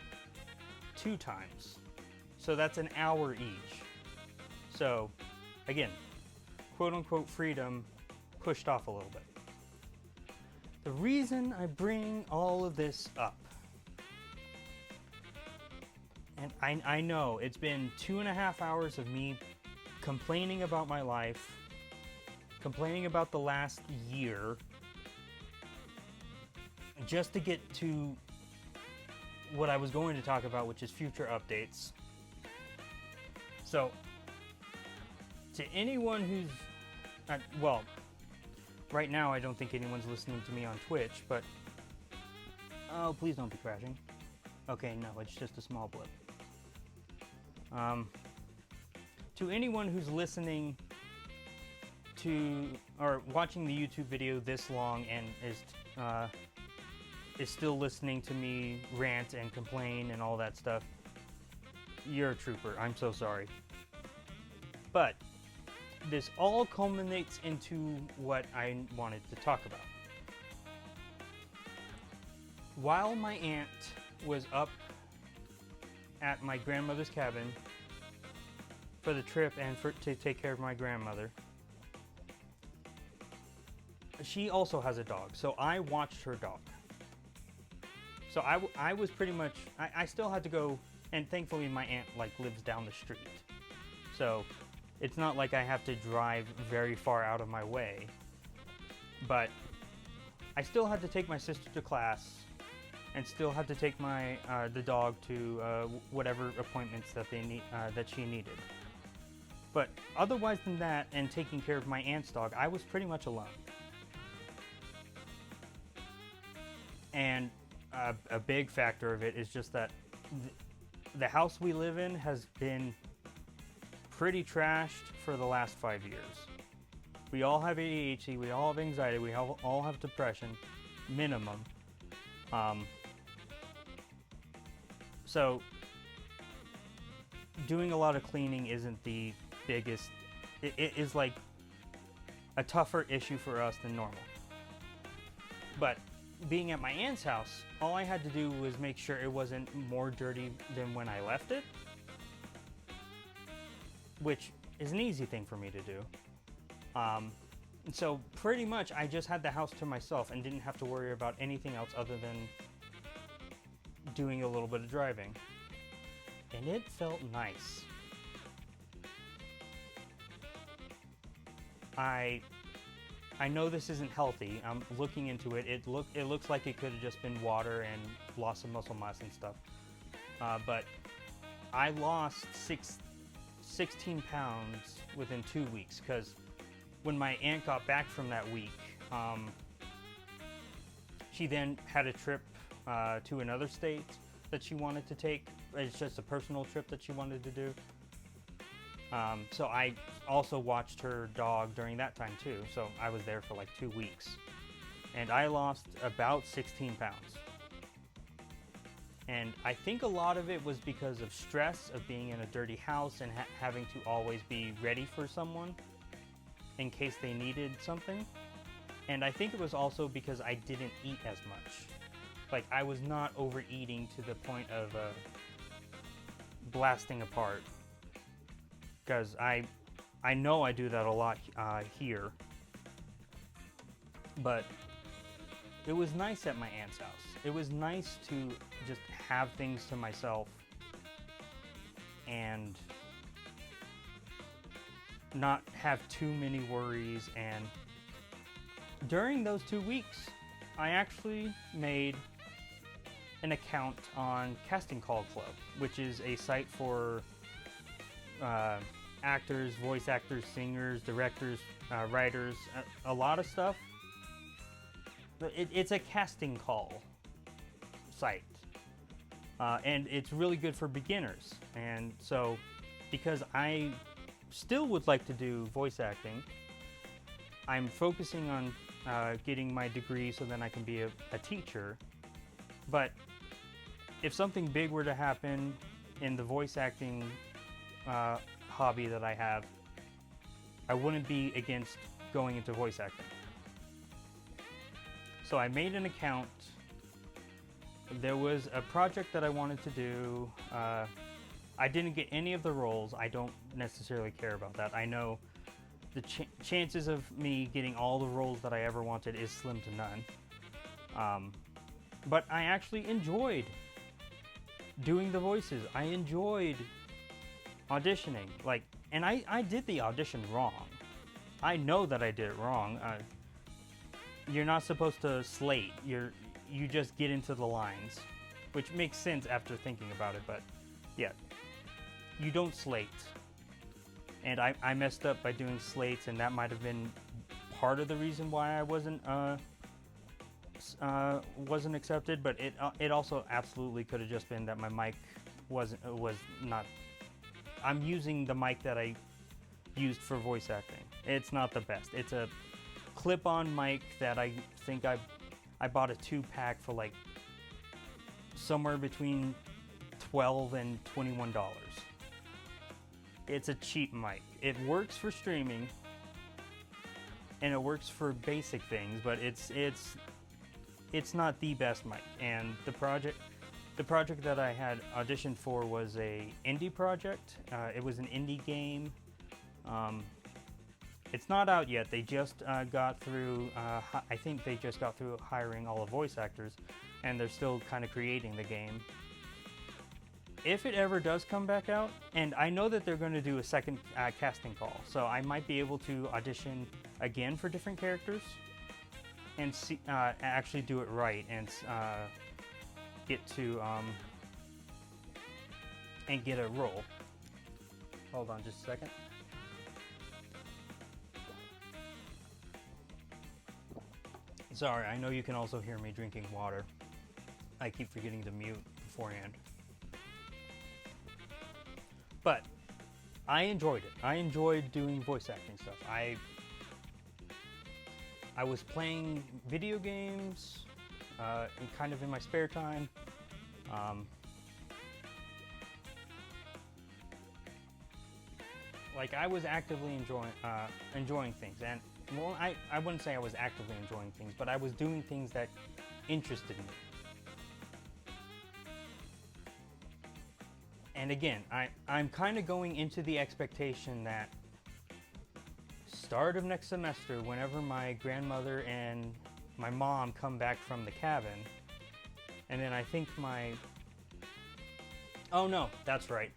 2 times. So that's an hour each. So again, quote unquote freedom pushed off a little bit. The reason I bring all of this up, and I know it's been 2.5 hours of me complaining about my life, complaining about the last year, just to get to what I was going to talk about, which is future updates. So, to anyone who's, well, right now I don't think anyone's listening to me on Twitch, but, oh, please don't be crashing. Okay, no, it's just a small blip. To anyone who's listening to, or watching the YouTube video this long and is still listening to me rant and complain and all that stuff, you're a trooper. I'm so sorry. But this all culminates into what I wanted to talk about. While my aunt was up at my grandmother's cabin for the trip and to take care of my grandmother, she also has a dog, so I watched her dog. So I was pretty much, I still had to go, and thankfully my aunt like lives down the street. So it's not like I have to drive very far out of my way. But I still had to take my sister to class and still had to take my the dog to whatever appointments that that she needed. But otherwise than that, and taking care of my aunt's dog, I was pretty much alone. And a big factor of it is just that the house we live in has been pretty trashed for the last 5 years. We all have ADHD, we all have anxiety, we all have depression, minimum. So doing a lot of cleaning isn't the biggest, it is like a tougher issue for us than normal. But being at my aunt's house, all I had to do was make sure it wasn't more dirty than when I left it, which is an easy thing for me to do. So pretty much I just had the house to myself and didn't have to worry about anything else other than doing a little bit of driving. And it felt nice. I know this isn't healthy. I'm looking into it. It looks like it could have just been water and loss of muscle mass and stuff. But I lost 16 pounds within 2 weeks because when my aunt got back from that week, she then had a trip to another state that she wanted to take. It's just a personal trip that she wanted to do. So I also watched her dog during that time too. So I was there for like 2 weeks. And I lost about 16 pounds. And I think a lot of it was because of stress of being in a dirty house and having to always be ready for someone in case they needed something. And I think it was also because I didn't eat as much. Like I was not overeating to the point of blasting apart. Because I know I do that a lot here. But it was nice at my aunt's house. It was nice to just have things to myself and not have too many worries. And during those 2 weeks, I actually made an account on Casting Call Club, which is a site for actors, voice actors, singers, directors, writers, a lot of stuff. it's a casting call site, and it's really good for beginners. And so, because I still would like to do voice acting, I'm focusing on getting my degree so then I can be a teacher. But if something big were to happen in the voice acting hobby that I have, I wouldn't be against going into voice acting. So I made an account. There was a project that I wanted to do. I didn't get any of the roles. I don't necessarily care about that. I know the chances of me getting all the roles that I ever wanted is slim to none. But I actually enjoyed doing the voices. I enjoyed auditioning. And I did the audition wrong. I know that I did it wrong. You're not supposed to slate. You just get into the lines, which makes sense after thinking about it. But yeah, you don't slate. And I messed up by doing slates, and that might have been part of the reason why I wasn't accepted. But it also absolutely could have just been that my mic was not. I'm using the mic that I used for voice acting. It's not the best. It's a clip-on mic that I think I bought a 2-pack for like somewhere between $12 and $21. It's a cheap mic. It works for streaming and it works for basic things, but it's not the best mic. And the project that I had auditioned for was a indie project. It was an indie game. It's not out yet. They just got through, I think they just got through hiring all the voice actors, and they're still kind of creating the game. If it ever does come back out, and I know that they're going to do a second casting call, so I might be able to audition again for different characters and see, actually do it right and get to and get a role. Hold on just a second. Sorry, I know you can also hear me drinking water. I keep forgetting to mute beforehand. But I enjoyed it. I enjoyed doing voice acting stuff. I was playing video games kind of in my spare time. I was actively enjoying things, and well, I wouldn't say I was actively enjoying things, but I was doing things that interested me. And again, I'm kind of going into the expectation that start of next semester, whenever my grandmother and my mom come back from the cabin, and then I think oh no, that's right.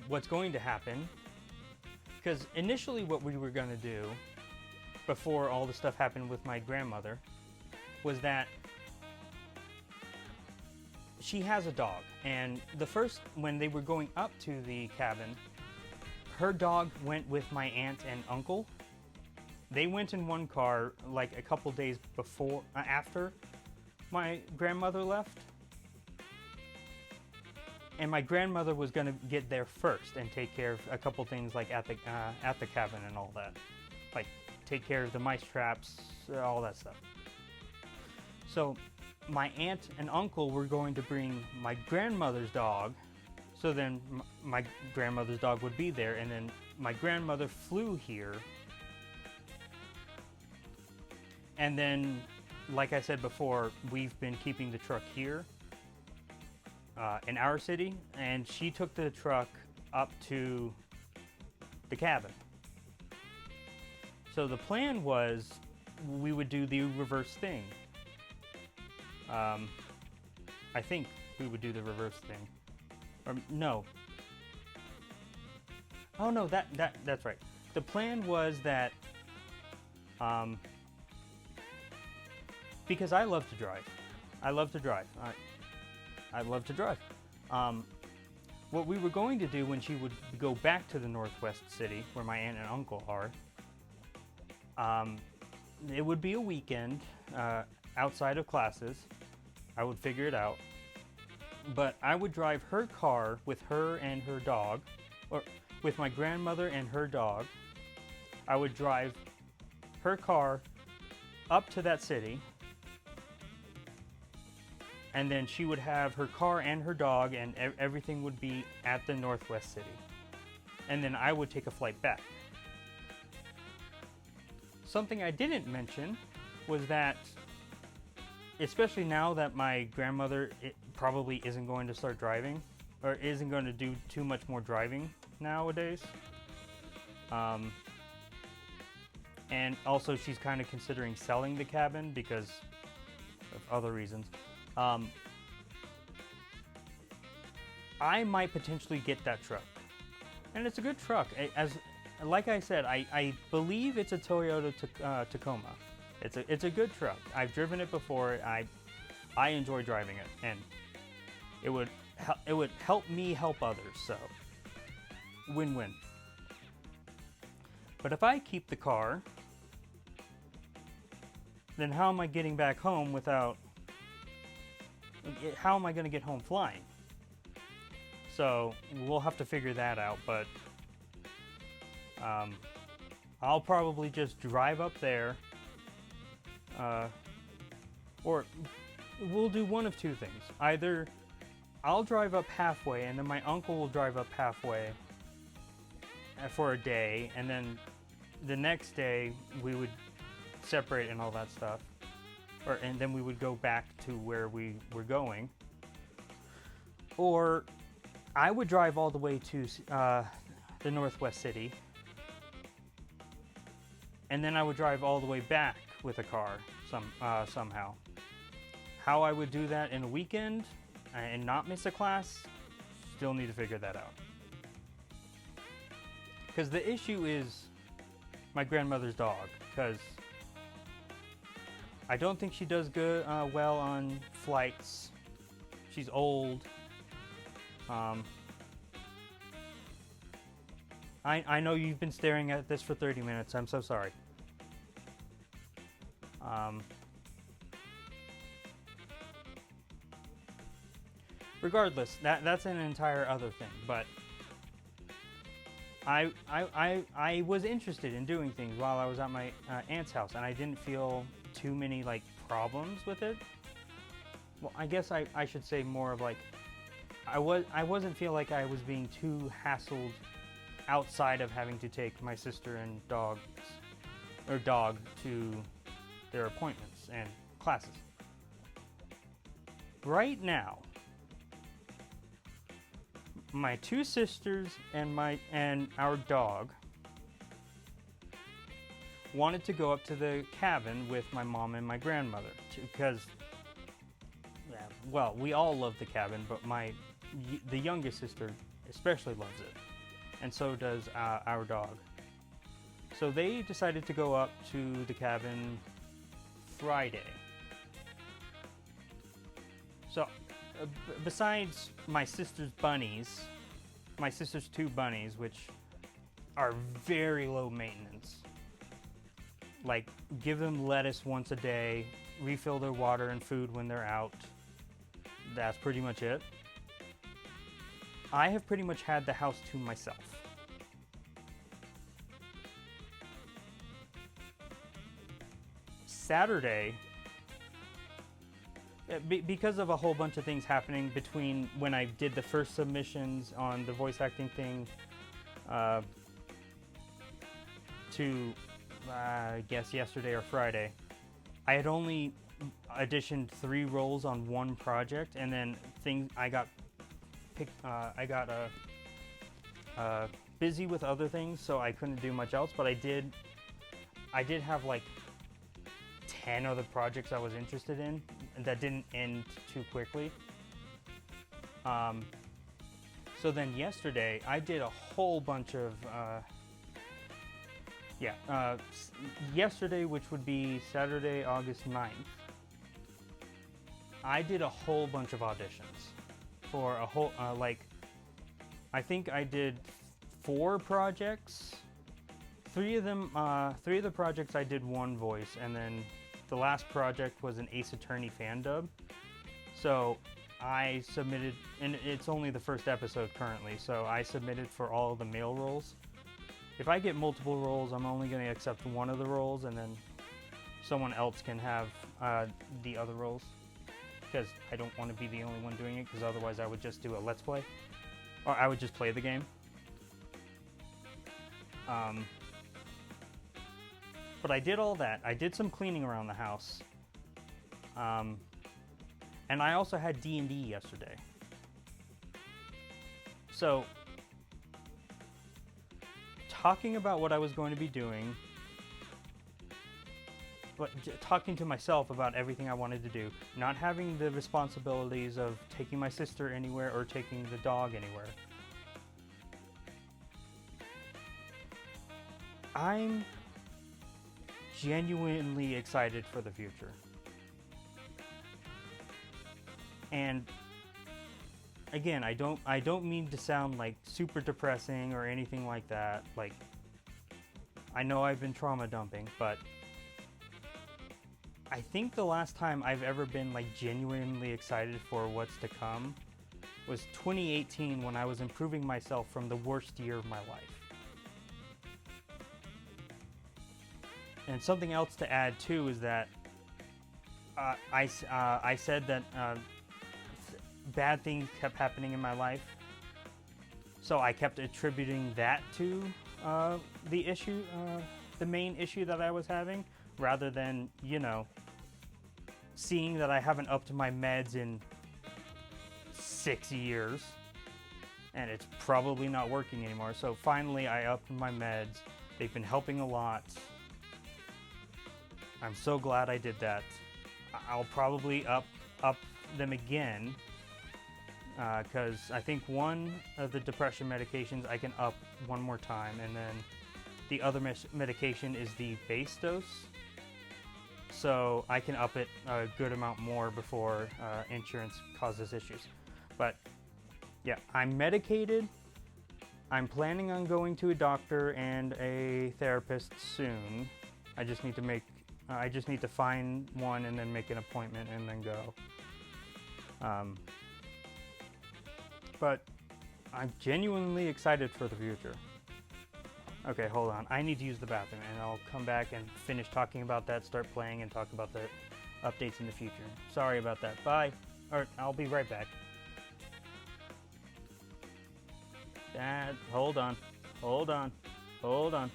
What's going to happen, because initially what we were going to do before all the stuff happened with my grandmother was that she has a dog, and when they were going up to the cabin, her dog went with my aunt and uncle. They went in one car like a couple days after my grandmother left, and my grandmother was going to get there first and take care of a couple things like at the cabin and all that, like take care of the mice traps, all that stuff. So my aunt and uncle were going to bring my grandmother's dog, so then my grandmother's dog would be there, and then my grandmother flew here, and then, like I said before, we've been keeping the truck here in our city, and she took the truck up to the cabin. So the plan was we would do the reverse thing. I think we would do the reverse thing. Or no. Oh no, that's right. The plan was that because I love to drive. I love to drive. What we were going to do when she would go back to the Northwest city, where my aunt and uncle are, it would be a weekend outside of classes. I would figure it out. But I would drive her car with her and her dog, or with my grandmother and her dog. I would drive her car up to that city, and then she would have her car and her dog, and everything would be at the Northwest City. And then I would take a flight back. Something I didn't mention was that, especially now that my grandmother probably isn't going to start driving, or isn't going to do too much more driving nowadays, and also she's kind of considering selling the cabin because of other reasons, I might potentially get that truck. And it's a good truck. Like I said, I believe it's a Toyota Tacoma. It's a good truck. I've driven it before. I enjoy driving it, and it would help me help others. So win-win. But if I keep the car, then how am I getting back home without? How am I going to get home flying? So we'll have to figure that out. But I'll probably just drive up there, or we'll do one of two things. Either I'll drive up halfway, and then my uncle will drive up halfway for a day, and then the next day we would separate and all that stuff, and then we would go back to where we were going. Or I would drive all the way to the Northwest City, and then I would drive all the way back with a car somehow. How I would do that in a weekend and not miss a class, still need to figure that out. Because the issue is my grandmother's dog, because I don't think she does well on flights. She's old. I know you've been staring at this for 30 minutes. I'm so sorry. Regardless, that's an entire other thing. But I was interested in doing things while I was at my aunt's house, and I didn't feel too many problems with it. Well, I guess I should say more of I wasn't feel like I was being too hassled outside of having to take my sister and dog to their appointments and classes. Right now, my two sisters and our dog wanted to go up to the cabin with my mom and my grandmother because, well, we all love the cabin, but the youngest sister especially loves it, and so does our dog. So they decided to go up to the cabin Friday. So besides my sister's two bunnies, which are very low maintenance, give them lettuce once a day, refill their water and food when they're out, that's pretty much it. I have pretty much had the house to myself. Saturday, because of a whole bunch of things happening between when I did the first submissions on the voice acting thing to I guess yesterday or Friday, I had only auditioned 3 roles on one project, and then I got busy with other things, so I couldn't do much else. But I did have 10 other projects I was interested in that didn't end too quickly. So then yesterday I did a whole bunch of yesterday, which would be Saturday, August 9th, I did a whole bunch of auditions for a whole I think I did 4 projects, Three of the projects I did one voice, and then the last project was an Ace Attorney fan dub. So I submitted, and it's only the first episode currently, so I submitted for all the male roles. If I get multiple roles, I'm only going to accept one of the roles, and then someone else can have the other roles, because I don't want to be the only one doing it, because otherwise I would just do a Let's Play, or I would just play the game. But I did all that. I did some cleaning around the house. And I also had D&D yesterday. So, talking about what I was going to be doing, but talking to myself about everything I wanted to do, not having the responsibilities of taking my sister anywhere or taking the dog anywhere. I'm genuinely excited for the future. And again, I don't mean to sound like super depressing or anything like that. Like, I know I've been trauma dumping, but I think the last time I've ever been like genuinely excited for what's to come was 2018, when I was improving myself from the worst year of my life. And something else to add too is that I said that bad things kept happening in my life, so I kept attributing that to the issue, the main issue that I was having, rather than, you know, seeing that I haven't upped my meds in 6 years and it's probably not working anymore. So finally I upped my meds. They've been helping a lot. I'm so glad I did that. I'll probably up them again, because I think one of the depression medications I can up one more time, and then the other medication is the base dose, so I can up it a good amount more before insurance causes issues. But yeah, I'm medicated. I'm planning on going to a doctor and a therapist soon. I just need to find one and then make an appointment and then go. But I'm genuinely excited for the future. Okay, hold on. I need to use the bathroom, and I'll come back and finish talking about that, start playing, and talk about the updates in the future. Sorry about that. Bye. Or I'll be right back. Dad, hold on. Hold on. Hold on.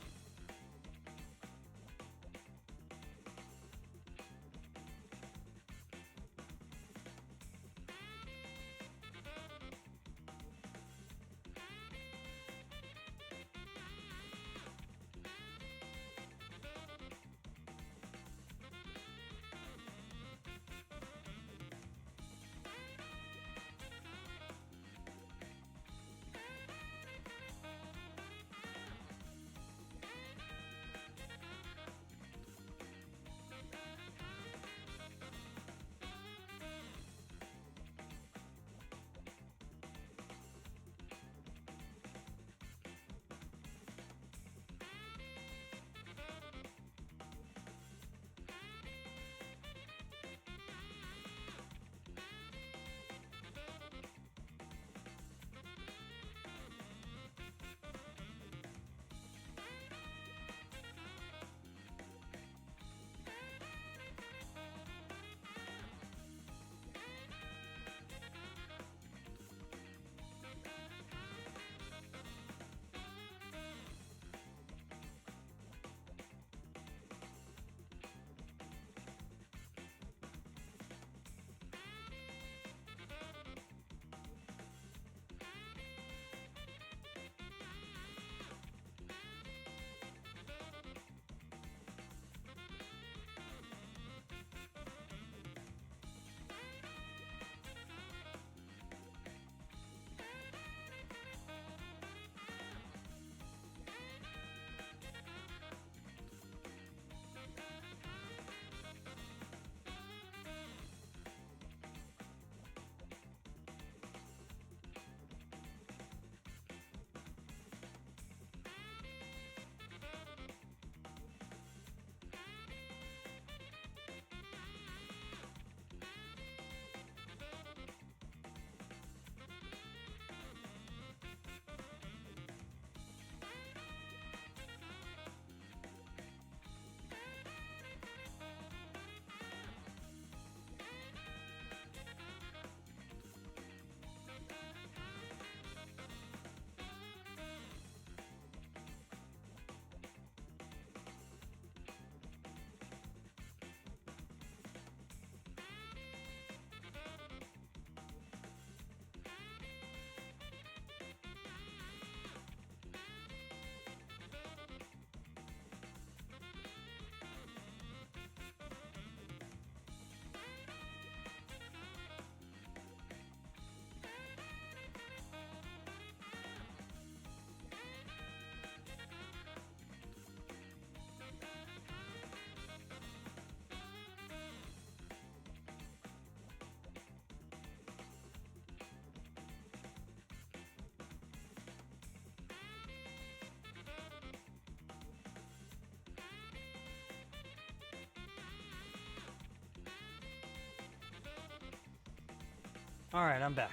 Alright, I'm back.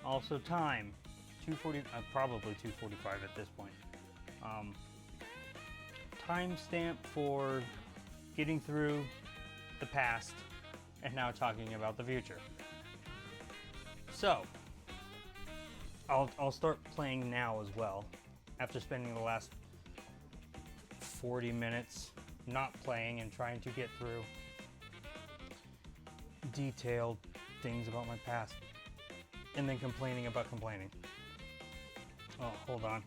Also time, 2:40, probably 2:45 at this point. Timestamp for getting through the past and now talking about the future. So, I'll start playing now as well, after spending the last 40 minutes not playing and trying to get through detailed things about my past, and then complaining about complaining. Oh, hold on.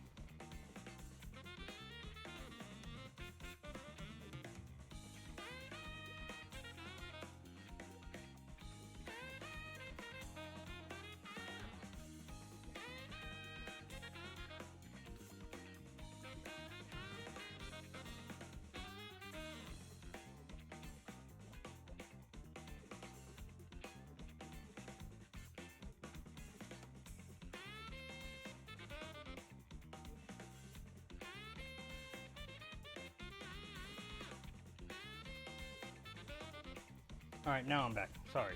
Alright, now I'm back. Sorry.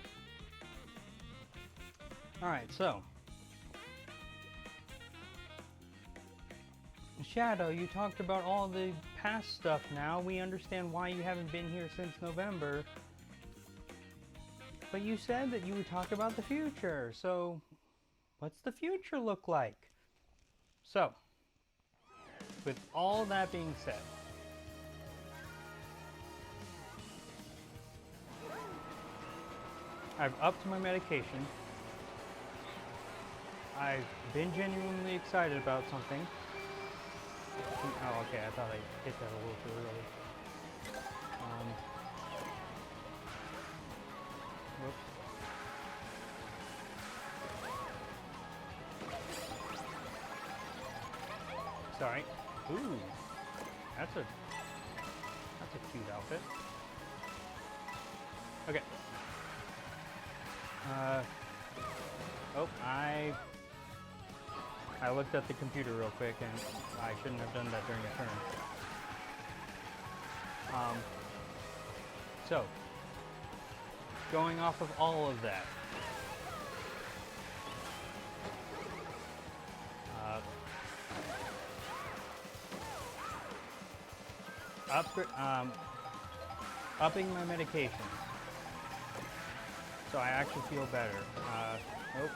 Alright, so. Shadow, you talked about all the past stuff now. We understand why you haven't been here since November. But you said that you would talk about the future. So, what's the future look like? So, with all that being said, I've upped my medication. I've been genuinely excited about something. Oh, okay, I thought I hit that a little too early. Whoops. Sorry. Ooh, that's a cute outfit. Okay. Oh, I looked at the computer real quick, and I shouldn't have done that during a turn. So, going off of all of that, upping my medication, so I actually feel better. Nope.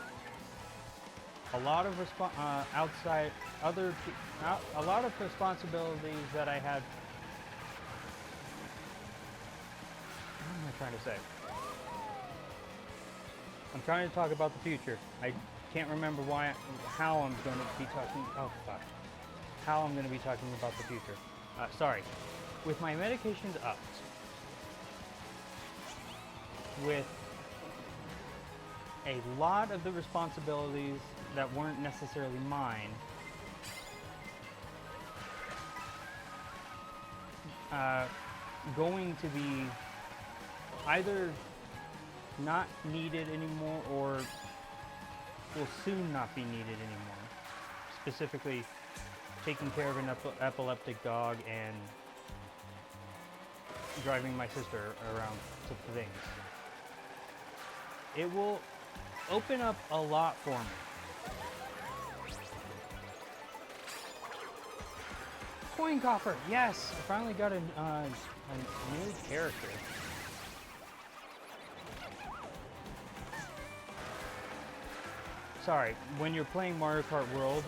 A lot of a lot of responsibilities that I had. What am I trying to say? I'm trying to talk about the future. I can't remember how I'm going to be talking. Oh fuck! How I'm going to be talking about the future? Sorry. With my medications upped, with a lot of the responsibilities that weren't necessarily mine going to be either not needed anymore or will soon not be needed anymore. Specifically, taking care of an epileptic dog and driving my sister around to things. It will open up a lot for me. Coin coffer, yes! I finally got a new character. Sorry, when you're playing Mario Kart World,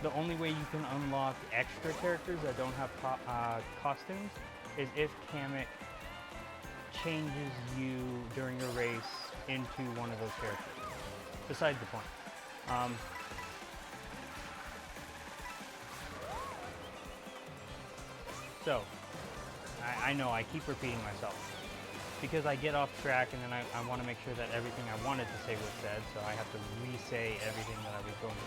the only way you can unlock extra characters that don't have costumes is if Kamek changes you during a race into one of those characters. Besides the point. So, I know I keep repeating myself because I get off track and then I want to make sure that everything I wanted to say was said, so I have to re-say everything that I was going to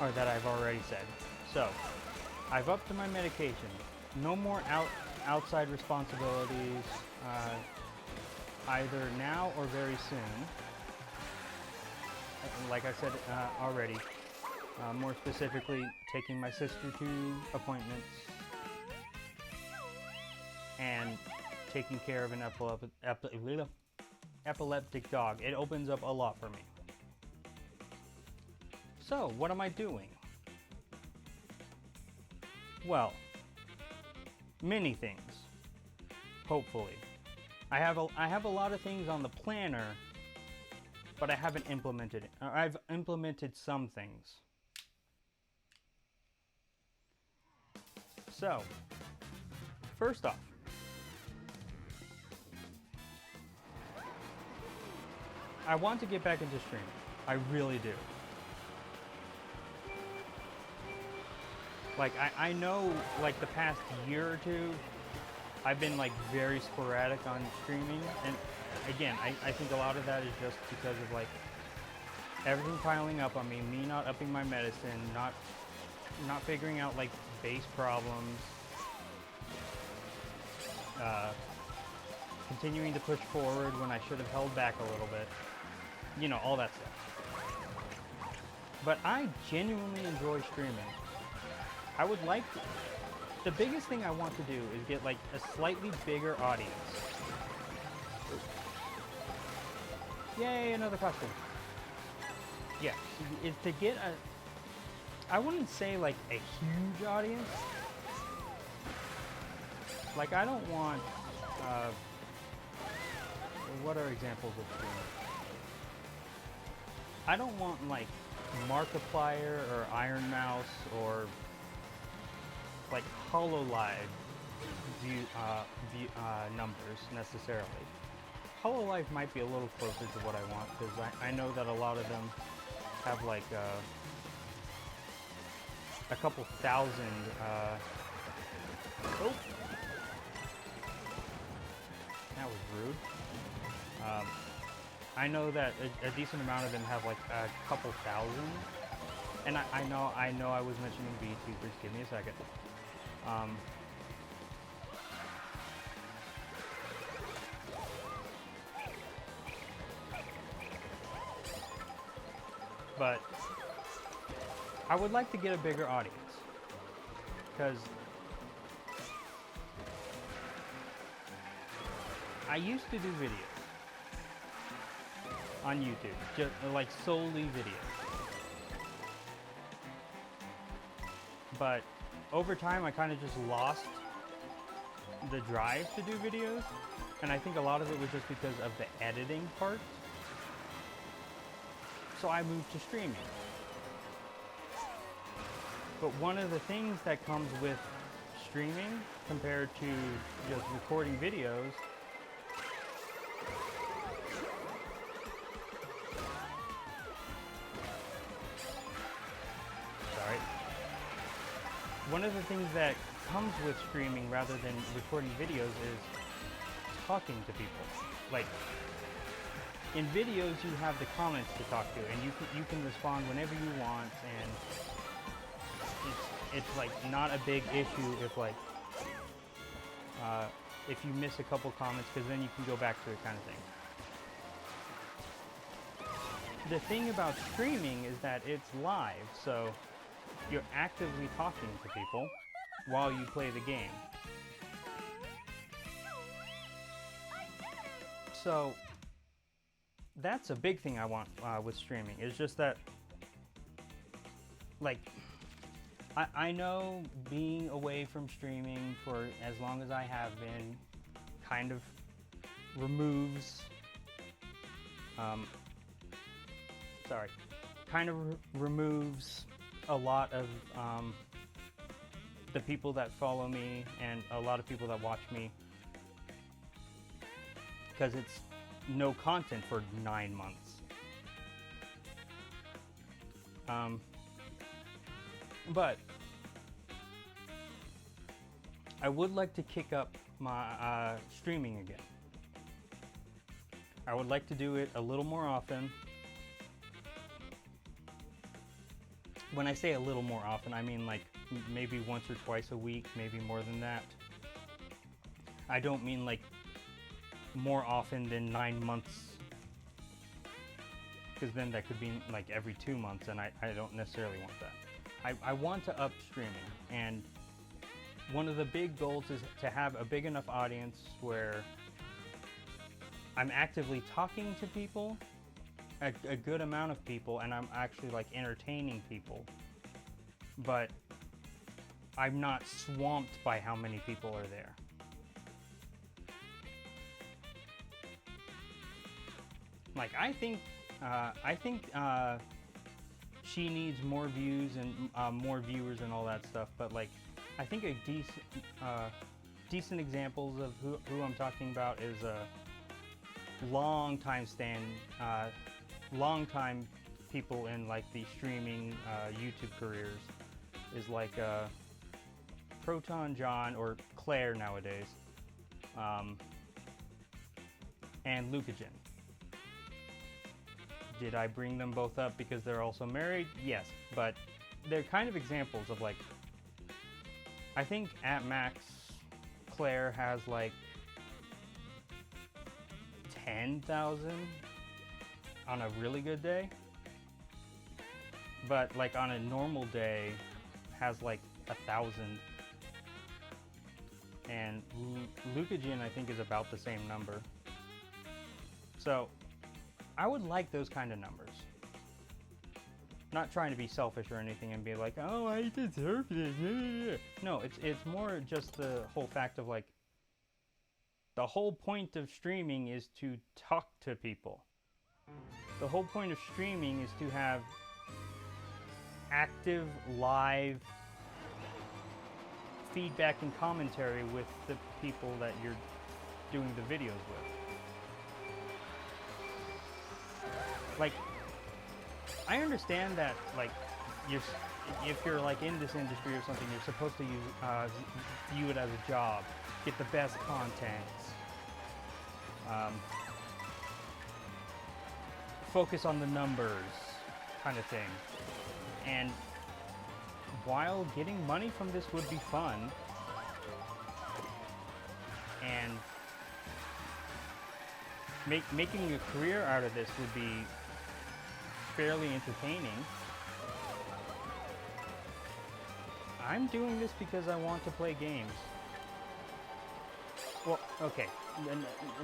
say. Or that I've already said. So, I've upped to my medication. No more outside responsibilities, either now or very soon. Like I said already, more specifically, taking my sister to appointments and taking care of an epileptic dog. It opens up a lot for me. So, what am I doing? Well, many things. Hopefully. I have a lot of things on the planner, but I haven't implemented it. I've implemented some things. So, first off, I want to get back into streaming. I really do. Like, I know, like, the past year or two, I've been, like, very sporadic on streaming. And, again, I think a lot of that is just because of, like, everything piling up on me, me not upping my medicine, not figuring out, like, base problems, continuing to push forward when I should have held back a little bit. You know, all that stuff. But I genuinely enjoy streaming. I would like to. The biggest thing I want to do is get like a slightly bigger audience. Yay, another costume. Yeah, is to get I wouldn't say like a huge audience. Like I don't want, what are examples of streaming? I don't want like Markiplier or Iron Mouse or like HoloLive numbers necessarily. HoloLive might be a little closer to what I want because I know that a lot of them have like a couple thousand. Oh, that was rude. I know that a decent amount of them have like a couple thousand, and I know I was mentioning VTubers. Give me a second. But I would like to get a bigger audience because I used to do videos on YouTube, just like solely videos. But over time, I kind of just lost the drive to do videos, and I think a lot of it was just because of the editing part. So I moved to streaming. But one of the things that comes with streaming compared to just recording videos one of the things that comes with streaming rather than recording videos is talking to people. Like, in videos you have the comments to talk to, and you can respond whenever you want, and it's like not a big issue if like if you miss a couple comments, because then you can go back to it, kind of thing. The thing about streaming is that it's live, so you're actively talking to people while you play the game. So that's a big thing I want with streaming. It's just that, like, I know being away from streaming for as long as I have been kind of removes, removes a lot of the people that follow me and a lot of people that watch me, because it's no content for 9 months. But I would like to kick up my streaming again. I would like to do it a little more often. When I say a little more often, I mean like maybe once or twice a week, maybe more than that. I don't mean like more often than 9 months, because then that could be like every 2 months, and I don't necessarily want that. I want to up streaming, and one of the big goals is to have a big enough audience where I'm actively talking to people, a good amount of people, and I'm actually like entertaining people, but I'm not swamped by how many people are there. Like, I think she needs more views and more viewers and all that stuff, but like, I think a decent examples of who I'm talking about is a long time people in like the streaming YouTube careers is like Proton John, or Claire nowadays, and Lucagen. Did I bring them both up because they're also married? Yes, but they're kind of examples of like, I think at max Claire has like 10,000 on a really good day, but like on a normal day has like 1,000, and Lucagen I think is about the same number. So I would like those kind of numbers. Not trying to be selfish or anything and be like, oh, I deserve this. No, it's more just the whole fact of like, the whole point of streaming is to talk to people. The whole point of streaming is to have active, live feedback and commentary with the people that you're doing the videos with. Like, I understand that, like, if you're like in this industry or something, you're supposed to view it as a job, get the best content, focus on the numbers, kind of thing. And while getting money from this would be fun, and making a career out of this would be fairly entertaining, I'm doing this because I want to play games. Well, okay,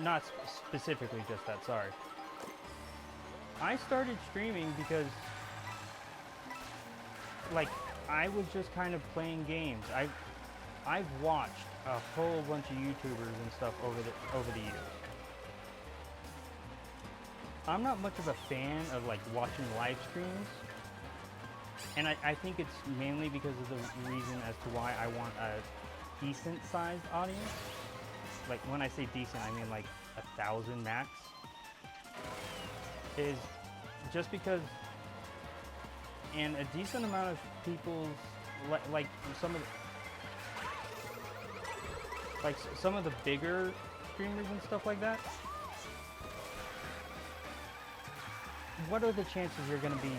not specifically just that, sorry. I started streaming because, like, I was just kind of playing games. I've watched a whole bunch of YouTubers and stuff over the years. I'm not much of a fan of like watching live streams, and I think it's mainly because of the reason as to why I want a decent sized audience. Like, when I say decent, I mean like 1,000 max. Is just because, and a decent amount of people's like some of the bigger streamers and stuff like that. What are the chances you're going to be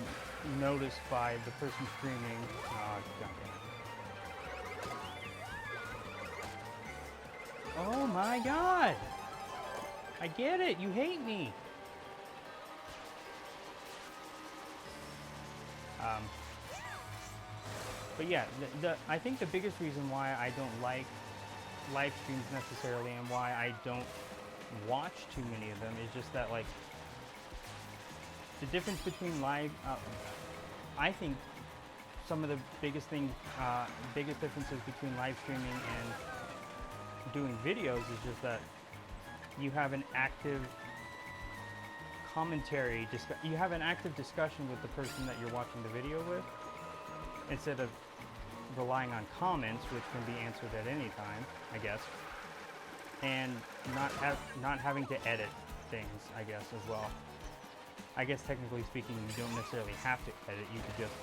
noticed by the person streaming? Oh my god! I get it, you hate me! But yeah, I think the biggest reason why I don't like live streams necessarily, and why I don't watch too many of them, is just that, like, the difference between live, I think some of the biggest differences between live streaming and doing videos is just that you have an active commentary, you have an active discussion with the person that you're watching the video with, instead of relying on comments, which can be answered at any time, I guess, and not having to edit things, I guess, as well. I guess technically speaking, you don't necessarily have to edit. You could just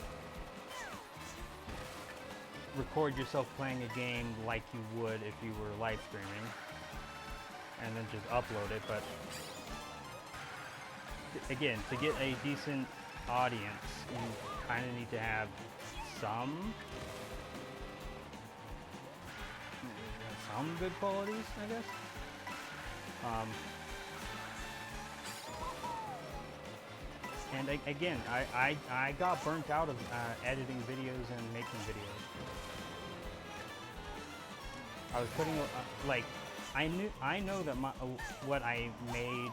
record yourself playing a game like you would if you were live streaming, and then just upload it. But again, to get a decent audience, you kind of need to have some good qualities, I guess. And again, I got burnt out of editing videos and making videos. I was putting like I know that what I made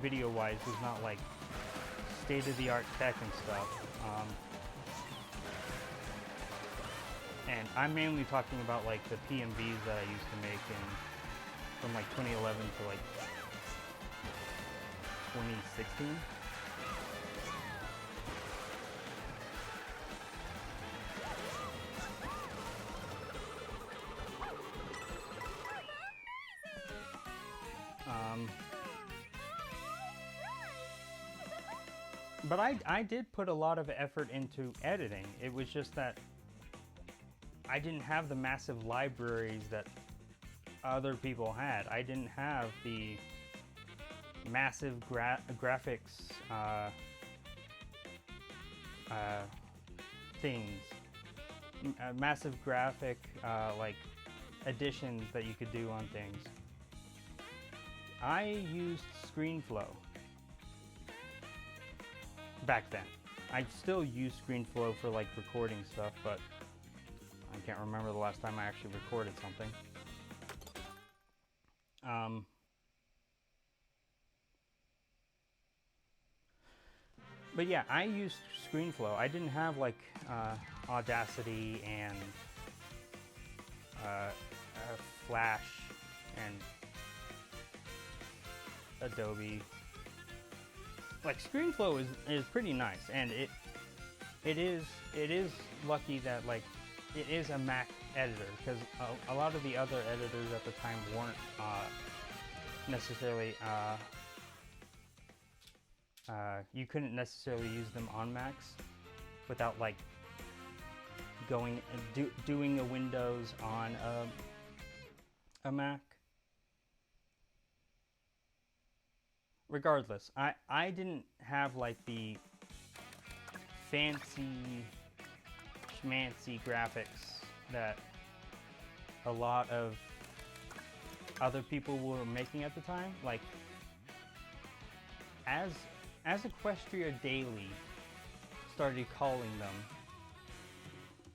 video-wise was not like state-of-the-art tech and stuff. And I'm mainly talking about like the PMVs that I used to make from like 2011 to like 2016. But I did put a lot of effort into editing. It was just that I didn't have the massive libraries that other people had. I didn't have the massive graphics things, massive graphic like additions that you could do on things. I used ScreenFlow back then. I still use ScreenFlow for like recording stuff, but I can't remember the last time I actually recorded something. But yeah, I used ScreenFlow. I didn't have like Audacity and Flash and Adobe. Like ScreenFlow is pretty nice, and it is lucky that like it is a Mac editor, because a lot of the other editors at the time weren't necessarily you couldn't necessarily use them on Macs without like going doing a Windows on a Mac. Regardless, I didn't have like the fancy schmancy graphics that a lot of other people were making at the time. Like as Equestria Daily started calling them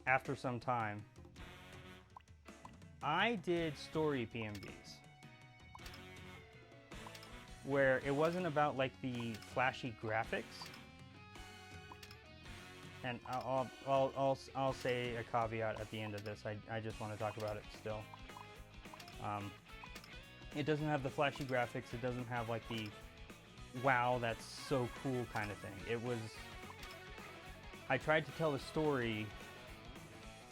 after some time, I did story PMVs where it wasn't about like the flashy graphics. And I'll say a caveat at the end of this. I just want to talk about it still. It doesn't have the flashy graphics. It doesn't have like the wow, that's so cool kind of thing. I tried to tell a story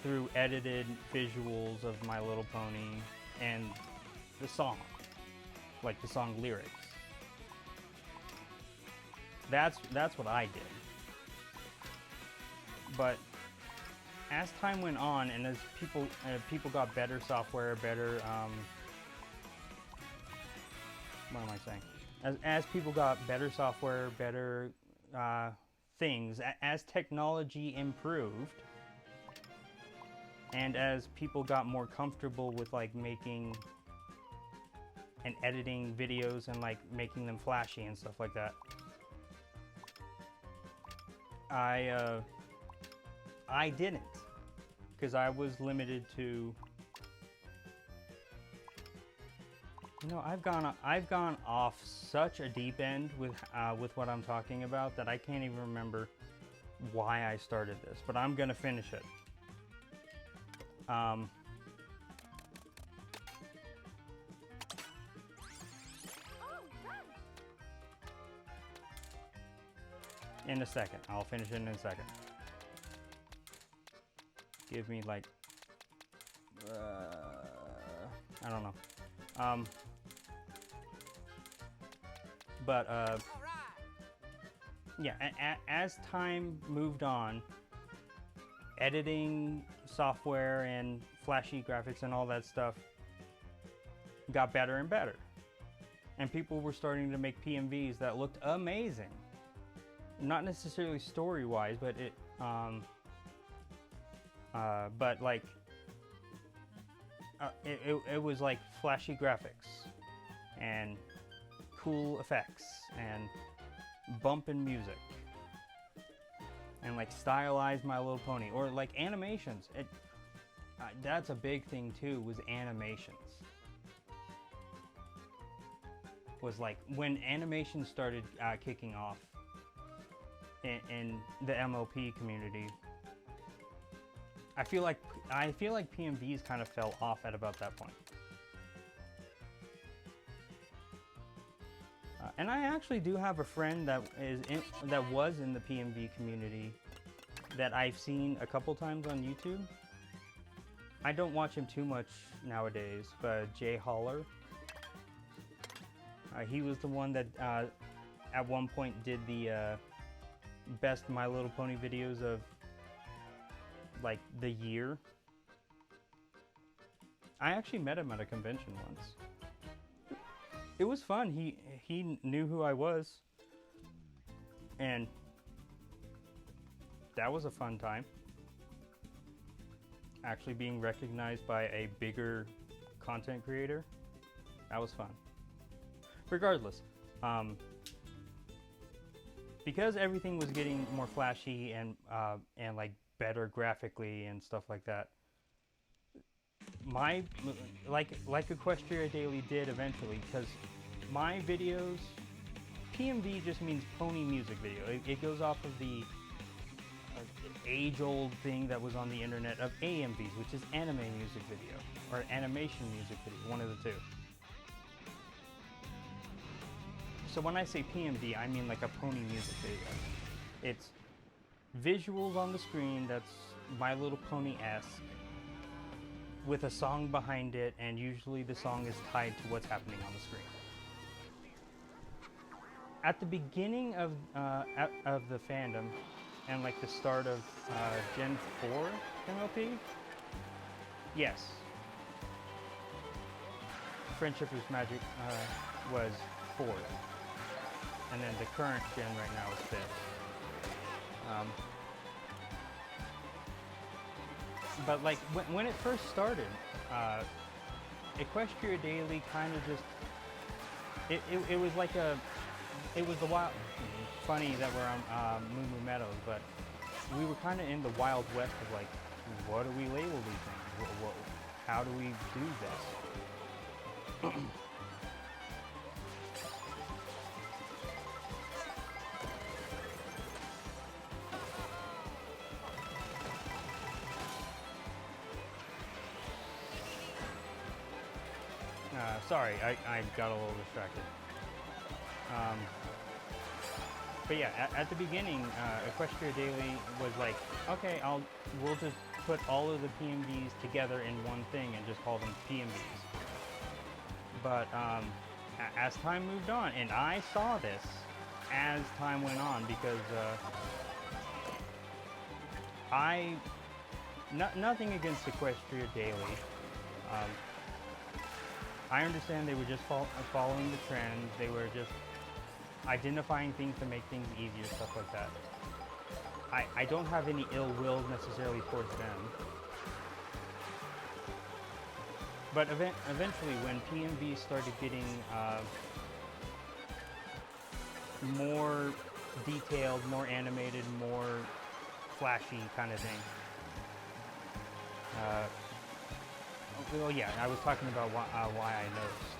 through edited visuals of My Little Pony and the song, like the song lyrics. That's what I did. But as time went on, and as people got better software, better what am I saying? As people got better software, better things, as technology improved, and as people got more comfortable with like making and editing videos and like making them flashy and stuff like that, I didn't, because I was limited to, you know, I've gone off such a deep end with what I'm talking about that I can't even remember why I started this, but I'm gonna finish it. In a second. I'll finish it in a second. Give me like I don't know. But yeah, as time moved on, editing software and flashy graphics and all that stuff got better and better. And people were starting to make PMVs that looked amazing. Not necessarily story-wise, but but like it was like flashy graphics and cool effects and bumping music and like stylized My Little Pony, or like animations. that's a big thing too, was animations. Was like when animations started kicking off in the MLP community. I feel like PMVs kind of fell off at about that point. And I actually do have a friend that was in the PMV community that I've seen a couple times on YouTube. I don't watch him too much nowadays, but Jay Holler. He was the one that at one point did the best My Little Pony videos of like the year. I actually met him at a convention once. It was fun. He knew who I was, and that was a fun time. Actually being recognized by a bigger content creator, that was fun. Regardless, because everything was getting more flashy and like better graphically and stuff like that, my like Equestria Daily did eventually, because my videos, PMV just means pony music video. It goes off of the age-old thing that was on the internet of AMVs, which is anime music video or animation music video, one of the two. So when I say PMV, I mean like a pony music video. It's visuals on the screen that's My Little Pony-esque, with a song behind it, and usually the song is tied to what's happening on the screen. At the beginning of the fandom, and like the start of Gen 4 MLP, yes, Friendship is Magic was 4th, and then the current gen right now is 5th. But like when it first started, Equestria Daily kind of just, it was like it was the wild, funny that we're on Moo Moo Meadows, but we were kind of in the Wild West of like, what do we label these things? How do we do this? Sorry, I got a little distracted. But yeah, at the beginning, Equestria Daily was like, okay, we'll just put all of the PMVs together in one thing and just call them PMVs. But as time moved on, and I saw this as time went on, because nothing against Equestria Daily. I understand they were just following the trends. They were just identifying things to make things easier, stuff like that. I don't have any ill will necessarily towards them. But eventually, when PMV started getting more detailed, more animated, more flashy kind of thing, well, yeah, I was talking about why I noticed.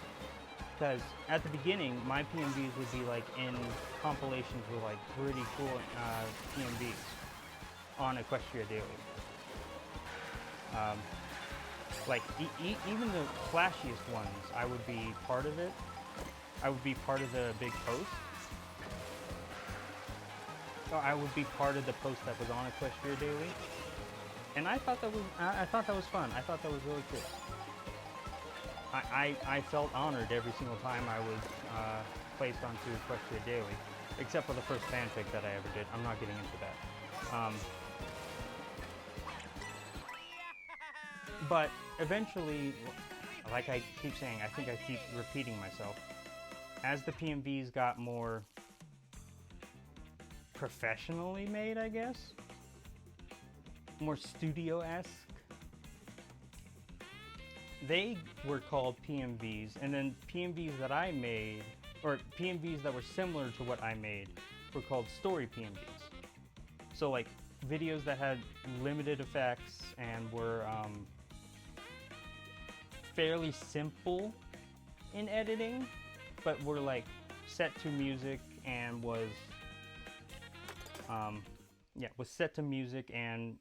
Because at the beginning, my PMVs would be like in compilations with like pretty cool PMVs on Equestria Daily. Like even the flashiest ones, I would be part of it. I would be part of the big post. Or I would be part of the post that was on Equestria Daily. And I thought that was fun. I thought that was really cool. I felt honored every single time I was placed onto Equestria Daily, except for the first fanfic that I ever did. I'm not getting into that. But eventually, like I keep saying, I think I keep repeating myself, as the PMVs got more professionally made, I guess, more studio-esque, they were called PMVs, and then PMVs that I made, or PMVs that were similar to what I made, were called story PMVs. So like videos that had limited effects and were fairly simple in editing, but were like set to music and was was set to music and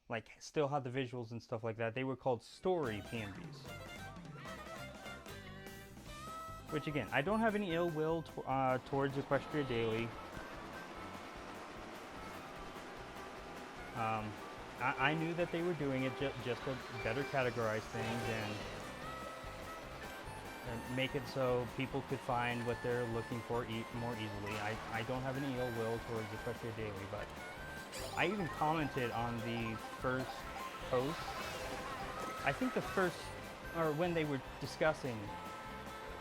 like still had the visuals and stuff like that. They were called story PMVs. Which again, I don't have any ill will towards Equestria Daily. I knew that they were doing it just to better categorize things and make it so people could find what they're looking for more easily. I don't have any ill will towards Equestria Daily, but I even commented on the first post. I think the first, or when they were discussing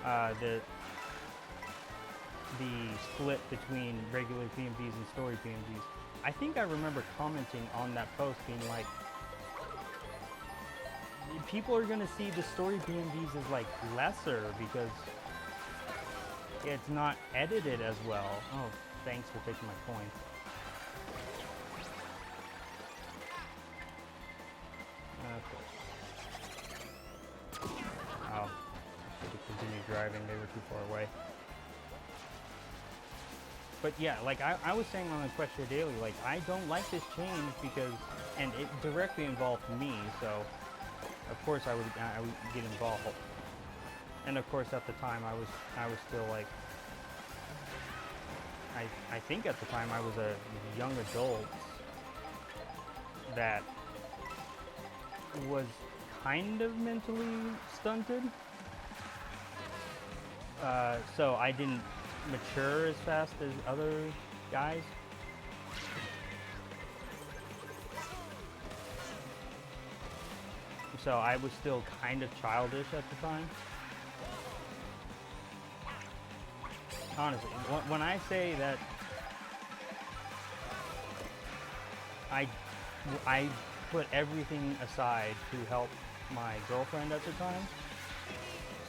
the split between regular PMVs and story PMVs. I think I remember commenting on that post being like, people are gonna see the story PMVs as like lesser because it's not edited as well. Oh, thanks for taking my coin. Okay. Oh, I should have continued driving. They were too far away. But yeah, like I was saying on Equestria Daily, like I don't like this change because, and it directly involved me, so of course I would get involved. And of course at the time I was still like, I think at the time I was a young adult that was kind of mentally stunted. So I didn't mature as fast as other guys. So I was still kind of childish at the time. Honestly, when I say that I put everything aside to help my girlfriend at the time,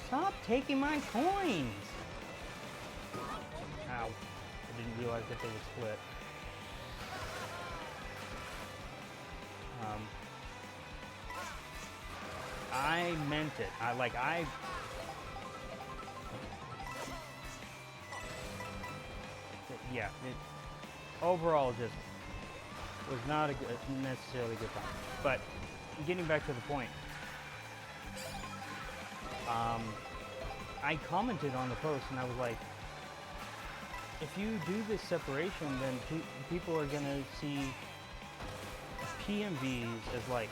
stop taking my coins! Ow, I didn't realize that they were split. I meant it. Yeah, it overall just was not necessarily a good time. But getting back to the point, I commented on the post and I was like, if you do this separation, then people are gonna see PMVs as like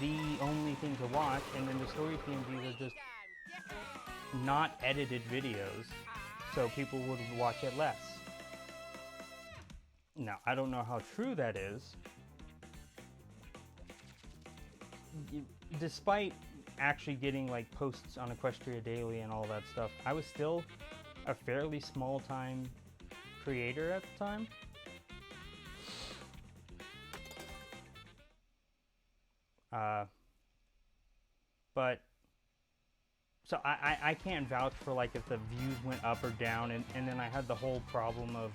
the only thing to watch, and then the story PMVs are just not edited videos, so people would watch it less. Now, I don't know how true that is. Despite actually getting like posts on Equestria Daily and all that stuff, I was still a fairly small time creator at the time. But so I can't vouch for like if the views went up or down, and then I had the whole problem of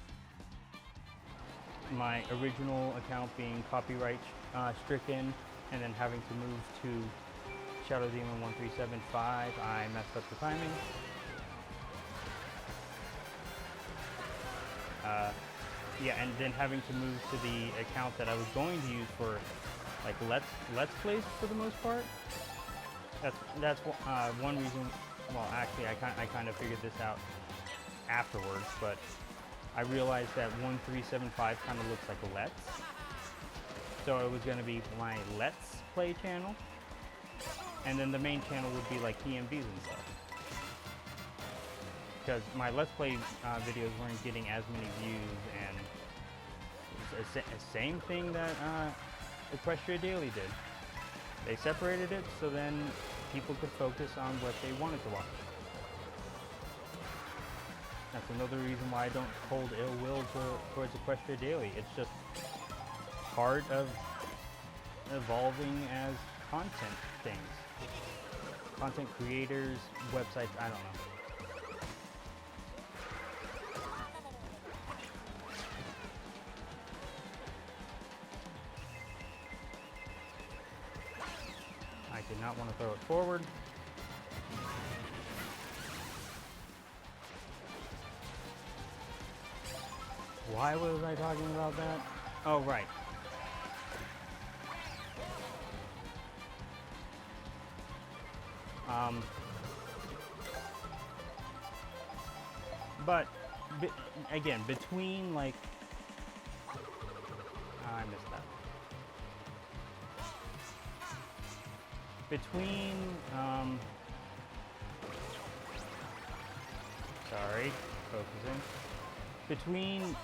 my original account being copyright stricken, and then having to move to Shadow Demon 1375. I messed up the timing. Yeah, and then having to move to the account that I was going to use for like let's plays for the most part. That's one reason. Well, actually, I kind of figured this out afterwards, but I realized that 1375 kind of looks like a Let's. So it was going to be my Let's Play channel, and then the main channel would be like PMVs and stuff. Because my Let's Play videos weren't getting as many views, and it's the same thing that Equestria Daily did. They separated it so then people could focus on what they wanted to watch. That's another reason why I don't hold ill will towards Equestria Daily. It's just part of evolving as content things. Content creators, websites, I don't know. I did not want to throw it forward. Why was I talking about that? Oh, right. But, again, between, like... I missed that. Between, sorry, focusing. Between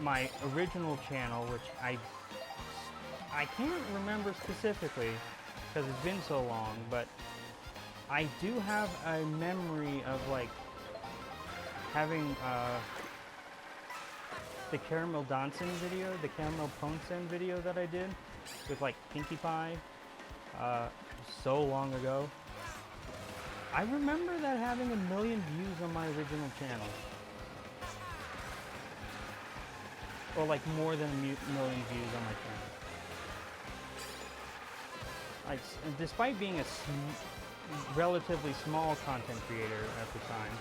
my original channel, which I can't remember specifically, because it's been so long, but I do have a memory of, like, having, the Caramel Dancing video, the Caramel Ponsen video that I did with, like, Pinkie Pie, so long ago. I remember that having 1 million views on my original channel. Or, like, more than 1 million views on my channel. Like, despite being a relatively small content creator at the time,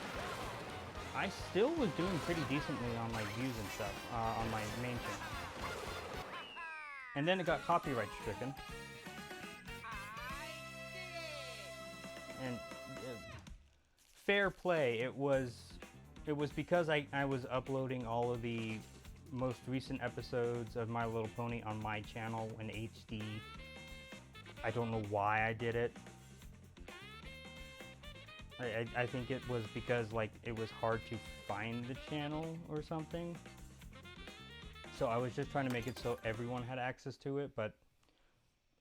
I still was doing pretty decently on, like, views and stuff on my main channel. And then it got copyright stricken. And fair play, it was because I was uploading all of the most recent episodes of My Little Pony on my channel in HD. I don't know why I did it. I think it was because, like, it was hard to find the channel or something. So I was just trying to make it so everyone had access to it, but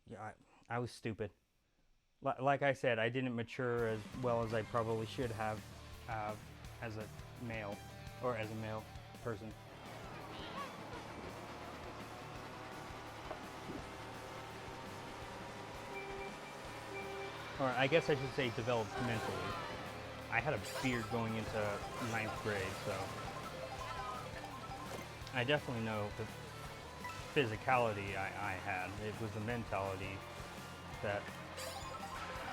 yeah, I was stupid. Like I said, I didn't mature as well as I probably should have as a male, or as a male person. Or I guess I should say developed mentally. I had a beard going into 9th grade, so I definitely know the physicality I had. It was the mentality that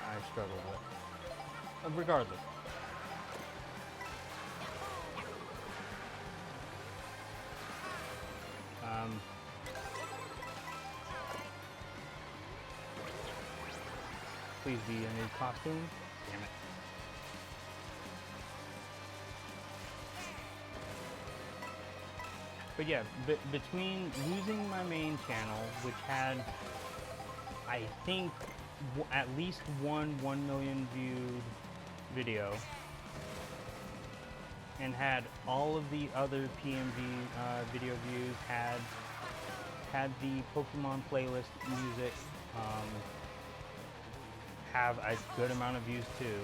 I struggled with. Regardless. Please be a new costume. Damn it. But yeah, between losing my main channel, which had, I think, at least one 1 million viewed video, and had all of the other PMV video views, had the Pokemon playlist music have a good amount of views too.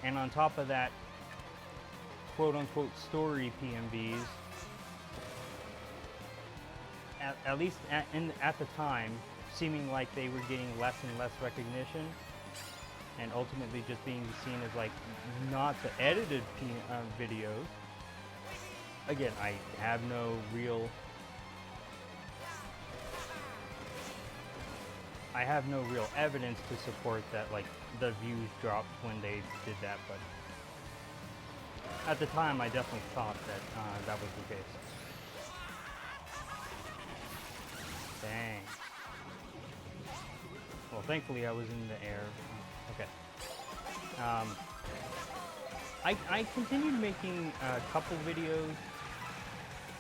And on top of that, quote-unquote story PMVs, at least at the time, seeming like they were getting less and less recognition, and ultimately just being seen as, like, not the edited videos. Again, I have no real evidence to support that, like, the views dropped when they did that, but at the time I definitely thought that that was the case. Dang. Well, thankfully I was in the air. Okay. I continued making a couple videos.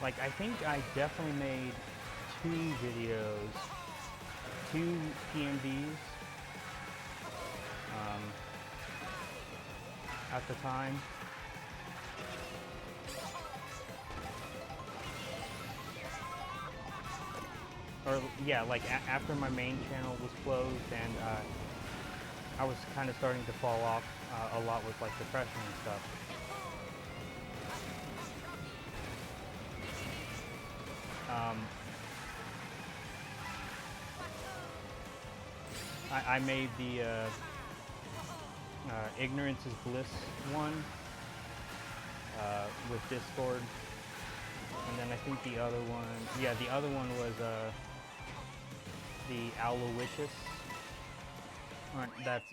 Like, I think I definitely made 2 videos, 2 PMVs at the time. Or, yeah, like, after my main channel was closed, and I was kind of starting to fall off a lot with, like, depression and stuff. I made the Ignorance is Bliss one with Discord, and then I think the other one was the Aloysius. That's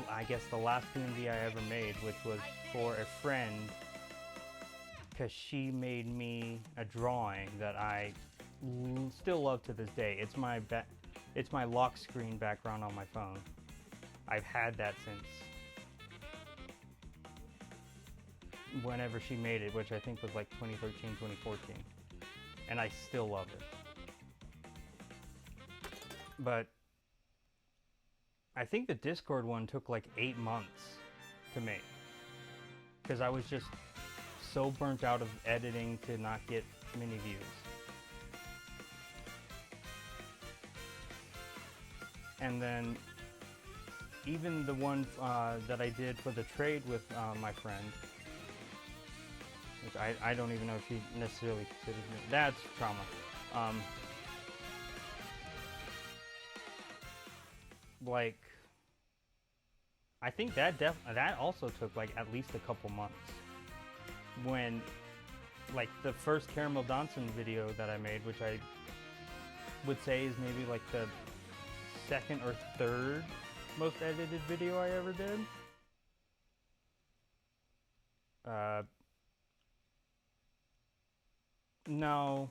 I guess the last PMV I ever made, which was for a friend, because she made me a drawing that I still love to this day. It's my lock screen background on my phone. I've had that since whenever she made it, which I think was like 2013, 2014. And I still love it. But I think the Discord one took like 8 months to make, because I was just so burnt out of editing to not get many views. And then even the one that I did for the trade with my friend, which I don't even know if she necessarily considers me, that's trauma. Like, I think that also took like at least a couple months. When, like, the first Caramel Dancing video that I made, which I would say is maybe like the second or third most edited video I ever did. No,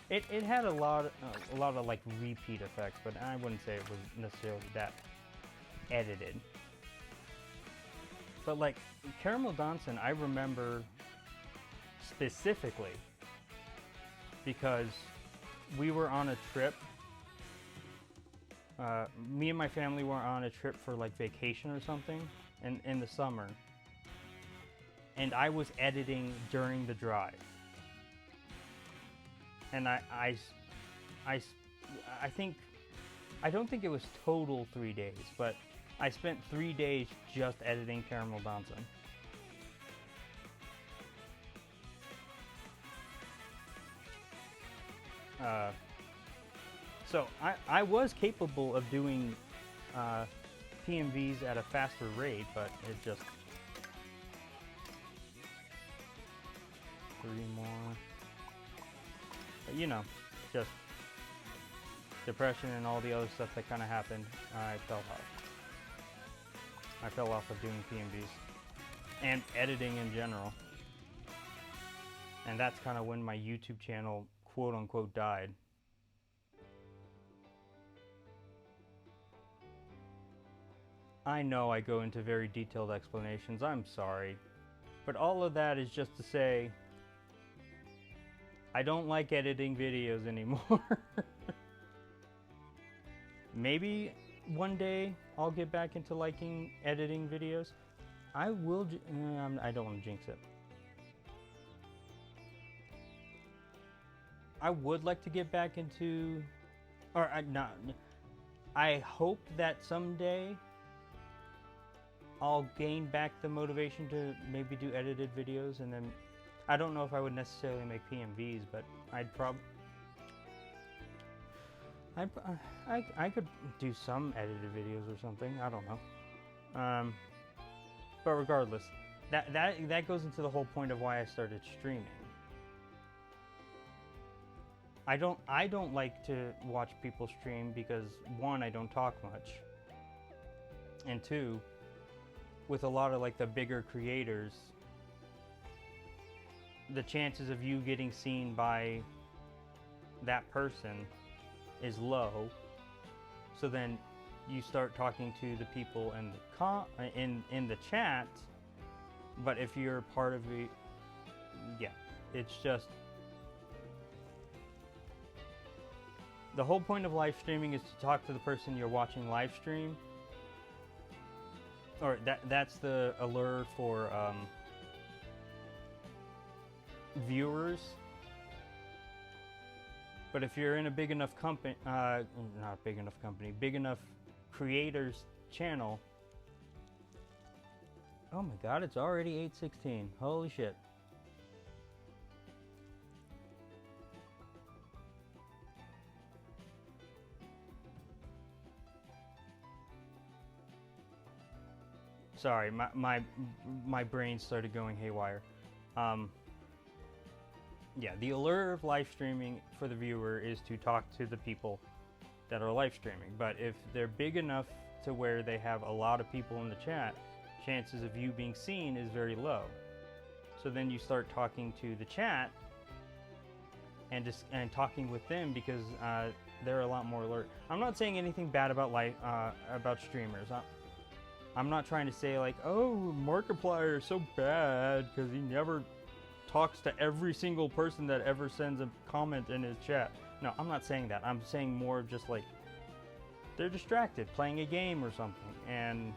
it had a lot of like repeat effects, but I wouldn't say it was necessarily that edited. But like Caramel Dancing, I remember specifically because we were on a trip. Me and my family were on a trip for like vacation or something in the summer, and I was editing during the drive. And I don't think it was total 3 days, but I spent 3 days just editing Caramel Dancing. So I was capable of doing PMVs at a faster rate, but it just... 3 more. But, you know, just depression and all the other stuff that kind of happened, I fell off. I fell off of doing PMVs and editing in general. And that's kind of when my YouTube channel, quote unquote, died. I know I go into very detailed explanations, I'm sorry. But all of that is just to say, I don't like editing videos anymore. Maybe one day I'll get back into liking editing videos. I will, I don't want to jinx it. I would like to get back into, or I hope that someday I'll gain back the motivation to maybe do edited videos, and then I don't know if I would necessarily make PMVs, but I'd I could do some edited videos or something. I don't know. But regardless, that goes into the whole point of why I started streaming. I don't like to watch people stream because, one, I don't talk much, and two, with a lot of like the bigger creators, the chances of you getting seen by that person is low. So then you start talking to the people in the chat, but if you're part of the, yeah, it's just, the whole point of live streaming is to talk to the person you're watching live stream, or that's the allure for viewers. But if you're in a big enough company, big enough creators channel. Oh my god, it's already 8:16. Holy shit. Sorry, my brain started going haywire. Yeah, the allure of live streaming for the viewer is to talk to the people that are live streaming. But if they're big enough to where they have a lot of people in the chat, chances of you being seen is very low. So then you start talking to the chat and talking with them because they're a lot more alert. I'm not saying anything bad about about streamers. I'm not trying to say like, oh, Markiplier is so bad because he never talks to every single person that ever sends a comment in his chat. No, I'm not saying that. I'm saying more of just like, they're distracted playing a game or something, and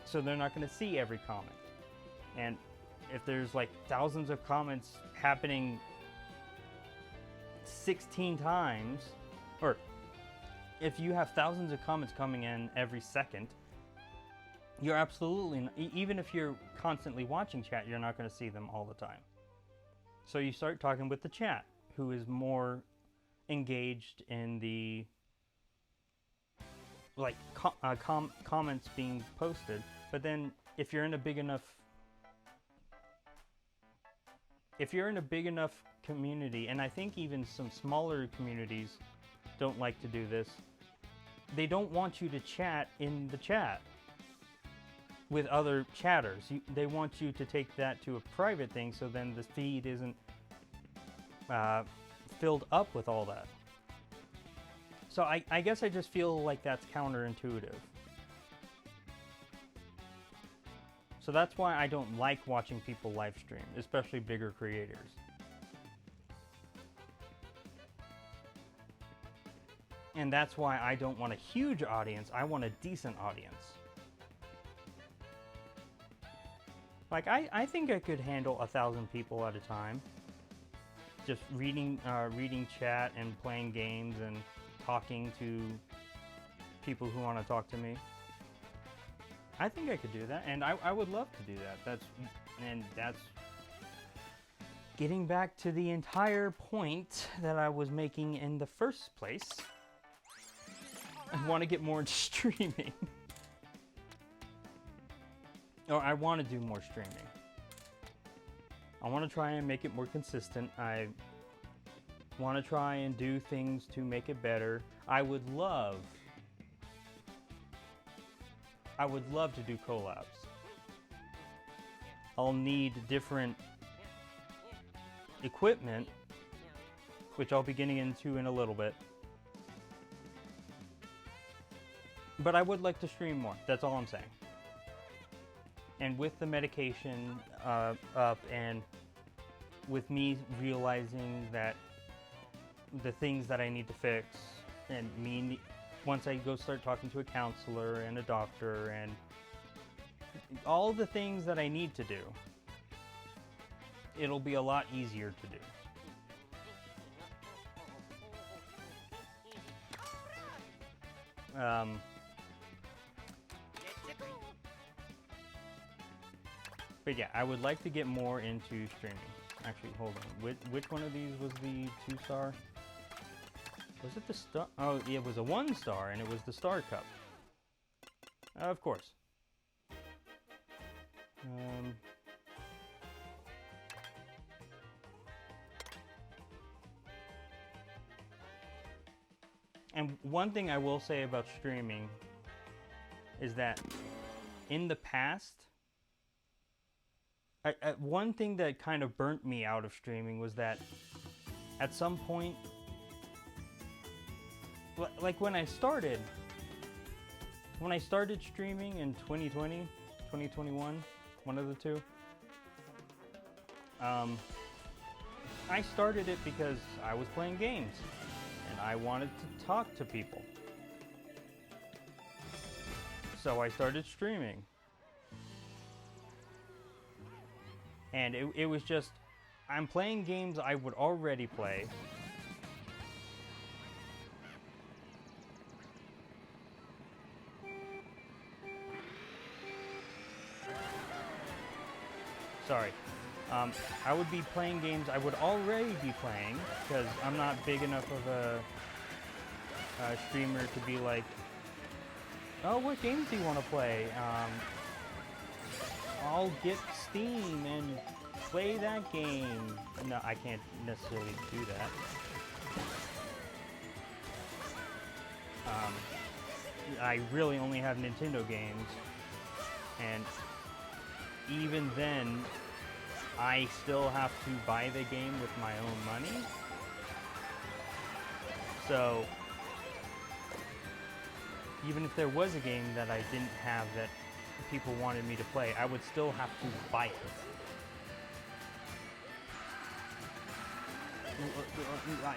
so they're not going to see every comment. And if there's like thousands of comments happening 16 times, or if you have thousands of comments coming in every second, you're absolutely, even if you're constantly watching chat, you're not going to see them all the time. So you start talking with the chat, who is more engaged in the like comments being posted. But then if you're in a big enough community, and I think even some smaller communities don't like to do this, they don't want you to chat in the chat with other chatters. They want you to take that to a private thing, so then the feed isn't filled up with all that. So I guess I just feel like that's counterintuitive. So that's why I don't like watching people live stream, especially bigger creators. And that's why I don't want a huge audience, I want a decent audience. Like, I think I could handle 1,000 people at a time. Just reading chat and playing games and talking to people who want to talk to me. I think I could do that, and I would love to do that. That's getting back to the entire point that I was making in the first place. I want to get more into streaming. Or I want to do more streaming. I want to try and make it more consistent. I want to try and do things to make it better. I would love to do collabs. I'll need different equipment, which I'll be getting into in a little bit. But I would like to stream more. That's all I'm saying. And with the medication up, and with me realizing that the things that I need to fix, and once I go start talking to a counselor and a doctor and all the things that I need to do, it'll be a lot easier to do. But yeah, I would like to get more into streaming. Actually, hold on. Which one of these was the 2-star? Was it the star? Oh, yeah, it was a 1-star, and it was the Star Cup. Of course. And one thing I will say about streaming is that in the past, one thing that kind of burnt me out of streaming was that at some point, like when I started streaming in 2020, 2021, one of the two, I started it because I was playing games and I wanted to talk to people. So I started streaming. And it was just, I'm playing games I would already play. Sorry. I would be playing games I would already be playing, because I'm not big enough of a streamer to be like, oh, what games do you want to play? I'll get Steam and play that game. No, I can't necessarily do that. I really only have Nintendo games, and even then, I still have to buy the game with my own money. So, even if there was a game that I didn't have that people wanted me to play, I would still have to buy it.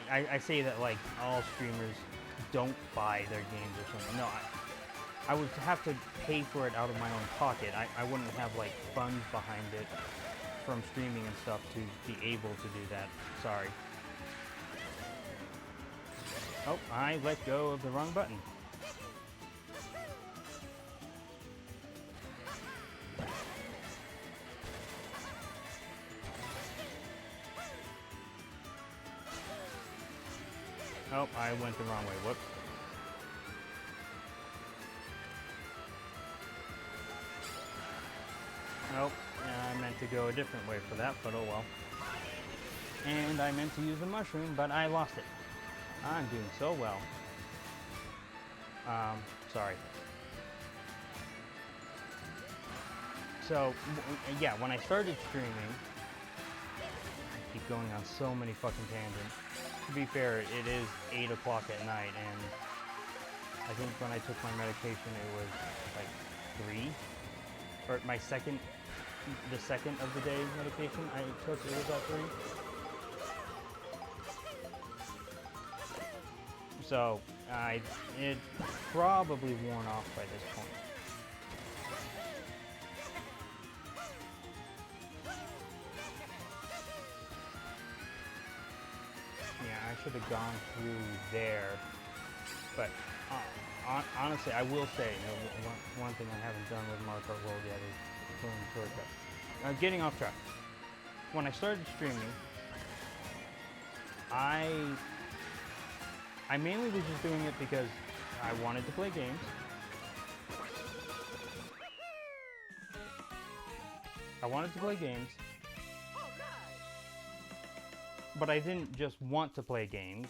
I say that like all streamers don't buy their games or something. No, I would have to pay for it out of my own pocket. I wouldn't have like funds behind it from streaming and stuff to be able to do that. Sorry. Oh, I let go of the wrong button. Oh, I went the wrong way. Whoops. Oh, I meant to go a different way for that, but oh well. And I meant to use the mushroom, but I lost it. I'm doing so well. Sorry. So, yeah, when I started streaming, I keep going on so many fucking tangents. To be fair, it is 8 o'clock at night, and I think when I took my medication, it was like 3, or the second of the day medication I took, it was at 3. So, it probably worn off by this point. Yeah, I should have gone through there, but honestly, I will say, you know, one thing I haven't done with Kart World yet is pulling the shortcut. Getting off track. When I started streaming, I mainly was just doing it because I wanted to play games. But I didn't just want to play games.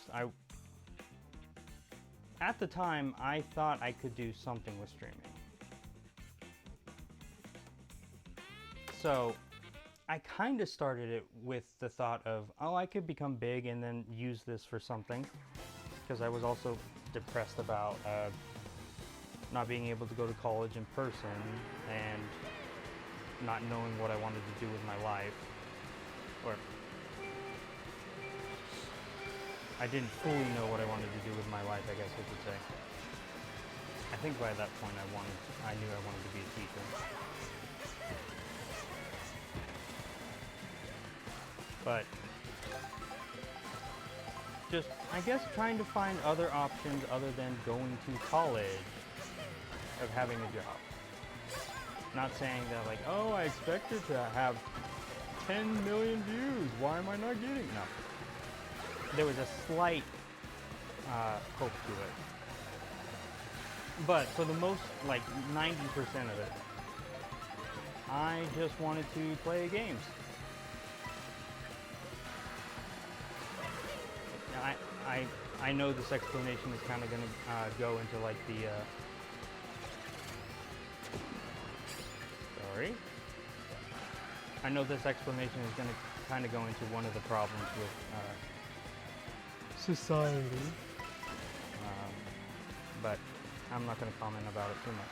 At the time, I thought I could do something with streaming. So, I kind of started it with the thought of, oh, I could become big and then use this for something. Because I was also depressed about not being able to go to college in person and not knowing what I wanted to do with my life. Or I didn't fully know what I wanted to do with my life, I guess I should say. I think by that point I knew I wanted to be a teacher. But just, I guess, trying to find other options other than going to college of having a job. Not saying that like, oh, I expected to have 10 million views, why am I not getting? No. There was a slight hope to it. But for the most, like 90% of it, I just wanted to play games. I know this explanation is kind of going to go into like the sorry. I know this explanation is going to kind of go into one of the problems with society, but I'm not going to comment about it too much.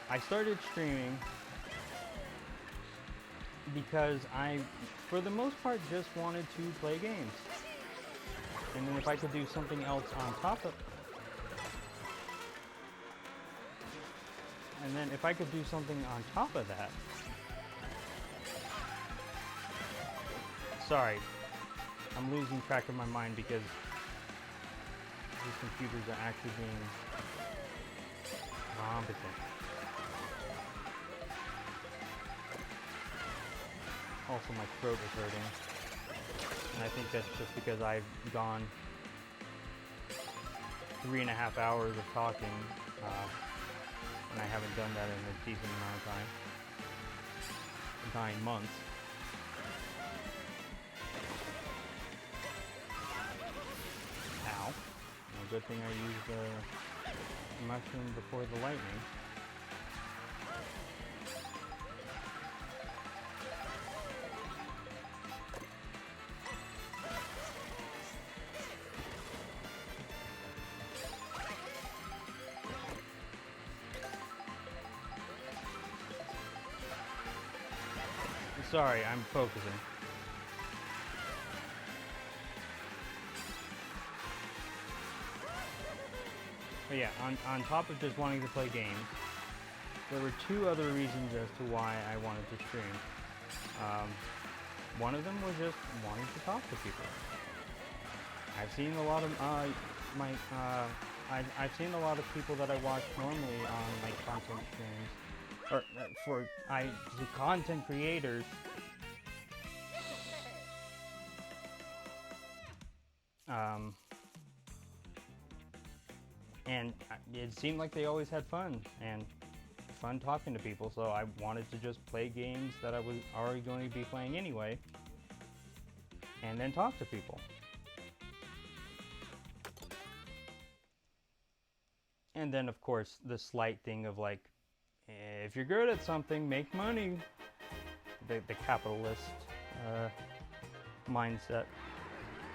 I started streaming because I, for the most part, just wanted to play games. And then if I could do something else on top of... And then if I could do something on top of that... Sorry, I'm losing track of my mind because these computers are actually being competent. Also, my throat is hurting. And I think that's just because I've gone 3.5 hours of talking, and I haven't done that in a decent amount of time. 9 months. Ow. Well, good thing I used mushroom before the lightning. Sorry, I'm focusing. But yeah, on top of just wanting to play games, there were two other reasons as to why I wanted to stream. One of them was just wanting to talk to people. I've seen a lot of I've seen a lot of people that I watch normally on like content streams, or the content creators. And it seemed like they always had fun talking to people, so I wanted to just play games that I was already going to be playing anyway, and then talk to people. And then, of course, the slight thing of like, if you're good at something, make money. The capitalist mindset.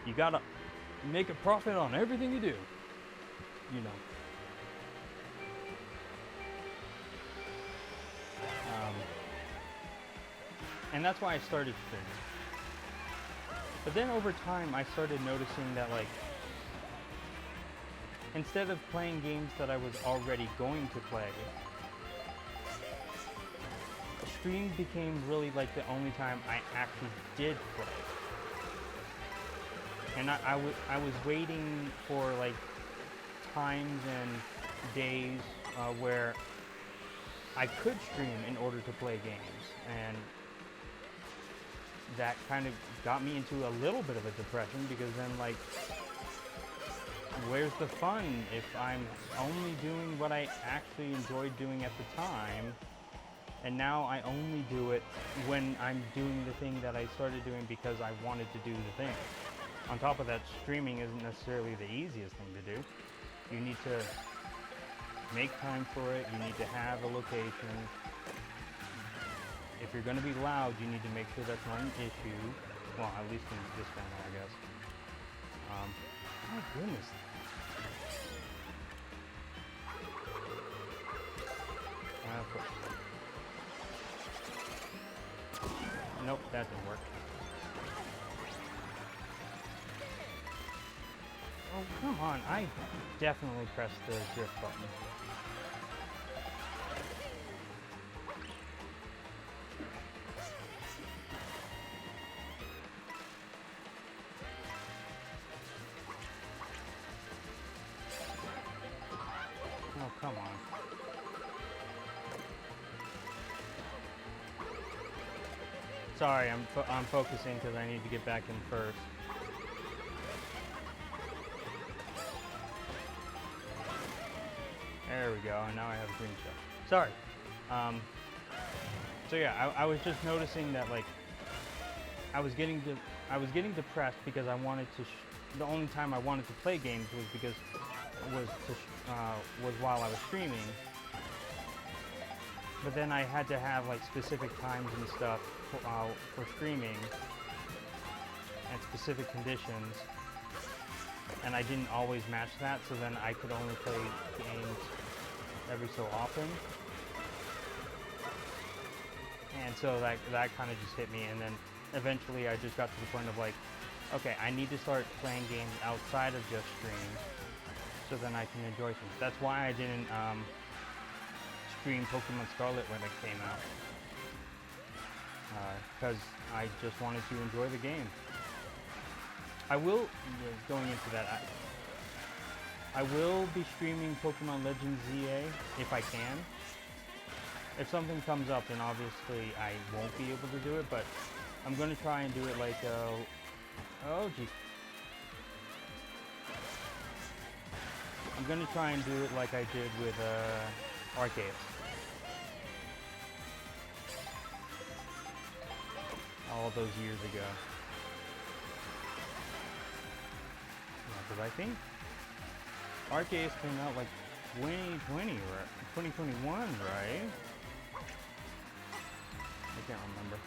You gotta make a profit on everything you do. You know. And that's why I started streaming. But then over time, I started noticing that like, instead of playing games that I was already going to play, stream became really like the only time I actually did play. And I was waiting for like times and days where I could stream in order to play games, and that kind of got me into a little bit of a depression, because then like, where's the fun if I'm only doing what I actually enjoyed doing at the time, and now I only do it when I'm doing the thing that I started doing because I wanted to do the thing. On top of that, streaming isn't necessarily the easiest thing to do. You need to make time for it, you need to have a location. If you're going to be loud, you need to make sure that's not an issue. Well, at least in this channel, I guess. My goodness. Nope, that didn't work. Oh, come on. I definitely pressed the drift button. Oh, come on. Sorry, I'm focusing because I need to get back in first. There we go, and now I have a green shell. Sorry. So yeah, I was just noticing that like I was getting depressed because I wanted to. The only time I wanted to play games was was while I was streaming. But then I had to have like specific times and stuff for streaming and specific conditions, and I didn't always match that. So then I could only play games every so often, and so that kind of just hit me. And then eventually I just got to the point of like, okay, I need to start playing games outside of just streams, so then I can enjoy things. That's why I didn't stream Pokemon Scarlet when it came out, because I just wanted to enjoy the game. I will, going into that, I will be streaming Pokemon Legends ZA if I can. If something comes up, then obviously I won't be able to do it, but I'm going to try and do it like, oh geez. I'm going to try and do it like I did with Arceus. All those years ago. Because I think Arceus came out like 2020, right? 2021, right? I can't remember.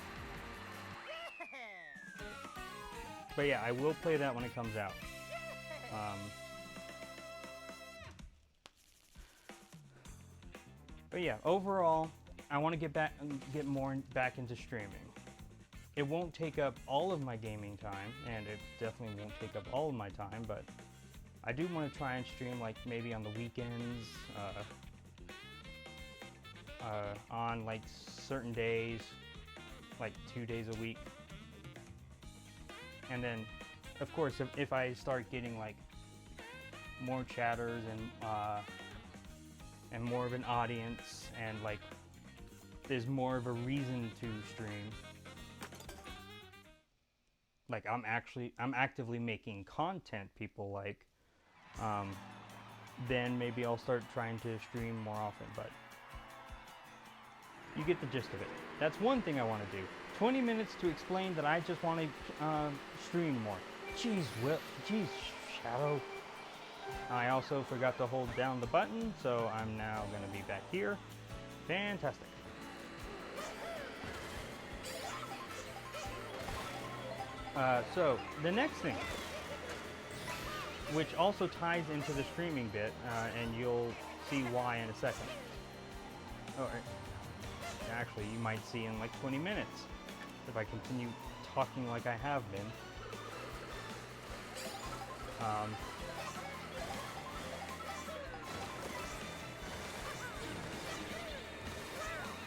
But yeah, I will play that when it comes out. But yeah, overall, I want to get more back into streaming. It won't take up all of my gaming time, and it definitely won't take up all of my time, but I do want to try and stream like maybe on the weekends, on like certain days, like 2 days a week. And then, of course, if I start getting like more chatters and more of an audience, and like there's more of a reason to stream, like I'm actively making content people like, then maybe I'll start trying to stream more often. But you get the gist of it. That's one thing I want to do. 20 minutes to explain that I just want to stream more. Jeez, Shadow. I also forgot to hold down the button, so I'm now going to be back here. Fantastic. So, the next thing, which also ties into the streaming bit, and you'll see why in a second. Oh, actually, you might see in like 20 minutes, if I continue talking like I have been.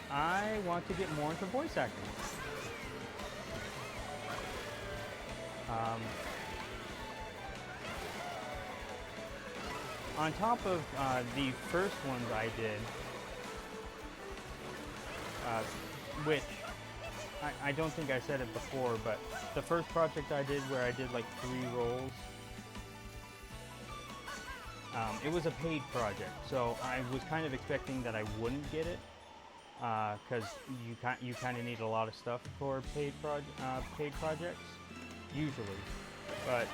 I want to get more into voice acting. On top of the first ones I did, which I don't think I said it before, but the first project I did where I did like 3 roles, it was a paid project, so I was kind of expecting that I wouldn't get it, because you kind of need a lot of stuff for paid projects, usually. But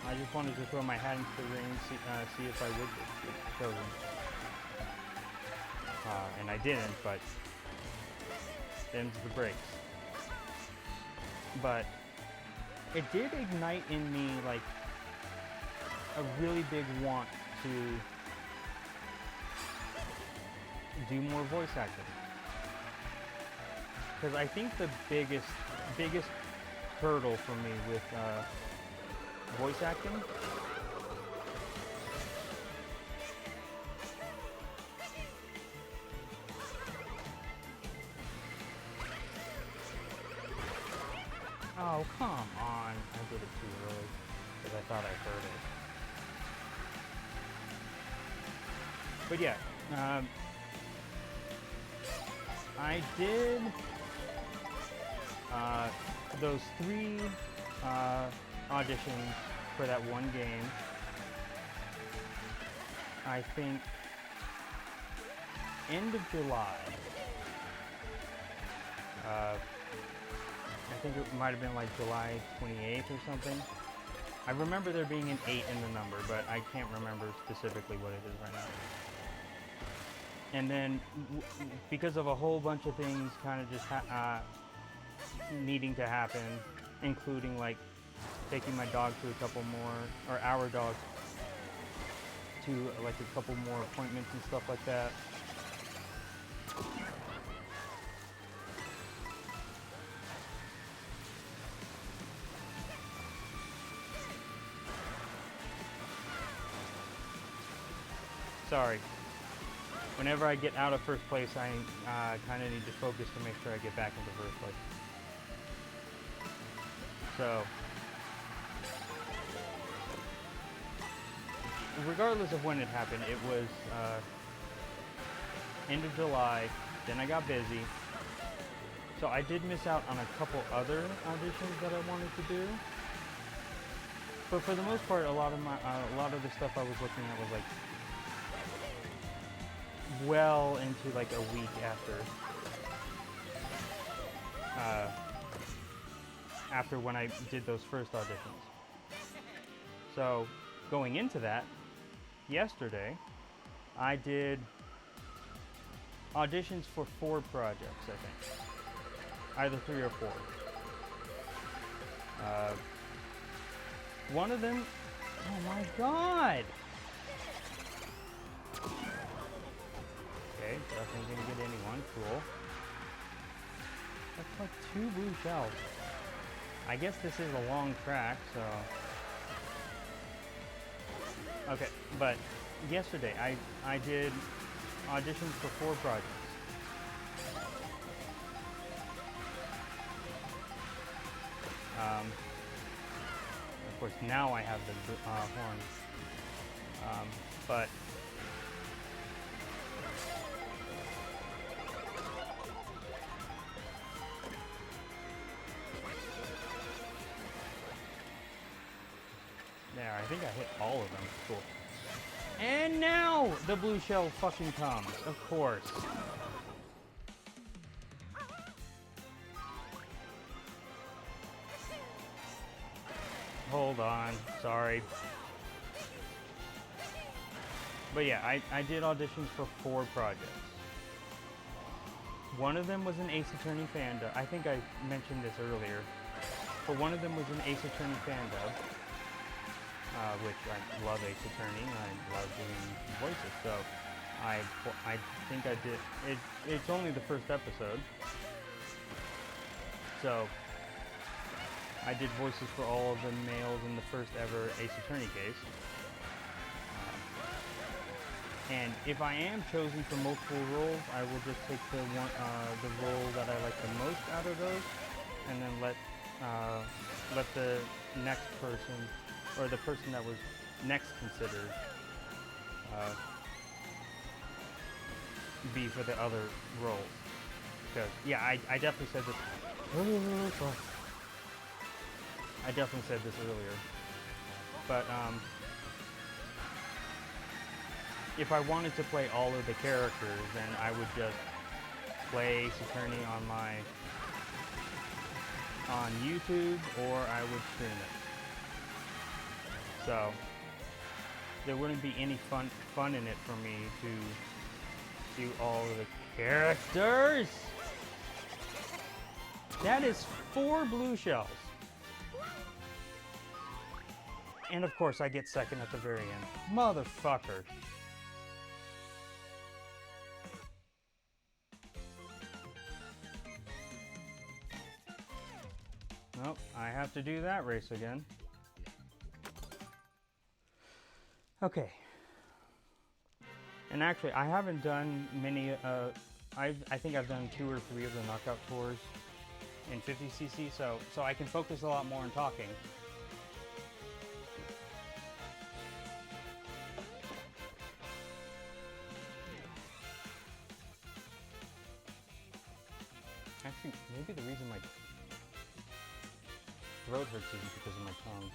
I just wanted to throw my hat into the ring and see if I would get chosen. And I didn't, but them's the breaks. But it did ignite in me like a really big want to do more voice acting. Because I think the biggest hurdle for me with voice acting oh, come on. I did it too early because I thought I heard it. But yeah, I did those 3 auditions for that one game. I think end of July. I think it might have been like July 28th or something. I remember there being an 8 in the number, but I can't remember specifically what it is right now. And then, because of a whole bunch of things kind of just needing to happen, including like taking my dog to a couple more, or our dog to like a couple more appointments and stuff like that. Sorry. Whenever I get out of first place, I kind of need to focus to make sure I get back into first place. So, regardless of when it happened, it was end of July, then I got busy. So I did miss out on a couple other auditions that I wanted to do. But for the most part, a lot of the stuff I was looking at was like well into like a week after when I did those first auditions. So going into that, yesterday, I did auditions for 4 projects, I think. Either 3 or 4. One of them, oh my god! Okay, definitely gonna get anyone, cool. That's like 2 blue shells. I guess this is a long track, so... Okay, but yesterday I did auditions for 4 projects. Of course, now I have the horns, but there, I think I hit all of them. Cool. And now the blue shell fucking comes, of course. Hold on, sorry. But yeah, I did auditions for 4 projects. One of them was an Ace Attorney fan dub. I think I mentioned this earlier. But one of them was an Ace Attorney fan dub. Which I love Ace Attorney. I love doing voices. So I think I did. It's only the first episode. So I did voices for all of the males in the first ever Ace Attorney case. And if I am chosen for multiple roles, I will just take the role that I like the most out of those, and then let the next person, or the person that was next considered, be for the other roles. Because yeah, I definitely said this. I definitely said this earlier, but if I wanted to play all of the characters, then I would just play Ace Attorney on YouTube, or I would stream it. So there wouldn't be any fun in it for me to do all of the characters. That is 4 blue shells. And of course I get second at the very end. Motherfucker. Nope, I have to do that race again. Okay. And actually, I haven't done many, I think I've done 2 or 3 of the knockout tours in 50cc, so I can focus a lot more on talking. Actually, maybe the reason my throat hurts isn't because of my tongue.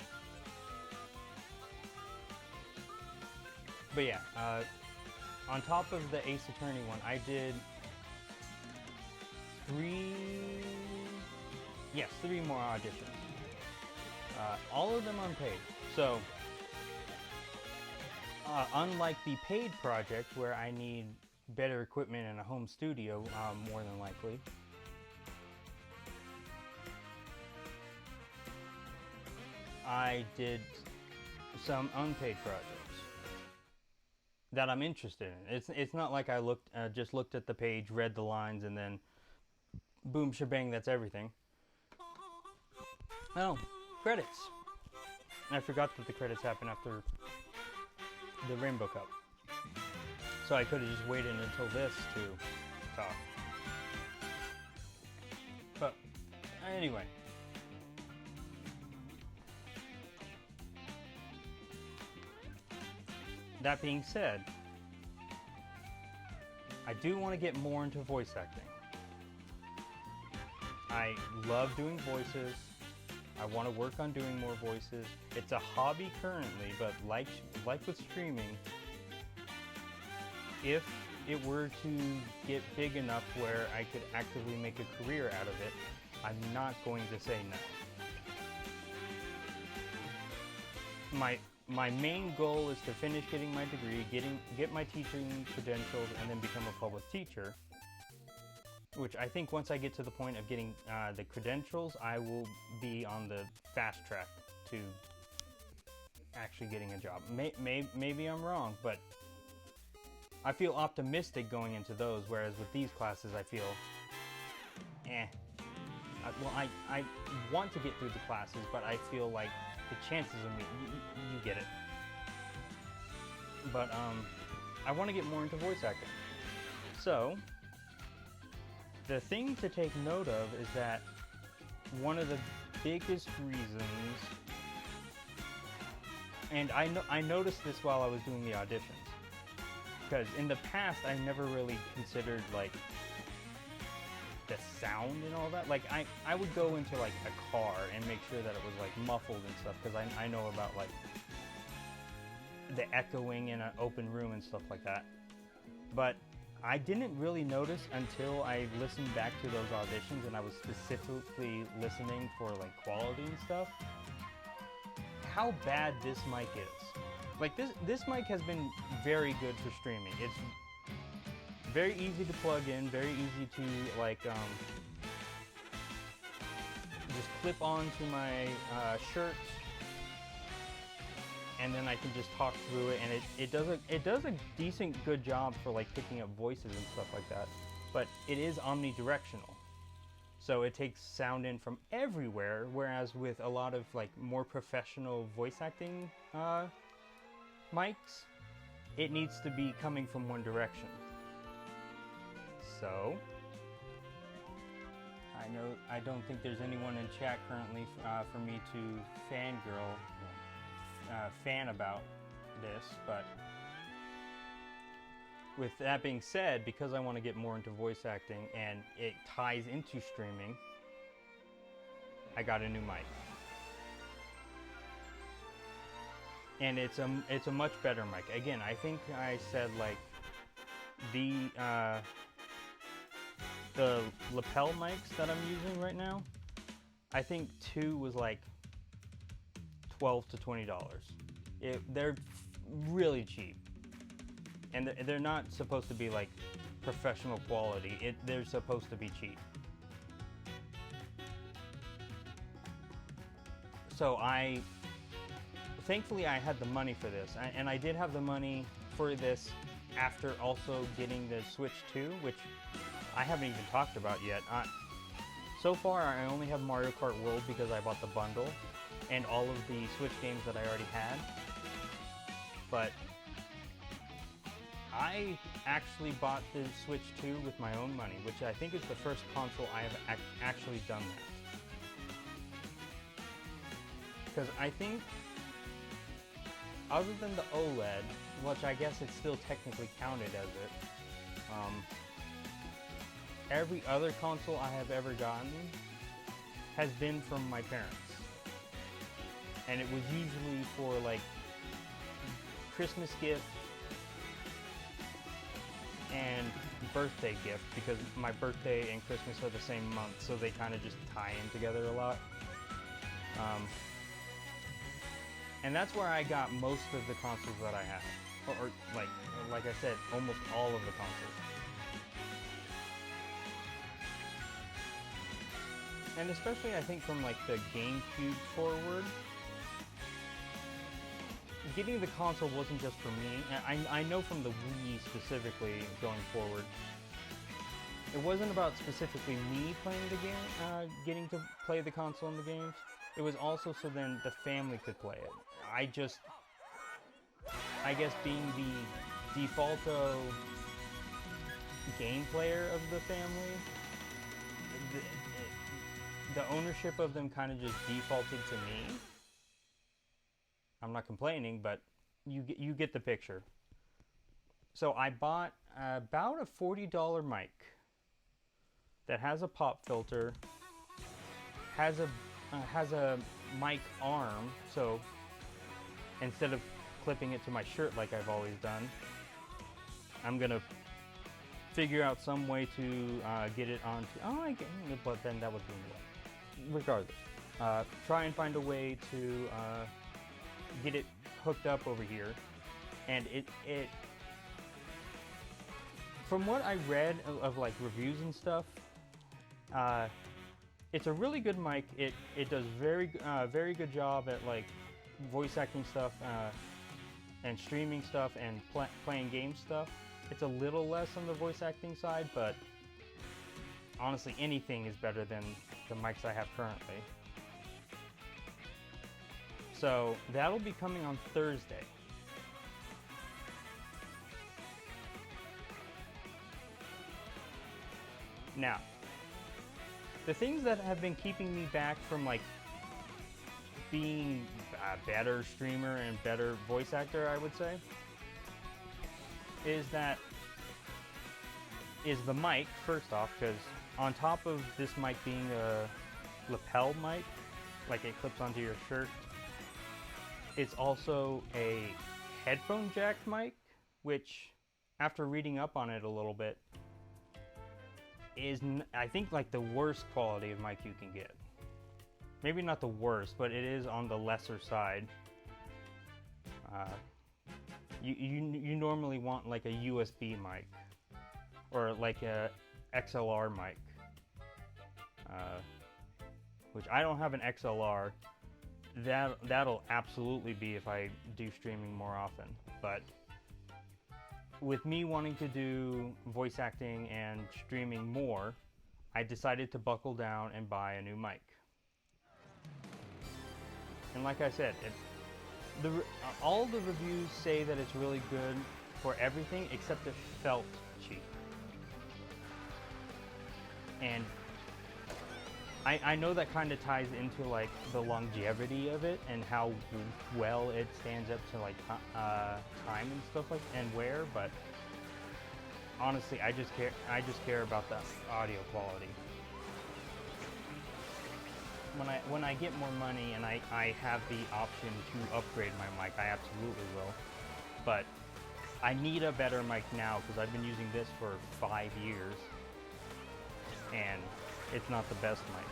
But yeah, on top of the Ace Attorney one, I did 3 more auditions. All of them unpaid. So, unlike the paid project where I need better equipment and a home studio, more than likely, I did some unpaid projects that I'm interested in. It's not like I just looked at the page, read the lines, and then boom, shebang, that's everything. Oh, credits. I forgot that the credits happen after the Rainbow Cup. So I could have just waited until this to talk. But anyway. That being said, I do want to get more into voice acting. I love doing voices. I want to work on doing more voices. It's a hobby currently, but like with streaming, if it were to get big enough where I could actively make a career out of it, I'm not going to say no. my main goal is to finish getting my degree, get my teaching credentials, and then become a public teacher. Which I think once I get to the point of getting the credentials, I will be on the fast track to actually getting a job. Maybe I'm wrong, but I feel optimistic going into those, whereas with these classes I feel, well, I want to get through the classes, but I feel like the chances of me, you get it. But I want to get more into voice acting. So, the thing to take note of is that one of the biggest reasons, and I noticed this while I was doing the auditions, because in the past I never really considered like the sound and all that. Like I would go into like a car and make sure that it was like muffled and stuff, because I know about like the echoing in an open room and stuff like that. But I didn't really notice until I listened back to those auditions and I was specifically listening for like quality and stuff, how bad this mic is. Like this mic has been very good for streaming. It's very easy to plug in, very easy to like just clip onto my shirt, and then I can just talk through it, and it does a decent good job for like picking up voices and stuff like that. But it is omnidirectional, so it takes sound in from everywhere. Whereas with a lot of like more professional voice acting mics, it needs to be coming from one direction. So I don't think there's anyone in chat currently for me to fangirl. Fan about this, but with that being said, because I want to get more into voice acting and it ties into streaming, I got a new mic, and it's a much better mic. Again, I think I said like the lapel mics that I'm using right now, I think 2 was like $12 to $20. They're really cheap, and they're not supposed to be like professional quality. They're supposed to be cheap. So thankfully I had the money for this, and I did have the money for this after also getting the Switch 2, which I haven't even talked about yet. So far I only have Mario Kart World because I bought the bundle, and all of the Switch games that I already had. But I actually bought the Switch 2 with my own money, which I think is the first console I have actually done that. Because I think, other than the OLED, which I guess it's still technically counted as it, every other console I have ever gotten has been from my parents. And it was usually for like Christmas gift and birthday gift, because my birthday and Christmas are the same month, so they kind of just tie in together a lot. And that's where I got most of the consoles that I have, or like I said, almost all of the consoles. And especially I think from like the GameCube forward, getting the console wasn't just for me. I know from the Wii specifically going forward, it wasn't about specifically me playing the game, getting to play the console in the games. It was also so then the family could play it. I guess being the defaulto game player of the family, the ownership of them kind of just defaulted to me. I'm not complaining, but you get the picture. So I bought about a $40 mic that has a pop filter, has a mic arm, so instead of clipping it to my shirt like I've always done, I'm gonna figure out some way to get it onto. But then that would be regardless. Try and find a way to get it hooked up over here, and it from what I read of like reviews and stuff, it's a really good mic. It does very good job at like voice acting stuff and streaming stuff and playing game stuff. It's a little less on the voice acting side, but honestly, anything is better than the mics I have currently. So that'll be coming on Thursday. Now, the things that have been keeping me back from like being a better streamer and better voice actor, I would say, is the mic, first off, because on top of this mic being a lapel mic, like it clips onto your shirt, it's also a headphone jack mic, which, after reading up on it a little bit, is, I think, like the worst quality of mic you can get. Maybe not the worst, but it is on the lesser side. You normally want like a USB mic or like a XLR mic, which I don't have an XLR. That'll absolutely be if I do streaming more often. But with me wanting to do voice acting and streaming more, I decided to buckle down and buy a new mic. And like I said, all the reviews say that it's really good for everything except it felt cheap. And I know that kind of ties into like the longevity of it and how well it stands up to like time and stuff like and wear, but honestly, I just care about the audio quality. When I get more money and I have the option to upgrade my mic, I absolutely will. But I need a better mic now because I've been using this for 5 years and it's not the best mic.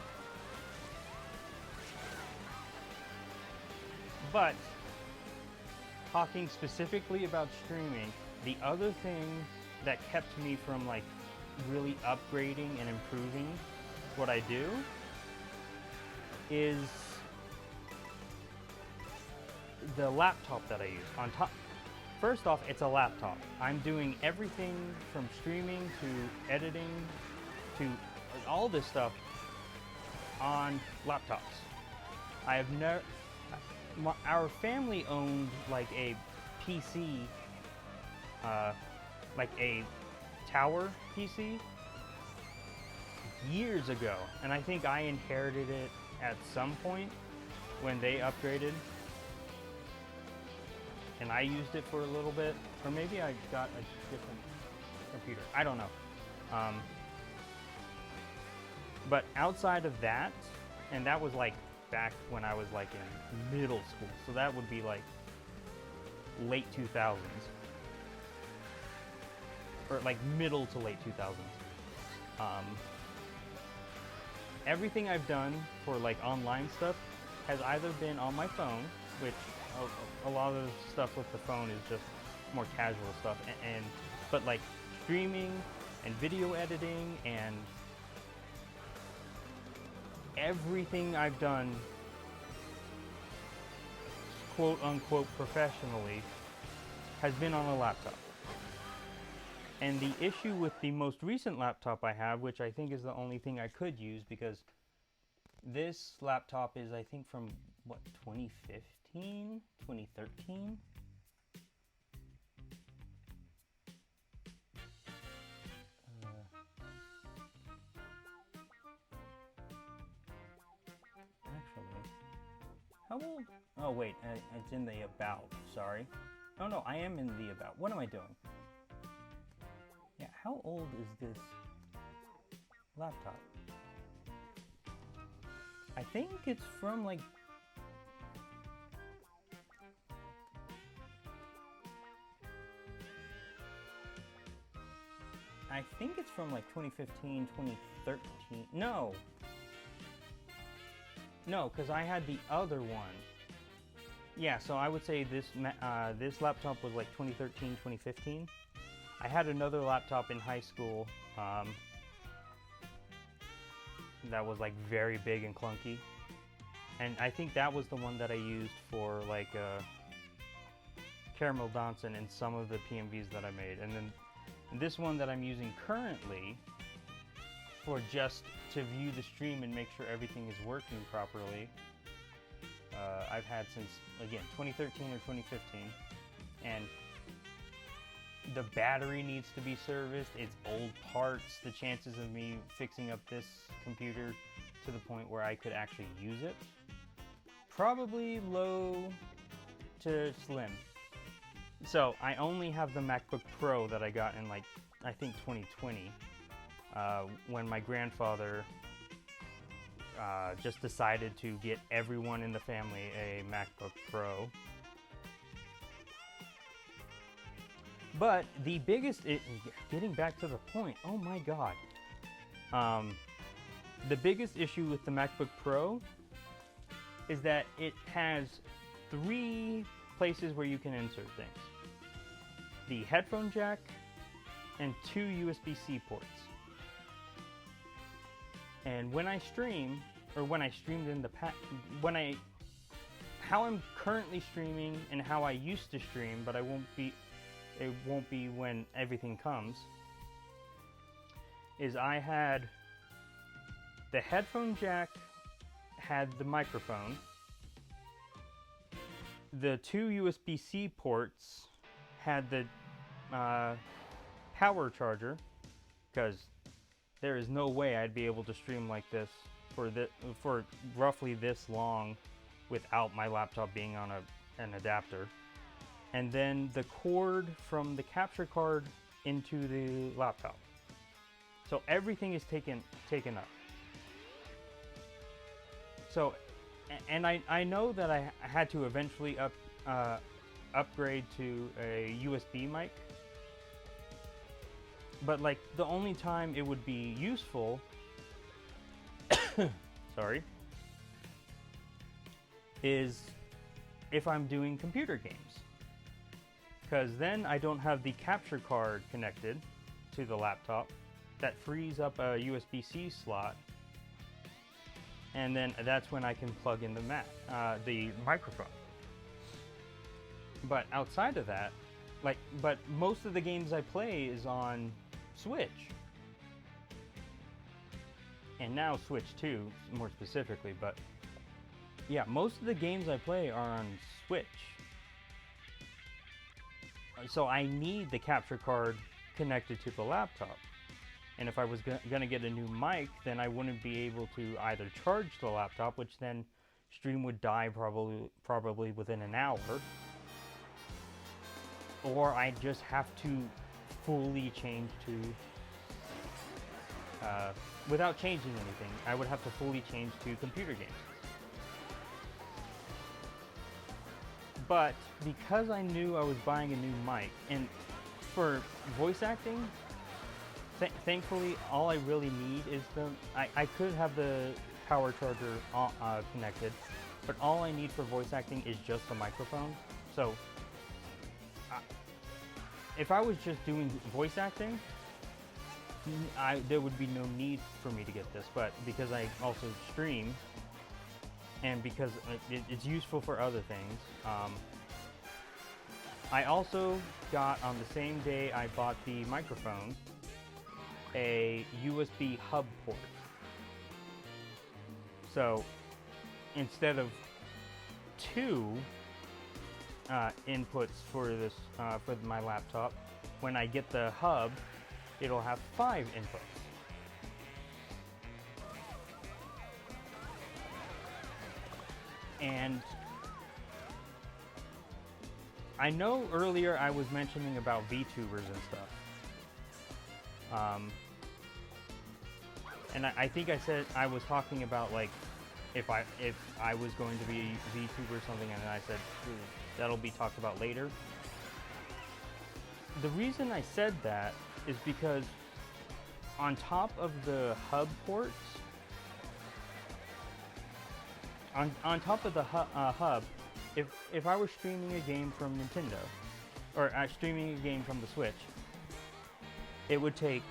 But talking specifically about streaming, the other thing that kept me from like really upgrading and improving what I do is the laptop that I use. First off, it's a laptop. I'm doing everything from streaming to editing to all this stuff on laptops. I have never. Our family owned like a PC, like a tower PC, years ago, and I think I inherited it at some point when they upgraded, and I used it for a little bit, or maybe I got a different computer. I don't know. But outside of that, and that was like back when I was like in middle school, so that would be like late 2000s, or like middle to late 2000s. Everything I've done for like online stuff has either been on my phone, which a lot of the stuff with the phone is just more casual stuff, but like streaming and video editing and everything I've done quote unquote professionally has been on a laptop. And the issue with the most recent laptop I have, which I think is the only thing I could use, because this laptop is, I think, from what, 2015, 2013? How old? Oh wait, it's in the about, sorry. Oh no, I am in the about. What am I doing? Yeah, how old is this laptop? I think it's from like... I think it's from like 2015, 2013. No! No, because I had the other one. Yeah, so I would say this laptop was like 2013, 2015. I had another laptop in high school that was like very big and clunky, and I think that was the one that I used for like Caramel Danson and some of the PMVs that I made. And then this one that I'm using currently for just to view the stream and make sure everything is working properly, I've had since, again, 2013 or 2015, and the battery needs to be serviced. It's old parts. The chances of me fixing up this computer to the point where I could actually use it, probably low to slim. So I only have the MacBook Pro that I got in like, I think 2020, when my grandfather just decided to get everyone in the family a MacBook Pro. But the biggest, getting back to the point, oh my god. The biggest issue with the MacBook Pro is that it has 3 places where you can insert things. The headphone jack and 2 USB-C ports. And when I stream, or when I streamed in the past, how I'm currently streaming and how I used to stream, but it won't be when everything comes, is I had the headphone jack, had the microphone, the 2 USB-C ports had the power charger, because there is no way I'd be able to stream like this for roughly this long without my laptop being on an adapter. And then the cord from the capture card into the laptop. So everything is taken up. So, and I know that I had to eventually upgrade to a USB mic. But like the only time it would be useful, sorry, is if I'm doing computer games. Because then I don't have the capture card connected to the laptop. That frees up a USB-C slot. And then that's when I can plug in the microphone. But outside of that, but most of the games I play is on Switch. And now Switch 2, more specifically, but yeah, most of the games I play are on Switch. So I need the capture card connected to the laptop. And if I was gonna get a new mic, then I wouldn't be able to either charge the laptop, which then stream would die probably within an hour, or I just have to fully change to, without changing anything, I would have to fully change to computer games. But because I knew I was buying a new mic, and for voice acting, thankfully all I really need is I could have the power charger connected, but all I need for voice acting is just the microphone. So if I was just doing voice acting, there would be no need for me to get this. But because I also stream, and because it's useful for other things, I also got, on the same day I bought the microphone, a USB hub port. So instead of 2 inputs for this for my laptop, when I get the hub, it'll have 5 inputs. And I know earlier I was mentioning about VTubers and stuff. And I think I said I was talking about like if I was going to be a VTuber or something, and I said that'll be talked about later. The reason I said that is because on top of the hub ports, on top of the hub, if I were streaming a game from Nintendo, or streaming a game from the Switch, it would take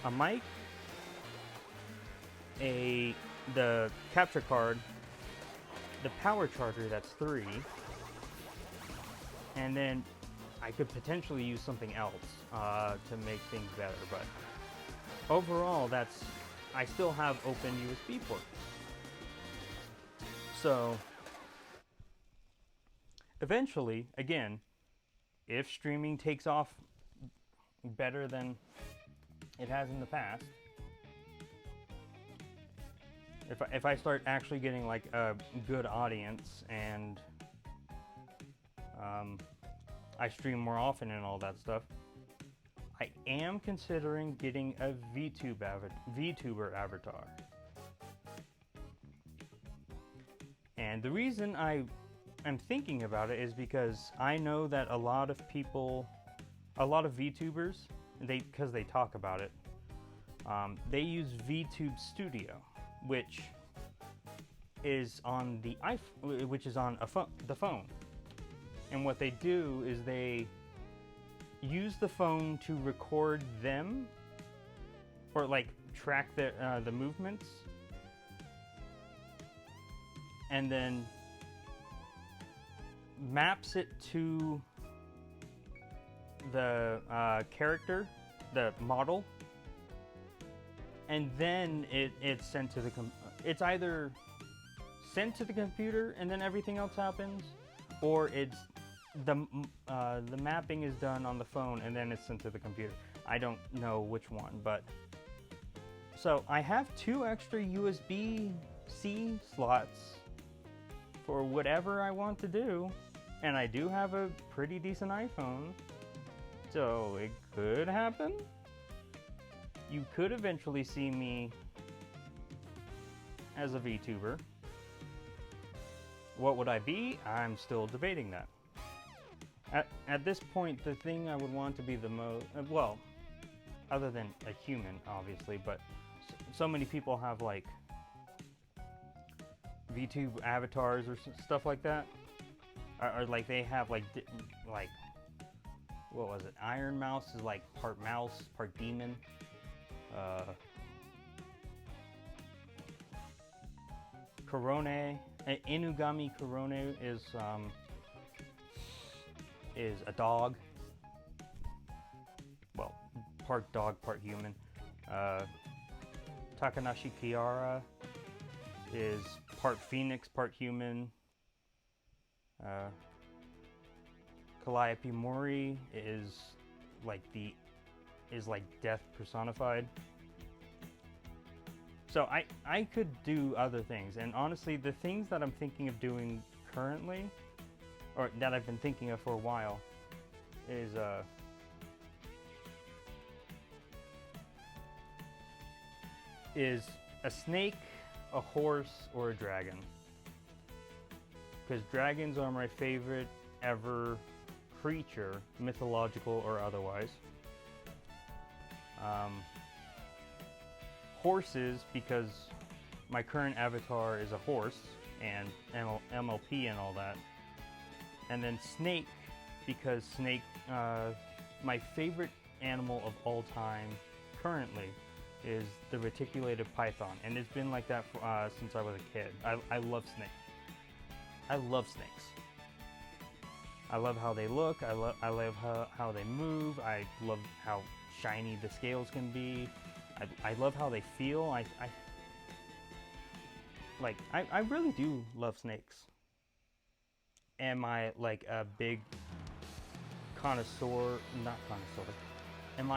a mic, the capture card, the power charger, that's 3, and then I could potentially use something else to make things better, but overall, I still have open USB ports. So, eventually, again, if streaming takes off better than it has in the past, if I start actually getting like a good audience and I stream more often and all that stuff, I am considering getting a VTuber avatar. And the reason I am thinking about it is because I know that a lot of VTubers, because they talk about it, they use VTube Studio, which is on the the phone. And what they do is they use the phone to record them, or like track the movements, and then maps it to the character, the model, and then it's sent to it's either sent to the computer and then everything else happens, or it's the mapping is done on the phone and then it's sent to the computer. I don't know which one, but so I have 2 extra USB-C slots for whatever I want to do, and I do have a pretty decent iPhone, so it could happen. You could eventually see me as a VTuber. What would I be? I'm still debating that. At this point, the thing I would want to be the most, well, other than a human, obviously, but so many people have like VTube avatars or stuff like that, or like they have like what was it? Iron Mouse is like part mouse, part demon. Inugami Korone is a dog. Well, part dog, part human. Takanashi Kiara is part phoenix, part human. Calliope Mori is like death personified. So I could do other things, and honestly, the things that I'm thinking of doing currently, or that I've been thinking of for a while, is a snake, a horse, or a dragon. Because dragons are my favorite ever creature, mythological or otherwise. Horses, because my current avatar is a horse, and MLP and all that. And then snake, because snake, my favorite animal of all time currently is the reticulated python, and it's been like that since I was a kid. I love snakes. I love snakes. I love how they look. I love how they move. I love how shiny the scales can be. I love how they feel. I really do love snakes. Am I like a big connoisseur? Not connoisseur. Am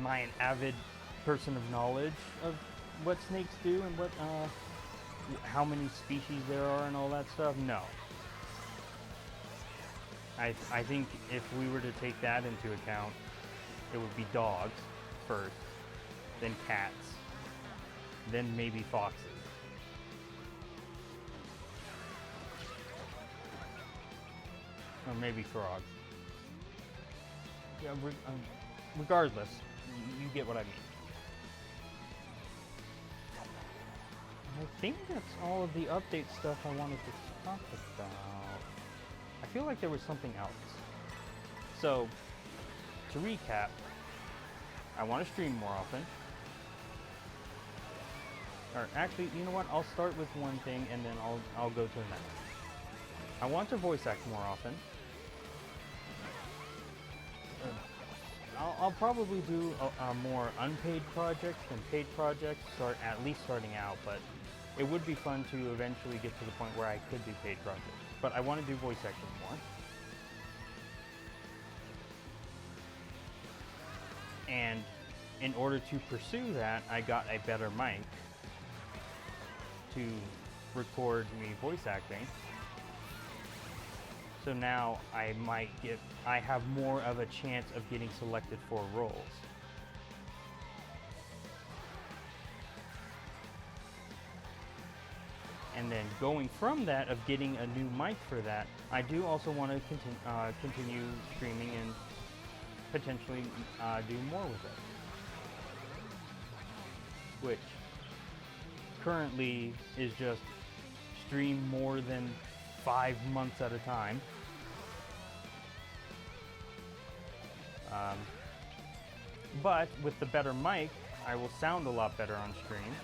I an avid person of knowledge of what snakes do and what how many species there are and all that stuff? No. I think if we were to take that into account, it would be dogs first, then cats, then maybe foxes. Or maybe frogs. Yeah, regardless, you get what I mean. I think that's all of the update stuff I wanted to talk about. I feel like there was something else. So, to recap, I want to stream more often. Or actually, you know what? I'll start with one thing and then I'll go to the next. I want to voice act more often. I'll probably do a more unpaid projects than paid projects, at least starting out, but it would be fun to eventually get to the point where I could do paid projects. But I want to do voice acting more. And in order to pursue that, I got a better mic to record me voice acting. So now I have more of a chance of getting selected for roles. And then going from that, of getting a new mic for that, I do also want to continue streaming and potentially do more with it. Which currently is just stream more than 5 months at a time. But with the better mic, I will sound a lot better on stream.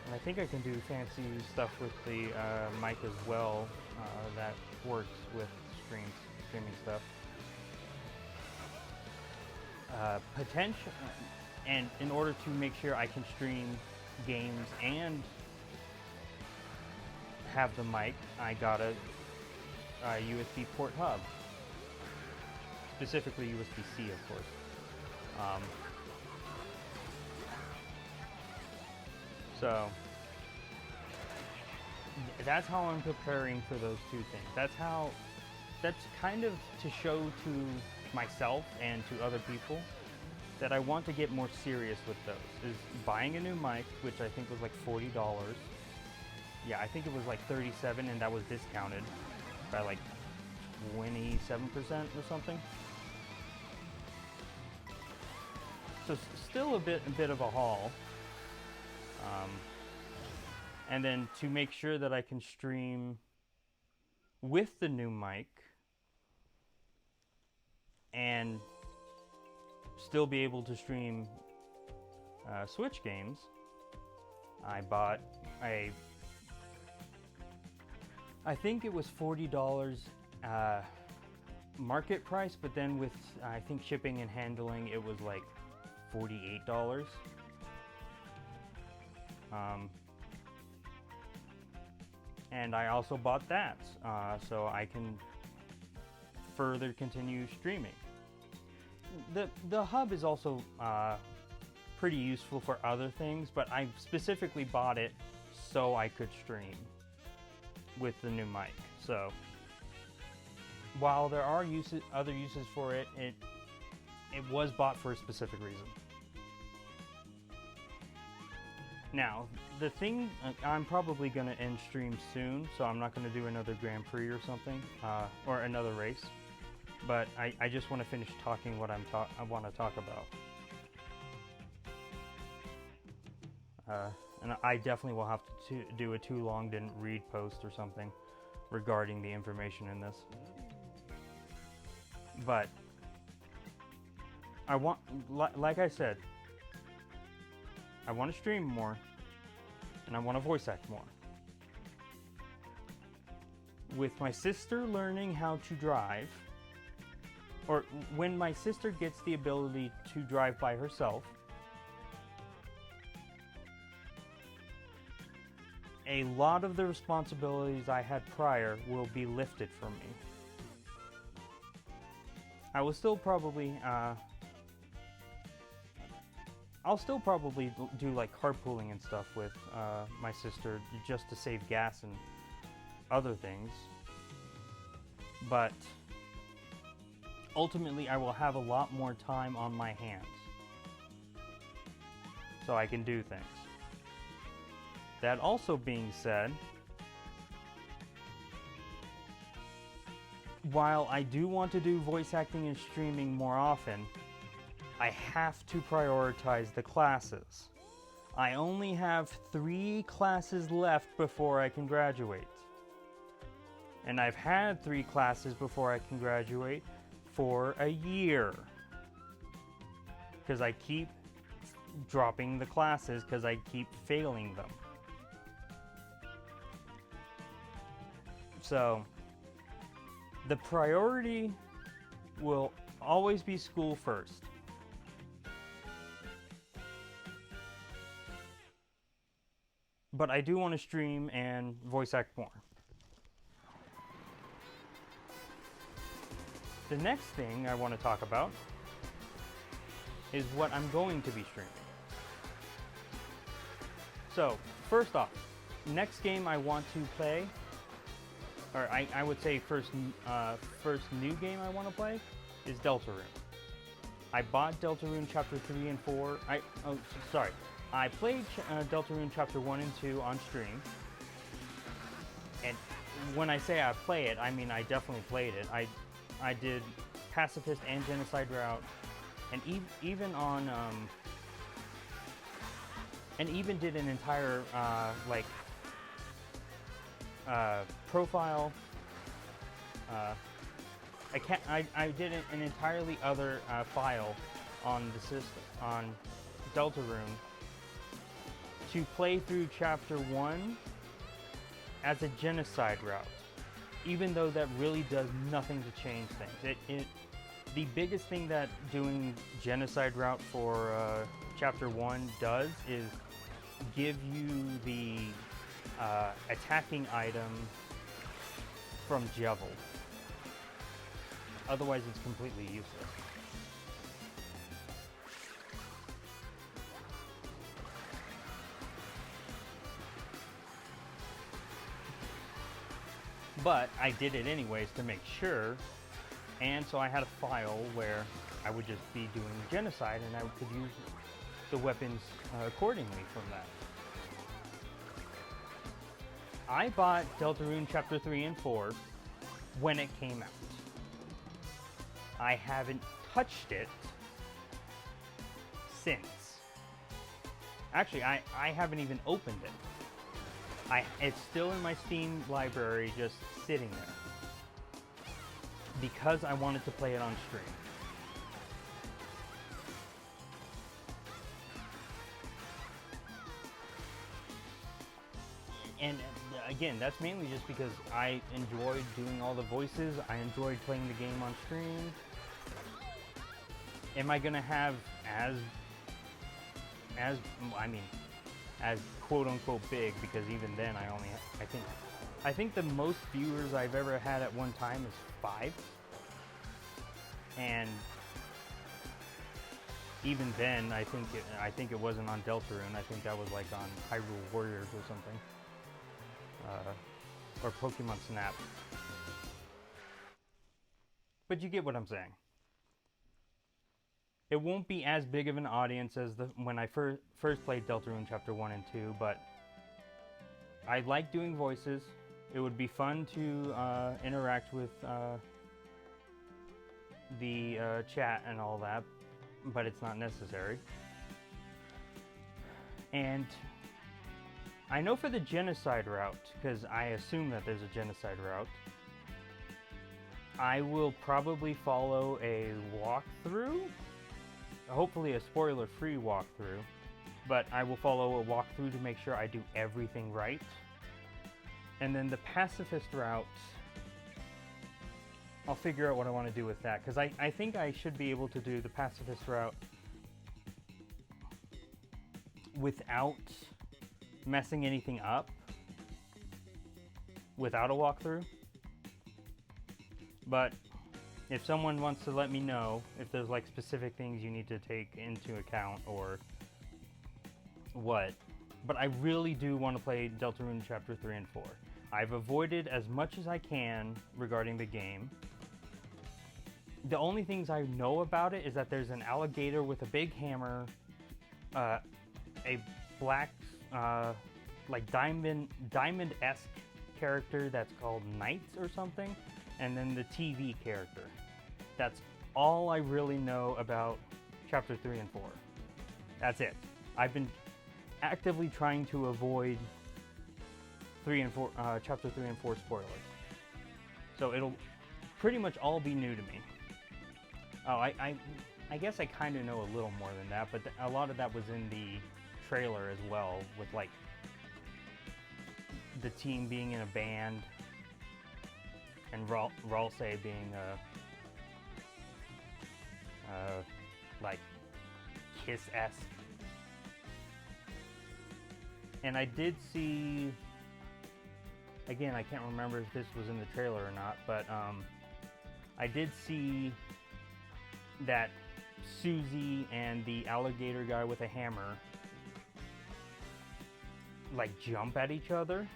And I think I can do fancy stuff with the mic as well that works with streaming stuff. And in order to make sure I can stream games and have the mic, I got a USB port hub. Specifically USB-C, of course. So that's how I'm preparing for those two things. That's kind of to show to myself and to other people that I want to get more serious with those. Is buying a new mic, which I think was like $40. Yeah, I think it was like $37, and that was discounted by like 27% or something. So still a bit of a haul. And then to make sure that I can stream with the new mic and still be able to stream Switch games, I bought I think it was $40 market price, but then with I think shipping and handling it was like $48. And I also bought that so I can further continue streaming. The hub is also pretty useful for other things, but I specifically bought it so I could stream with the new mic. So while there are other uses for it, it was bought for a specific reason. Now, the thing, I'm probably going to end stream soon, so I'm not going to do another Grand Prix or something, or another race. But I just want to finish talking what I want to talk about. And I definitely will have to do a too long didn't read post or something regarding the information in this. But I want, like I said, I want to stream more, and I want to voice act more. With my sister learning how to drive, or when my sister gets the ability to drive by herself, a lot of the responsibilities I had prior will be lifted from me. I will still probably I'll still probably do like carpooling and stuff with my sister just to save gas and other things. But ultimately I will have a lot more time on my hands so I can do things. That also being said, while I do want to do voice acting and streaming more often, I have to prioritize the classes. I only have 3 classes left before I can graduate. And I've had 3 classes before I can graduate for a year. Because I keep dropping the classes because I keep failing them. So, the priority will always be school first. But I do want to stream and voice act more. The next thing I want to talk about is what I'm going to be streaming. So, first off, next game I want to play, or I would say first new game I want to play is Deltarune. I bought Deltarune Chapter 3 and 4. I played Deltarune Chapter 1 and 2 on stream. And when I say I play it, I mean I definitely played it. I did Pacifist and Genocide route, and even on and even did an entire profile. I did an entirely other file on the system on Deltarune to play through Chapter 1 as a Genocide route, even though that really does nothing to change things. The biggest thing that doing Genocide route for Chapter 1 does is give you the attacking item from Jevil. Otherwise, it's completely useless. But I did it anyways to make sure, and so I had a file where I would just be doing Genocide and I could use the weapons accordingly from that. I bought Deltarune Chapter 3 and 4 when it came out. I haven't touched it since. Actually, I haven't even opened it. It's still in my Steam library, just sitting there, because I wanted to play it on stream. And again, that's mainly just because I enjoyed doing all the voices. I enjoyed playing the game on stream. Am I gonna have as quote-unquote big, because even then I think the most viewers I've ever had at one time is 5, and even then I think it wasn't on Deltarune. I think that was like on Hyrule Warriors or something, or Pokemon Snap. But you get what I'm saying. It won't be as big of an audience as when I first played Deltarune Chapter 1 and 2, but I like doing voices. It would be fun to interact with the chat and all that, but it's not necessary. And I know for the Genocide route, because I assume that there's a Genocide route, I will probably follow a walkthrough. Hopefully a spoiler-free walkthrough, but I will follow a walkthrough to make sure I do everything right. And then the Pacifist route, I'll figure out what I want to do with that, because I think I should be able to do the Pacifist route without messing anything up, without a walkthrough. But if someone wants to let me know if there's like specific things you need to take into account or what. But I really do want to play Deltarune Chapter 3 and 4. I've avoided as much as I can regarding the game. The only things I know about it is that there's an alligator with a big hammer, a black, like diamond-esque character that's called Knights or something, and then the TV character. That's all I really know about Chapter 3 and 4. That's it. actively trying to avoid chapter 3 and 4 spoilers. So it'll pretty much all be new to me. Oh, I guess I kind of know a little more than that, but a lot of that was in the trailer as well, with like the team being in a band and Ralse being like Kiss-esque. And I did see, again, I can't remember if this was in the trailer or not, but I did see that Susie and the alligator guy with a hammer like jump at each other.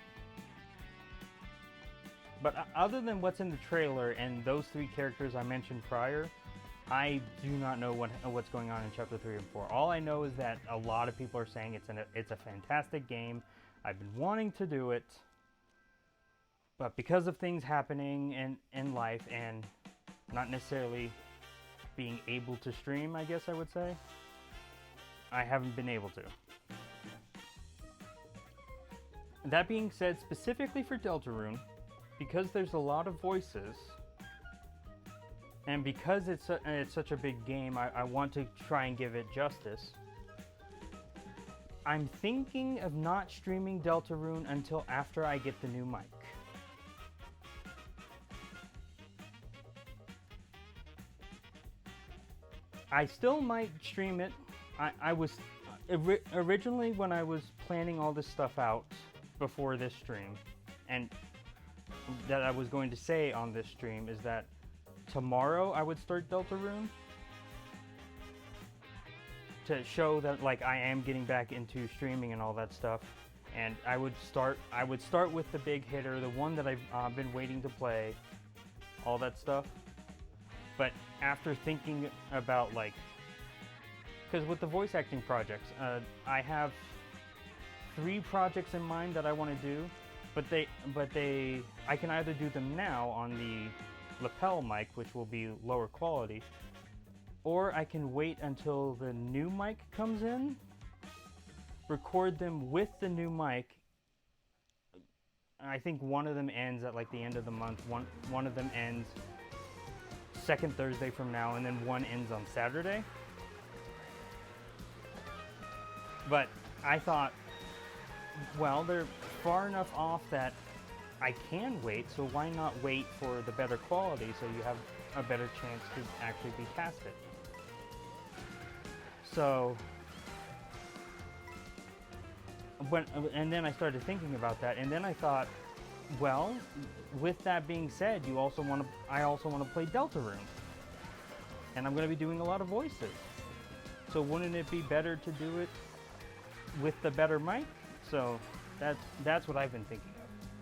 But other than what's in the trailer and those 3 characters I mentioned prior, I do not know what's going on in Chapter 3 and 4. All I know is that a lot of people are saying it's a fantastic game. I've been wanting to do it, but because of things happening in life and not necessarily being able to stream, I guess I would say, I haven't been able to. That being said, specifically for Deltarune, because there's a lot of voices, and because it's such a big game, I want to try and give it justice. I'm thinking of not streaming Deltarune until after I get the new mic. I still might stream it. I was originally, when I was planning all this stuff out before this stream, and that I was going to say on this stream, is that tomorrow I would start Deltarune to show that like I am getting back into streaming and all that stuff. And I would start with the big hitter, the one that I've been waiting to play, all that stuff. But after thinking about, like, because with the voice acting projects, I have 3 projects in mind that I want to do, but I can either do them now on the lapel mic, which will be lower quality, or I can wait until the new mic comes in, record them with the new mic. I think one of them ends at like the end of the month. One of them ends second Thursday from now, and then one ends on Saturday. But I thought, well, they're far enough off that I can wait, so why not wait for the better quality so you have a better chance to actually be casted. So, and then I started thinking about that, and then I thought, well, with that being said, I also want to play Deltarune, and I'm going to be doing a lot of voices. So wouldn't it be better to do it with the better mic? So that's what I've been thinking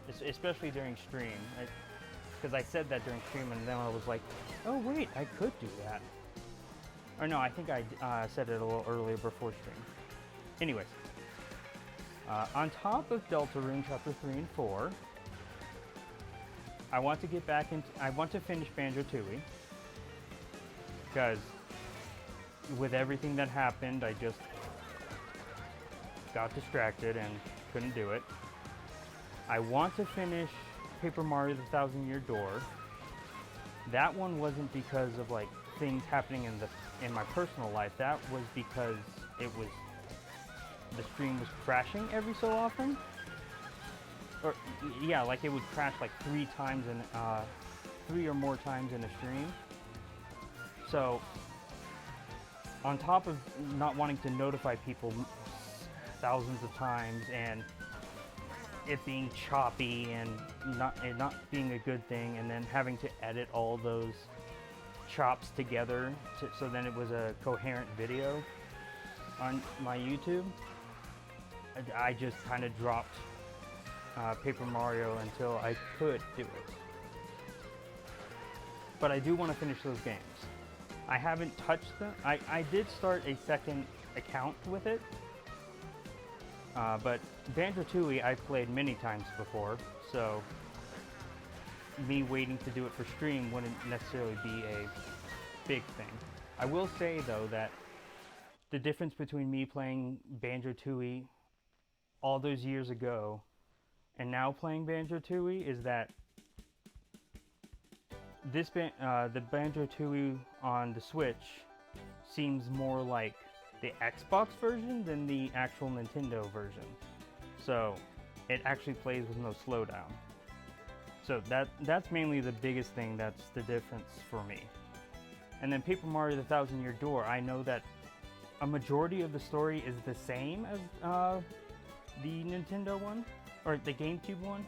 of, especially during stream, because I said that during stream, and then I was like, oh wait, I could do that. Or no, I think I said it a little earlier before stream. Anyways, on top of Deltarune Chapter 3 and 4, I want to finish Banjo-Tooie, because with everything that happened, I just got distracted and couldn't do it. I want to finish Paper Mario: The Thousand Year Door. That one wasn't because of like things happening in my personal life. That was because the stream was crashing every so often. Or yeah, like it would crash like 3 or more times in a stream. So on top of not wanting to notify people thousands of times, and it being choppy and not being a good thing, and then having to edit all those chops together so then it was a coherent video on my YouTube, I just kind of dropped Paper Mario until I could do it. But I do want to finish those games. I haven't touched them. I did start a second account with it, but Banjo-Tooie I've played many times before, so me waiting to do it for stream wouldn't necessarily be a big thing. I will say though that the difference between me playing Banjo-Tooie all those years ago and now playing Banjo-Tooie is that the Banjo-Tooie on the Switch seems more like the Xbox version than the actual Nintendo version. So it actually plays with no slowdown. So that's mainly the biggest thing that's the difference for me. And then Paper Mario: The Thousand Year Door, I know that a majority of the story is the same as the Nintendo one, or the GameCube one.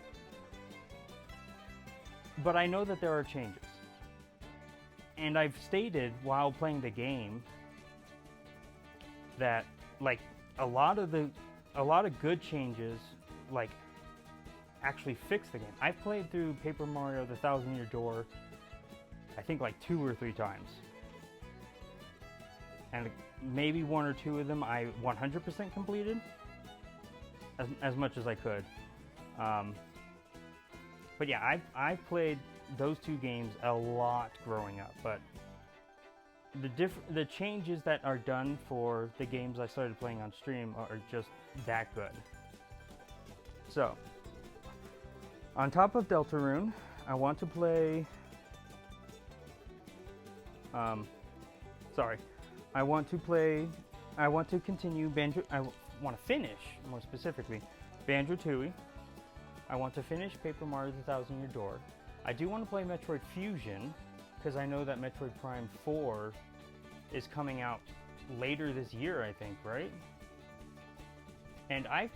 But I know that there are changes. And I've stated while playing the game that like a lot of good changes like actually fix the game. I've played through Paper Mario: The Thousand Year Door I think like 2 or 3 times. And maybe 1 or 2 of them I 100% completed as much as I could. But yeah, I've played those 2 games a lot growing up, but the changes that are done for the games I started playing on stream are just that good. So, on top of Deltarune, I want to play. I want to continue Banjo. I want to finish, more specifically, Banjo-Tooie. I want to finish Paper Mario: The Thousand Year Door. I do want to play Metroid Fusion, because I know that Metroid Prime 4 is coming out later this year, I think, right? And I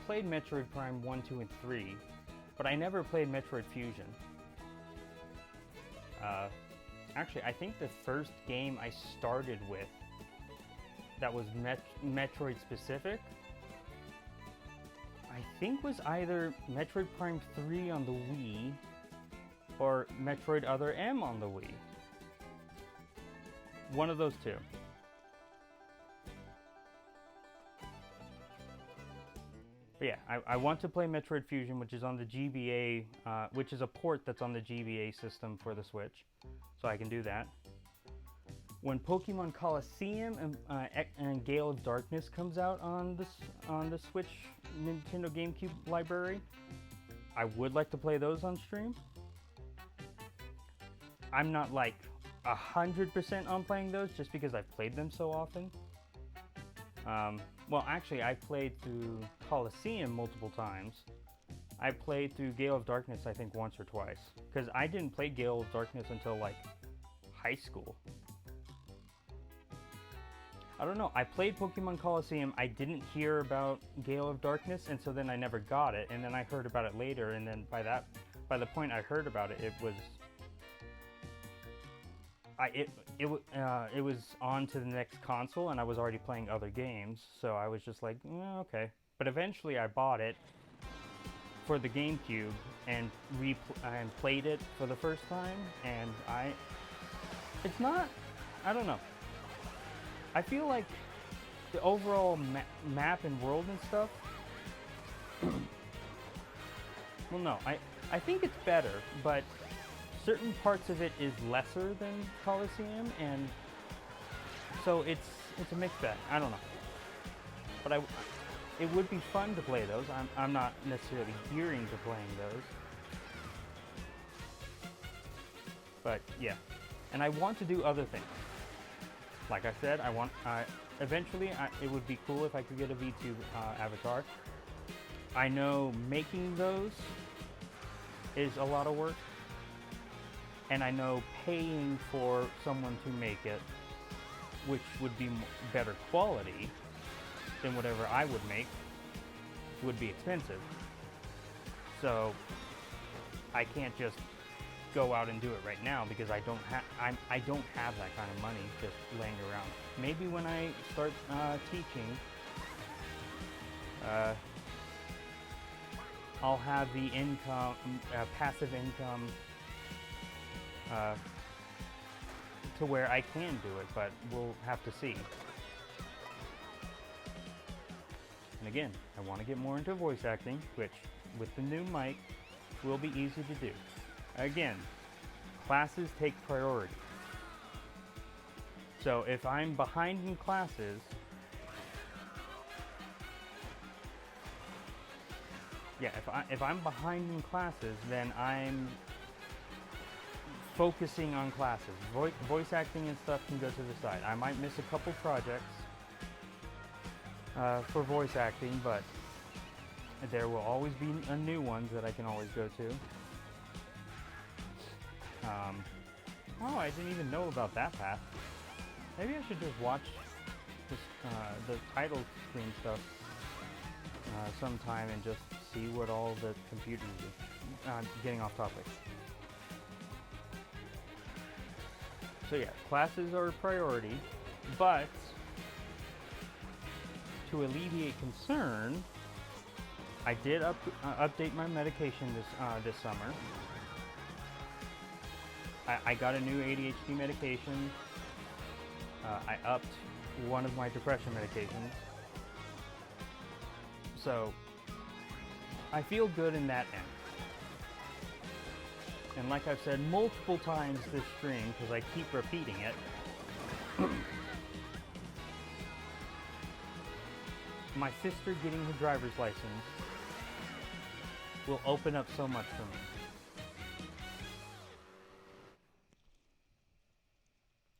played Metroid Prime 1, 2, and 3, but I never played Metroid Fusion. Actually, I think the first game I started with that was Metroid specific, I think was either Metroid Prime 3 on the Wii or Metroid Other M on the Wii. One of those 2. But yeah, I want to play Metroid Fusion, which is on the GBA, which is a port that's on the GBA system for the Switch, so I can do that. When Pokemon Colosseum and Gale of Darkness comes out on the Switch Nintendo GameCube library, I would like to play those on stream. I'm not like 100% on playing those just because I've played them so often. Well, actually, I played through Colosseum multiple times. I played through Gale of Darkness, I think, once or twice. Because I didn't play Gale of Darkness until, like, high school. I don't know. I played Pokemon Colosseum. I didn't hear about Gale of Darkness, and so then I never got it. And then I heard about it later, and then by the point I heard about it, it was... it was on to the next console, and I was already playing other games, so I was just like, okay. But eventually I bought it for the GameCube and played it for the first time, and it's not, I don't know. I feel like the overall map and world and stuff, well, no, I think it's better, but certain parts of it is lesser than Colosseum, and so it's a mixed bag. I don't know, but it would be fun to play those. I'm not necessarily gearing to playing those, but yeah. And I want to do other things. Like I said, eventually it would be cool if I could get a V2 avatar. I know making those is a lot of work. And I know paying for someone to make it, which would be better quality than whatever I would make, would be expensive. So I can't just go out and do it right now because I don't have that kind of money just laying around. Maybe when I start teaching, I'll have the income, passive income, to where I can do it, but we'll have to see. And again, I want to get more into voice acting, which with the new mic will be easy to do. Again, classes take priority. So if I'm behind in classes, yeah, if I'm behind in classes, then I'm focusing on classes. Voice acting and stuff can go to the side. I might miss a couple projects for voice acting, but there will always be new ones that I can always go to. Oh, I didn't even know about that path. Maybe I should just watch this, the title screen stuff sometime and just see what all the computers do. Getting off topic. So yeah, classes are a priority, but to alleviate concern, I did update my medication this summer. I got a new ADHD medication. I upped one of my depression medications. So I feel good in that end. And like I've said multiple times this stream, because I keep repeating it, my sister getting her driver's license will open up so much for me.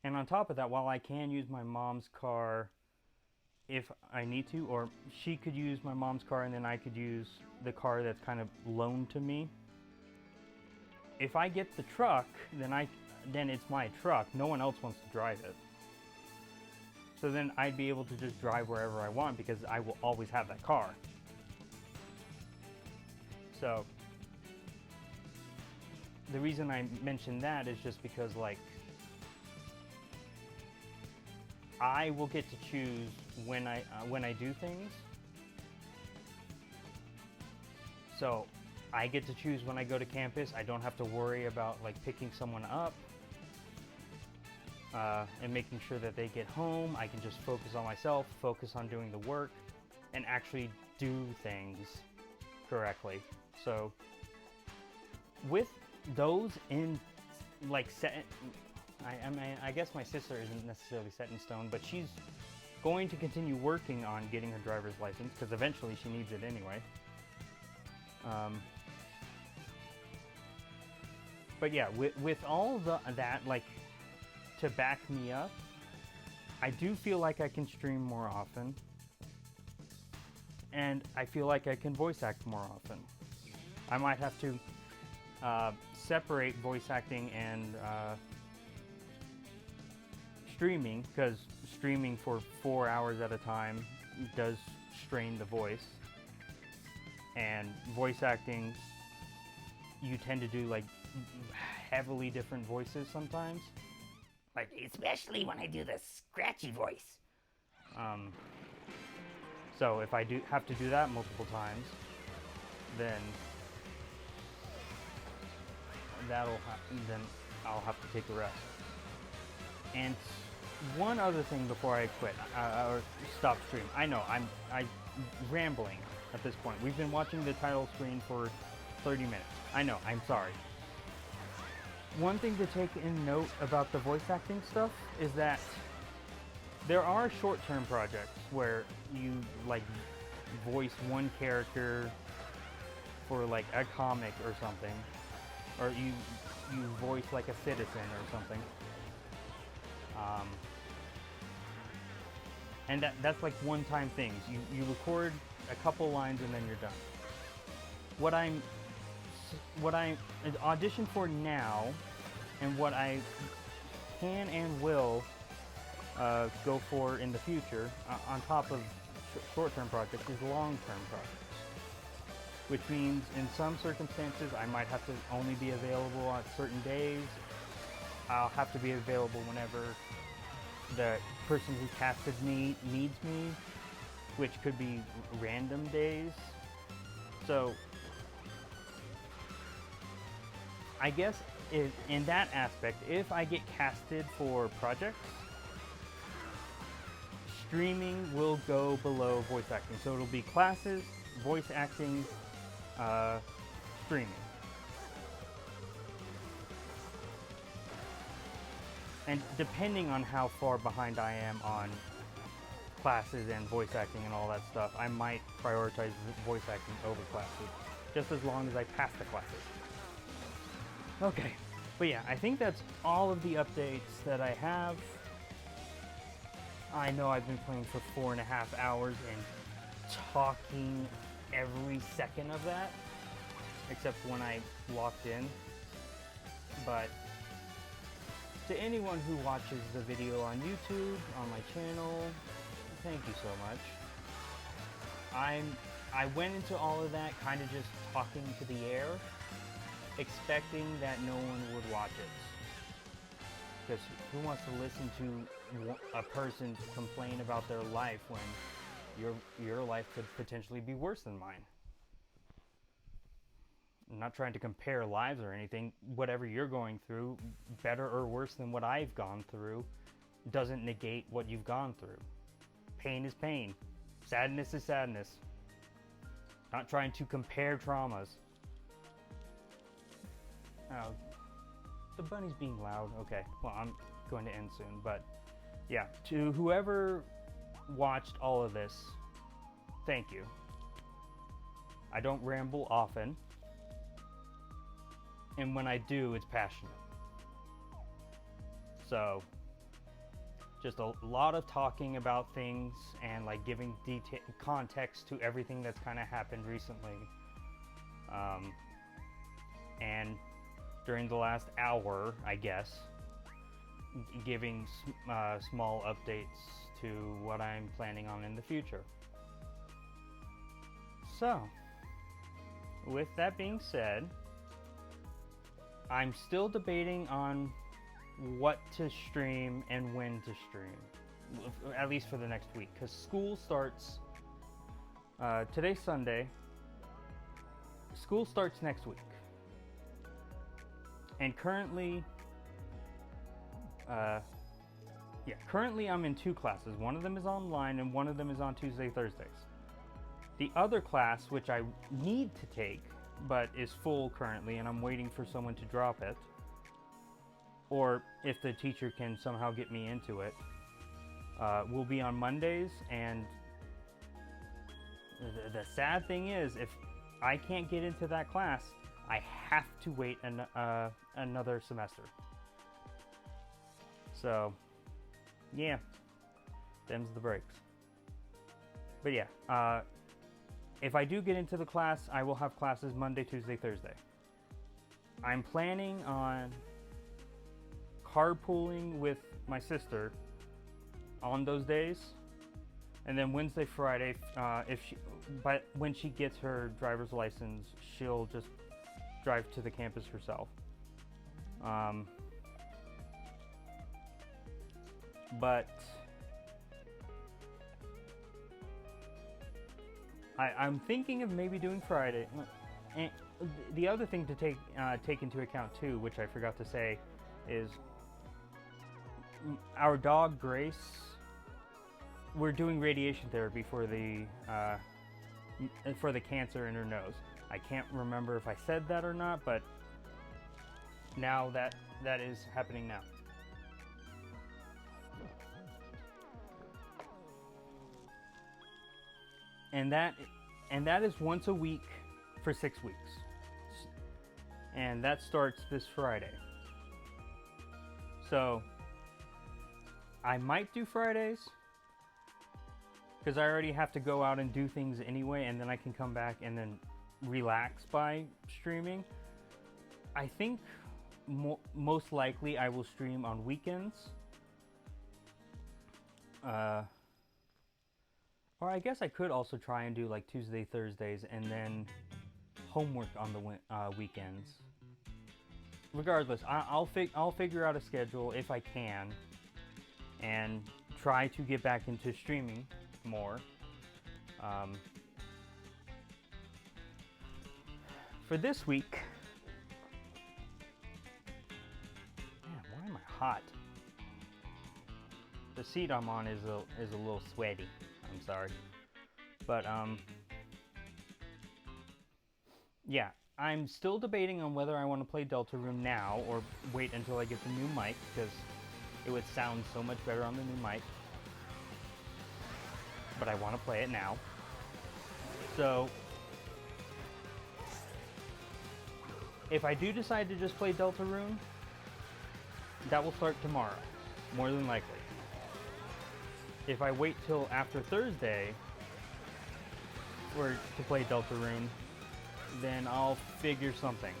And on top of that, while I can use my mom's car if I need to, or she could use my mom's car and then I could use the car that's kind of loaned to me. If I get the truck, then it's my truck. No one else wants to drive it. So then I'd be able to just drive wherever I want because I will always have that car. So the reason I mention that is just because, like, I will get to choose when I do things. So I get to choose when I go to campus. I don't have to worry about like picking someone up and making sure that they get home. I can just focus on myself, focus on doing the work, and actually do things correctly. So with those in like set, I guess my sister isn't necessarily set in stone, but she's going to continue working on getting her driver's license because eventually she needs it anyway. But yeah, with all that, like, to back me up, I do feel like I can stream more often, and I feel like I can voice act more often. I might have to separate voice acting and streaming, because streaming for 4 hours at a time does strain the voice, and voice acting, you tend to do like heavily different voices sometimes, like especially when I do the scratchy voice. So if I do have to do that multiple times, then then I'll have to take a rest. And one other thing before I quit or stop stream. I know I'm rambling at this point. We've been watching the title screen for 30 minutes. I know, I'm sorry. One thing to take in note about the voice acting stuff is that there are short-term projects where you like voice one character for like a comic or something, or you voice like a citizen or something. And that's like one-time things. You record a couple lines and then you're done. What I audition for now, and what I can and will go for in the future, on top of short-term projects, is long-term projects. Which means in some circumstances I might have to only be available on certain days. I'll have to be available whenever the person who casted me needs me, which could be random days. So I guess in that aspect, if I get casted for projects, streaming will go below voice acting. So it'll be classes, voice acting, streaming. And depending on how far behind I am on classes and voice acting and all that stuff, I might prioritize voice acting over classes. just as long as I pass the classes. Okay, but yeah, I think that's all of the updates that I have. I know I've been playing for 4.5 hours and talking every second of that, except when I locked in. But to anyone who watches the video on YouTube, on my channel, thank you so much. I went into all of that kind of just talking to the air, expecting that no one would watch it. Because who wants to listen to a person complain about their life when your life could potentially be worse than mine? I'm not trying to compare lives or anything. Whatever you're going through, better or worse than what I've gone through, doesn't negate what you've gone through. Pain is pain. Sadness is sadness. Not trying to compare traumas. Oh, the bunny's being loud. Okay, well, I'm going to end soon. But yeah, to whoever watched all of this, thank you. I don't ramble often. And when I do, it's passionate. So, just a lot of talking about things and like giving context to everything that's kind of happened recently. And during the last hour, I guess, giving small updates to what I'm planning on in the future. So, with that being said, I'm still debating on what to stream and when to stream, at least for the next week, because school starts, today's Sunday, school starts next week, and currently I'm in 2 classes. One of them is online and one of them is on Tuesday, Thursdays. The other class, which I need to take, but is full currently, and I'm waiting for someone to drop it, or if the teacher can somehow get me into it, will be on Mondays. And the sad thing is, if I can't get into that class, I have to wait another semester. So, yeah, them's the breaks. But yeah, if I do get into the class, I will have classes Monday, Tuesday, Thursday. I'm planning on carpooling with my sister on those days, and then Wednesday, Friday, but when she gets her driver's license, she'll just drive to the campus herself. But I'm thinking of maybe doing Friday. And the other thing to take into account too, which I forgot to say, is our dog Grace. We're doing radiation therapy for the cancer in her nose. I can't remember if I said that or not, but now that is happening now. And that is once a week for 6 weeks. And that starts this Friday. So I might do Fridays, because I already have to go out and do things anyway, and then I can come back and then relax by streaming. I think most likely I will stream on weekends. Or I guess I could also try and do like Tuesday, Thursdays, and then homework on the weekends. Regardless, I'll figure out a schedule if I can, and try to get back into streaming more. For this week, man, why am I hot? The seat I'm on is a little sweaty. I'm sorry, but yeah, I'm still debating on whether I want to play Deltarune now or wait until I get the new mic, because it would sound so much better on the new mic. But I want to play it now. So If I do decide to just play Deltarune, that will start tomorrow, more than likely. If I wait till after Thursday to play Deltarune, then I'll figure something.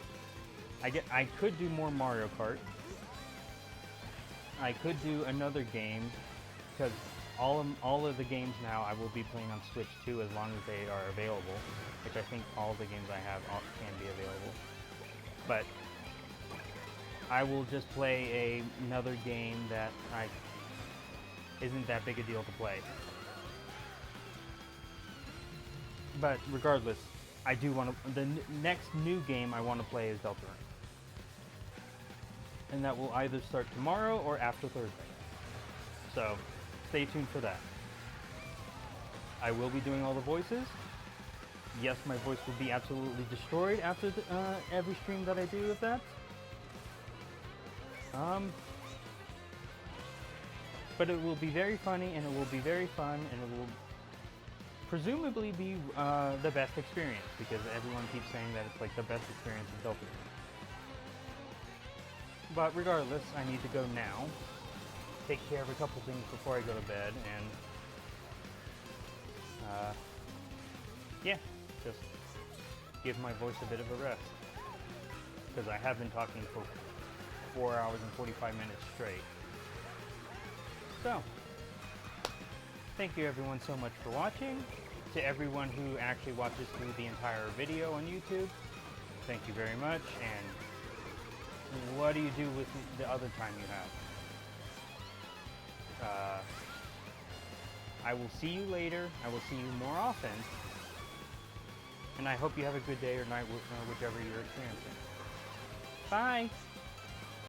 I could do more Mario Kart. I could do another game, because all of the games now I will be playing on Switch too, as long as they are available, which I think all the games I have can be available. But I will just play another game that isn't that big a deal to play. But regardless, I do want to. The next new game I want to play is Deltarune, and that will either start tomorrow or after Thursday. So stay tuned for that. I will be doing all the voices. Yes, my voice will be absolutely destroyed after every stream that I do of that. But it will be very funny, and it will be very fun, and it will presumably be the best experience, because everyone keeps saying that it's like the best experience of Deltarune. But regardless, I need to go now, take care of a couple things before I go to bed, and yeah, just give my voice a bit of a rest, because I have been talking for 4 hours and 45 minutes straight. So, thank you everyone so much for watching. To everyone who actually watches through the entire video on YouTube, thank you very much. And what do you do with the other time you have? I will see you later. I will see you more often. And I hope you have a good day or night, whichever you're experiencing. Bye!